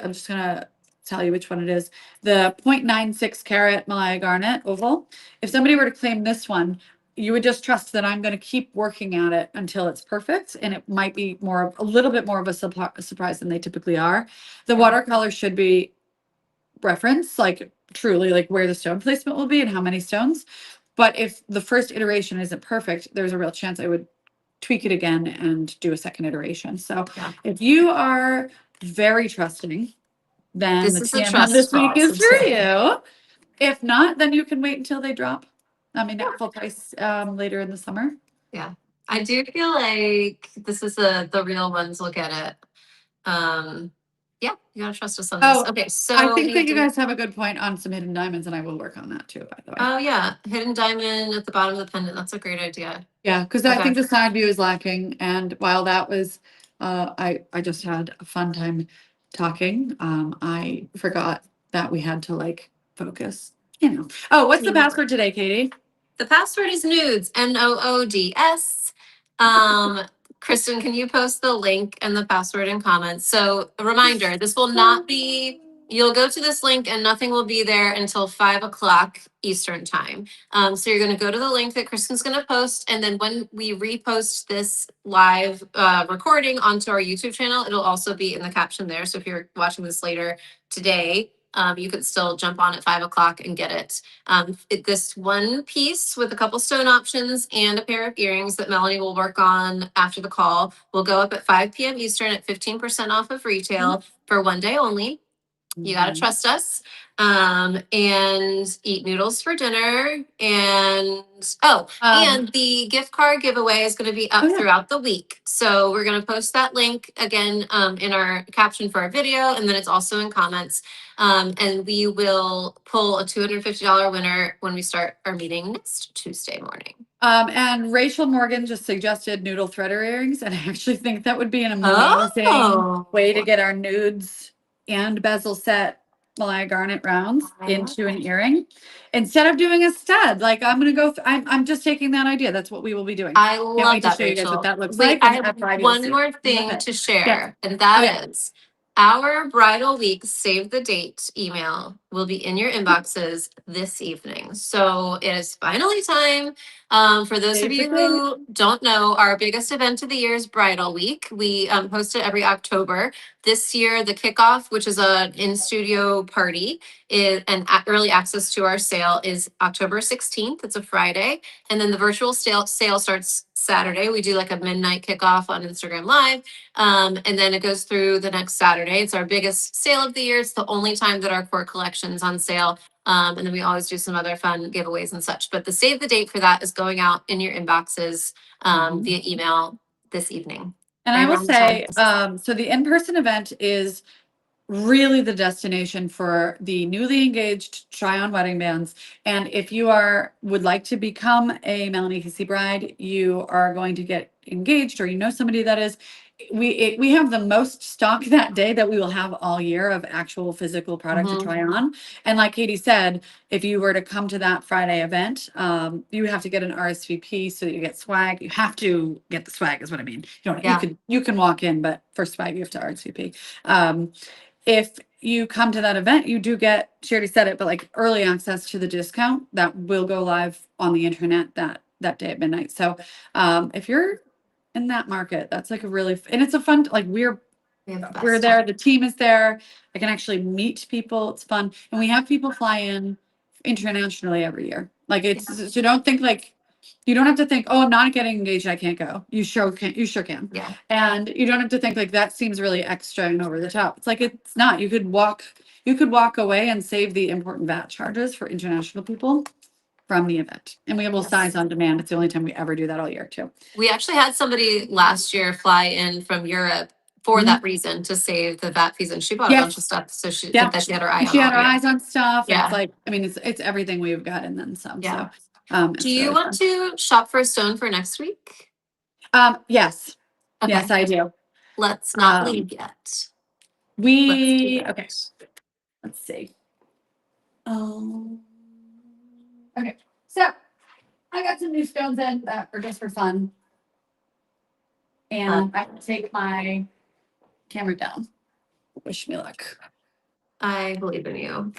I'm just going to tell you which one it is. The 0.96 carat Malaya garnet oval. If somebody were to claim this one, you would just trust that I'm going to keep working at it until it's perfect. And it might be a little bit more of a surprise than they typically are. The watercolor should be reference, like truly like where the stone placement will be and how many stones. But if the first iteration isn't perfect, there's a real chance I would tweak it again and do a second iteration. So Yeah. if you are very trusting, then This the is a TM trust this week is fall. for you. If not, then you can wait until they drop. I mean, at full price later in the summer. Yeah. I do feel like this is the real ones will get it. Yeah, you gotta trust us on this. Oh, Okay, so I think we that you do- guys have a good point on some hidden diamonds, and I will work on that too, by the way. Oh yeah, hidden diamond at the bottom of the pendant. That's a great idea. Yeah, because I Okay. think the side view is lacking, and while that was, I just had a fun time talking. I forgot that we had to like focus, you know. Oh, what's the Yeah. password today, Katie? The password is NOODS, NOODS. Kristen, can you post the link and the password in comments? So a reminder, this will not be, you'll go to this link and nothing will be there until 5 o'clock Eastern time. So you're gonna go to the link that Kristen's gonna post, and then when we repost this live recording onto our YouTube channel, it'll also be in the caption there. So if you're watching this later today, you could still jump on at 5 o'clock and get it. This one piece with a couple stone options and a pair of earrings that Melanie will work on after the call will go up at 5 p.m. Eastern at 15% off of retail for one day only. You gotta trust us. And eat noodles for dinner. And and the gift card giveaway is gonna be up Oh, yeah. throughout the week. So we're gonna post that link again in our caption for our video, and then it's also in comments. And we will pull a $250 winner when we start our meeting next Tuesday morning. And Rachel Morgan just suggested noodle threader earrings, and I actually think that would be an amazing way to get our nudes and bezel set Malaya garnet rounds into an earring instead of doing a stud. Like I'm gonna go. I'm just taking that idea. That's what we will be doing. I Can't love wait to that, show you guys Rachel. what that looks Wait, like. I and have at 5 you'll see one it. more Love thing it. to share, Yeah. and that Oh, yeah. is our bridal week save the date email will be in your inboxes this evening. So it is finally time. For those of Save you the date. who don't know, our biggest event of the year is Bridal Week. We host it every October. This year, the kickoff, which is an in-studio party, and early access to our sale is October 16th. It's a Friday. And then the virtual sale starts Saturday. We do like a midnight kickoff on Instagram Live. And then it goes through the next Saturday. It's our biggest sale of the year. It's the only time that our core collection is on sale. And then we always do some other fun giveaways and such. But the save the date for that is going out in your inboxes via email this evening. And I will say, so the in-person event is really the destination for the newly engaged try-on wedding bands. And if you would like to become a Melanie Casey bride, you are going to get engaged, or you know somebody that is. We have the most stock that day that we will have all year of actual physical product to try on. And like Katie said, if you were to come to that Friday event, you have to get an RSVP so that you get swag. You have to get the swag, is what I mean. You can walk in, but for swag you have to RSVP. If you come to that event, you do get, she already said it, but like early access to the discount that will go live on the internet that day at midnight. So if you're in that market, that's like and it's a fun, like we're there, the team is there. I can actually meet people. It's fun. And we have people fly in internationally every year. Like so don't think like, you don't have to think, oh, I'm not getting engaged, I can't go. You sure can. You sure can. Yeah. And you don't have to think like that seems really extra and over the top. It's like, it's not. You could walk away and save the important VAT charges for international people from the event. And we will size on demand. It's the only time we ever do that all year too. We actually had somebody last year fly in from Europe for Mhm. that reason, to save the VAT fees, and she bought a Yes. bunch of stuff, so she Yeah. that she had her eye on. She had her all year. eyes on stuff. Yeah. It's like, I mean, it's everything we've got and then some. Yeah. So, Do you want to shop for a stone for next week? Yes. Okay. Yes, I do. Let's not leave yet. Let's do Okay. Let's see. Okay. So I got some new stones in that are just for fun. And I can take my camera down. Wish me luck. I believe in you.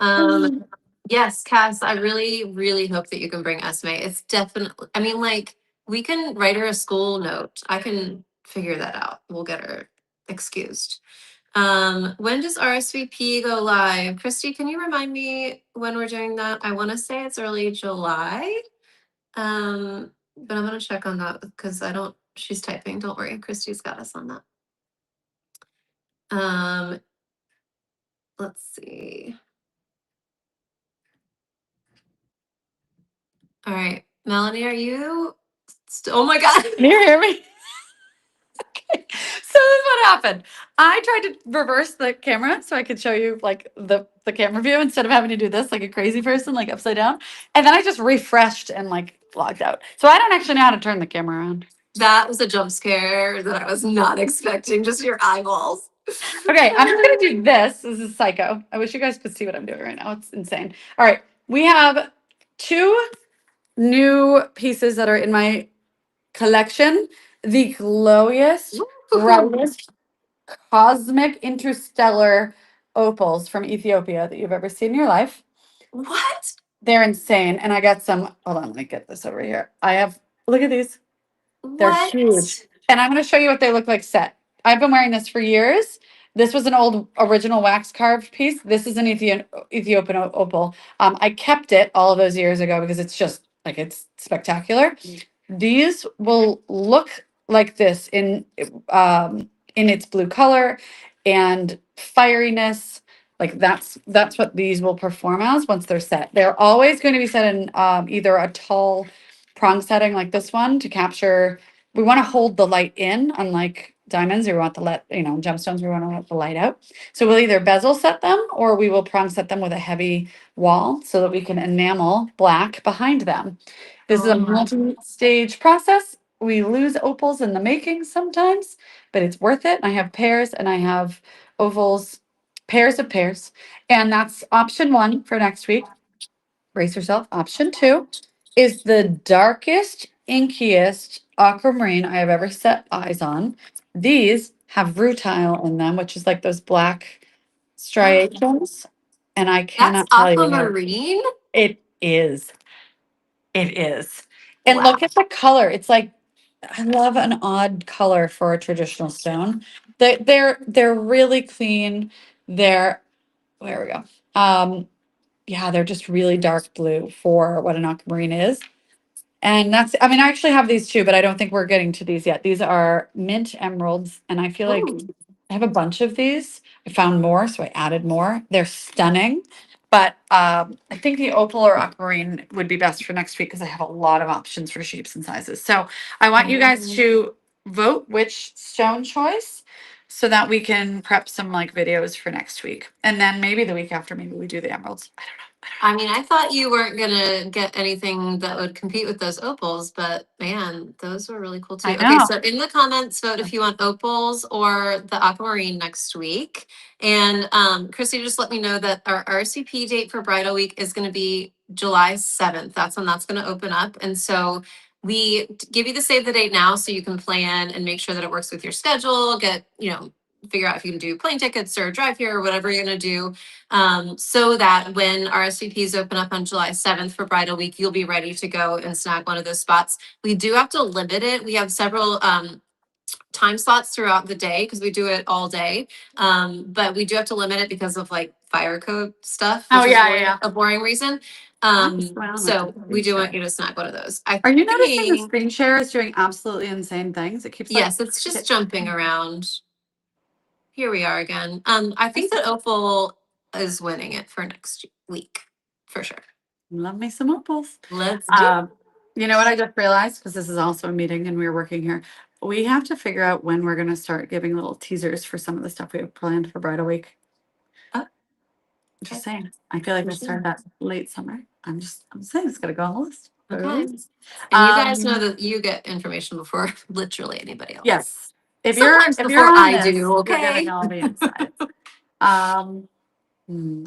Yes, Cass, I really, really hope that you can bring Esme. It's definitely, I mean, like, we can write her a school note. I can figure that out. We'll get her excused. When does RSVP go live? Christy, can you remind me when we're doing that? I want to say it's early July. But I'm gonna check on that because she's typing. Don't worry, Christy's got us on that. Let's see. All right, Melanie, are you? Oh my God! Can you hear me? Okay. So this is what happened. I tried to reverse the camera so I could show you like the camera view instead of having to do this like a crazy person, like upside down. And then I just refreshed and like logged out. So I don't actually know how to turn the camera around. That was a jump scare that I was not expecting. Just your eyeballs. Okay, I'm just gonna do this. This is psycho. I wish you guys could see what I'm doing right now. It's insane. All right, we have 2 new pieces that are in my collection. The glowiest, brightest, cosmic interstellar opals from Ethiopia that you've ever seen in your life. What? They're insane. And I got some, hold on, let me get this over here. Look at these. They're What? huge. And I'm going to show you what they look like set. I've been wearing this for years. This was an old original wax carved piece. This is an Ethiopian opal. I kept it all of those years ago because it's just like, it's spectacular. These will look like this in its blue color and fieriness. Like that's what these will perform as once they're set. They're always going to be set in either a tall prong setting like this one to capture. We want to hold the light in, unlike diamonds. We want to gemstones. We want to let the light out. So we'll either bezel set them or we will prong set them with a heavy wall so that we can enamel black behind them. This is a multi-stage process. We lose opals in the making sometimes, but it's worth it. I have pairs and I have ovals, pairs of pairs. And that's option 1 for next week. Brace yourself. Option 2 is the darkest, inkiest aquamarine I have ever set eyes on. These have rutile in them, which is like those black striations. And I That's cannot tell you how aquamarine? it is. It is. And Wow. look at the color. It's like I love an odd color for a traditional stone. They're really clean. There we go. Yeah, they're just really dark blue for what an aquamarine is. And I mean, I actually have these too, but I don't think we're getting to these yet. These are mint emeralds, and I feel like Ooh. I have a bunch of these. I found more, so I added more. They're stunning, but I think the opal or aquamarine would be best for next week because I have a lot of options for shapes and sizes. So I want you guys to vote which stone choice so that we can prep some like videos for next week, and then maybe the week after, maybe we do the emeralds. I don't know. I mean, I thought you weren't gonna get anything that would compete with those opals, but man, those were really cool too. I Okay, know. so in the comments, vote if you want opals or the aquamarine next week. And Christy just let me know that our RCP date for Bridal Week is gonna be July 7th. That's when that's gonna open up. And so we give you the save the date now so you can plan and make sure that it works with your schedule, figure out if you can do plane tickets or drive here or whatever you're gonna do, so that when RSVPs open up on July 7th for Bridal Week, you'll be ready to go and snag one of those spots. We do have to limit it. We have several time slots throughout the day because we do it all day. But we do have to limit it because of like fire code stuff, Oh, which is yeah, really yeah. a boring reason. So we do want you to snag one of those. Are you noticing the screen share is doing absolutely insane things? It keeps Yes, it's just jumping around. Here we are again. I think that Opal is winning it for next week, for sure. Love me some opals. Let's do it. You know what I just realized, because this is also a meeting and we're working here. we have to figure out when we're gonna start giving little teasers for some of the stuff we have planned for Bridal Week. Oh, Just okay. saying. I feel like we For sure. started that late summer. I'm saying it's gotta go on the list. Go to the Okay. list. And you guys know Um, that you get information before literally anybody else. Yes. Sometimes If you're before on I this, do, you're okay? getting all the insights.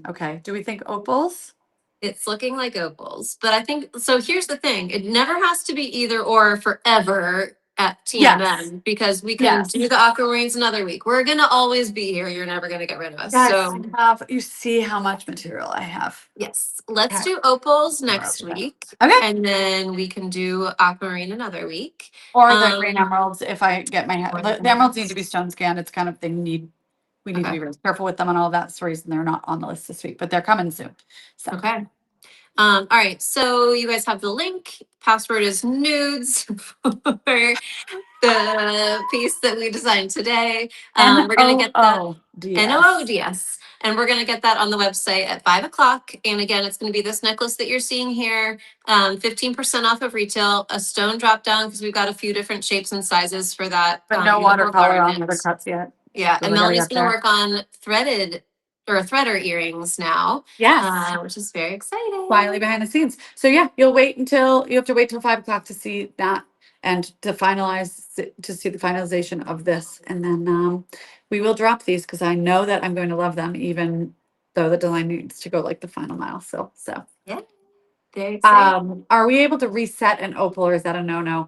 Okay. Do we think opals? It's looking like opals, but I think so. Here's the thing: it never has to be either or forever at TMM Yes. because we can Yes. do the aquamarines another week. We're gonna always be here. You're never gonna get rid of us. Guys, So you see how much material I have. yes, let's Okay. do opals More next opals. week, Okay. and then we can do aquamarine another week. Or the green emeralds if I get my Or the emeralds need to be stone scanned. It's kind of we need to be very careful with them and all that. That's the reason they're not on the list this week, but they're coming soon. So Okay. All right, so you guys have the link. Password is NOODS for the piece that we designed today. We're gonna get that NOODS, and we're gonna get that on the website at 5 o'clock. And again, it's gonna be this necklace that you're seeing here. 15% off of retail, a stone drop down because we've got a few different shapes and sizes for that. But no beautiful watercolor on garment. the cuts yet. Yeah, So and we gotta Melanie's get gonna there. work on threader earrings now. Yes. Which is very exciting. Quietly behind the scenes. So yeah, you have to wait till 5 o'clock to see that and to see the finalization of this. And then we will drop these because I know that I'm going to love them, even though the design needs to go like the final mile. So Yeah, very exciting. are we able to reset an opal or is that a no?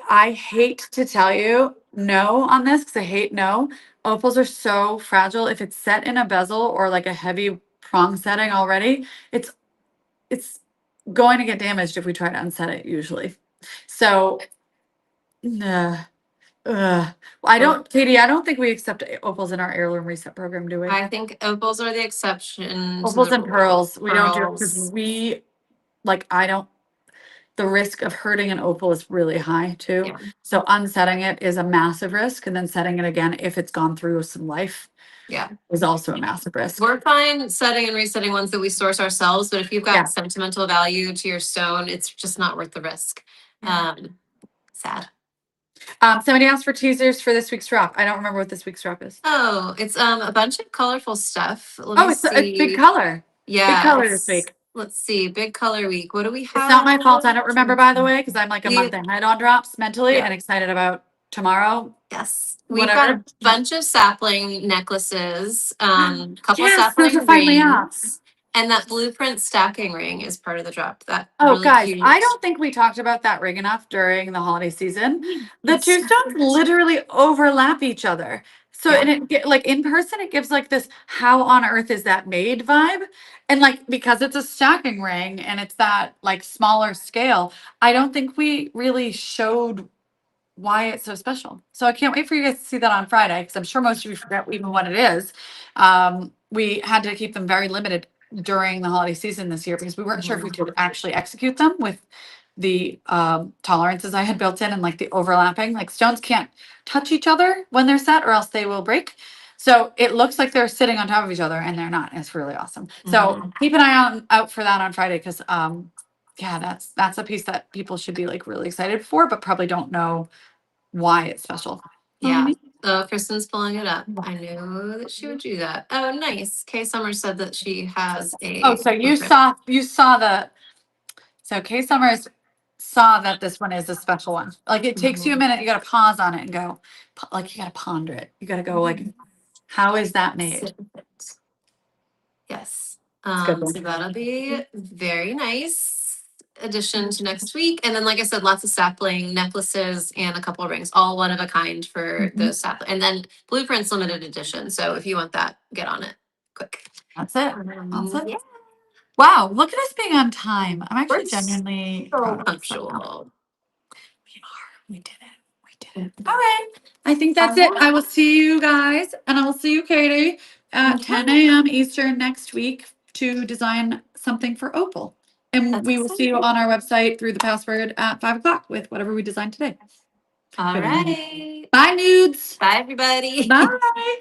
I hate to tell you no on this because I hate no. Opals are so fragile. If it's set in a bezel or like a heavy prong setting already, it's going to get damaged if we try to unset it usually. So, Katie, I don't think we accept opals in our heirloom reset program, do we? I think opals are the exception. Opals and pearls. We don't do it Pearls. because the risk of hurting an opal is really high too. Yeah. So unsetting it is a massive risk. And then setting it again, if it's gone through some life, Yeah, is also a massive risk. we're fine setting and resetting ones that we source ourselves, but if you've got Yeah. sentimental value to your stone, it's just not worth the risk. Sad. Somebody asked for teasers for this week's drop. I don't remember what this week's drop is. Oh, it's a bunch of colorful stuff. It's big color. Yeah, big color this week. Let's see, big color week. What do we have? It's not my fault. I don't remember, by the way, because I'm like a month ahead on drops mentally Yeah. and excited about tomorrow. Yes, we've got a bunch of sapling necklaces, couple sapling those are finally out. rings, and that blueprint stacking ring is part of the drop. That Guys, cute. I don't think we talked about that ring enough during the holiday season. The two stones literally overlap each other. So and it like in person, it gives like this how on earth is that made vibe. And like because it's a stacking ring and it's that like smaller scale, I don't think we really showed why it's so special. So I can't wait for you guys to see that on Friday because I'm sure most of you forget even what it is. We had to keep them very limited during the holiday season this year because we weren't sure if we could actually execute them with the tolerances I had built in and like the overlapping. Like stones can't touch each other when they're set or else they will break. So it looks like they're sitting on top of each other and they're not. It's really awesome. So keep an eye out for that on Friday because that's a piece that people should be like really excited for, but probably don't know why it's special. Yeah. Kristen's pulling it up. I knew that she would do that. Oh, nice. Kay Summers said that she has a. Oh, so you saw so Kay Summers saw that this one is a special one. Like it takes you a minute. You got to pause on it and go, like you got to ponder it. You got to go like, how is that made? Yes. So that'll be very nice addition to next week. And then, like I said, lots of sapling necklaces and a couple of rings, all one of a kind for the sapling. And then blueprints limited edition. So if you want that, get on it quick. That's it. Yeah. Wow, look at us being on time. I'm actually genuinely so punctual. We did it. All right. I think that's it. I will see you guys and I will see you, Katie, at 10 a.m. Eastern next week to design something for Opal. And we will see you on our website through the password at 5 o'clock with whatever we designed today. All right. Bye, NOODS. Bye, everybody. Bye.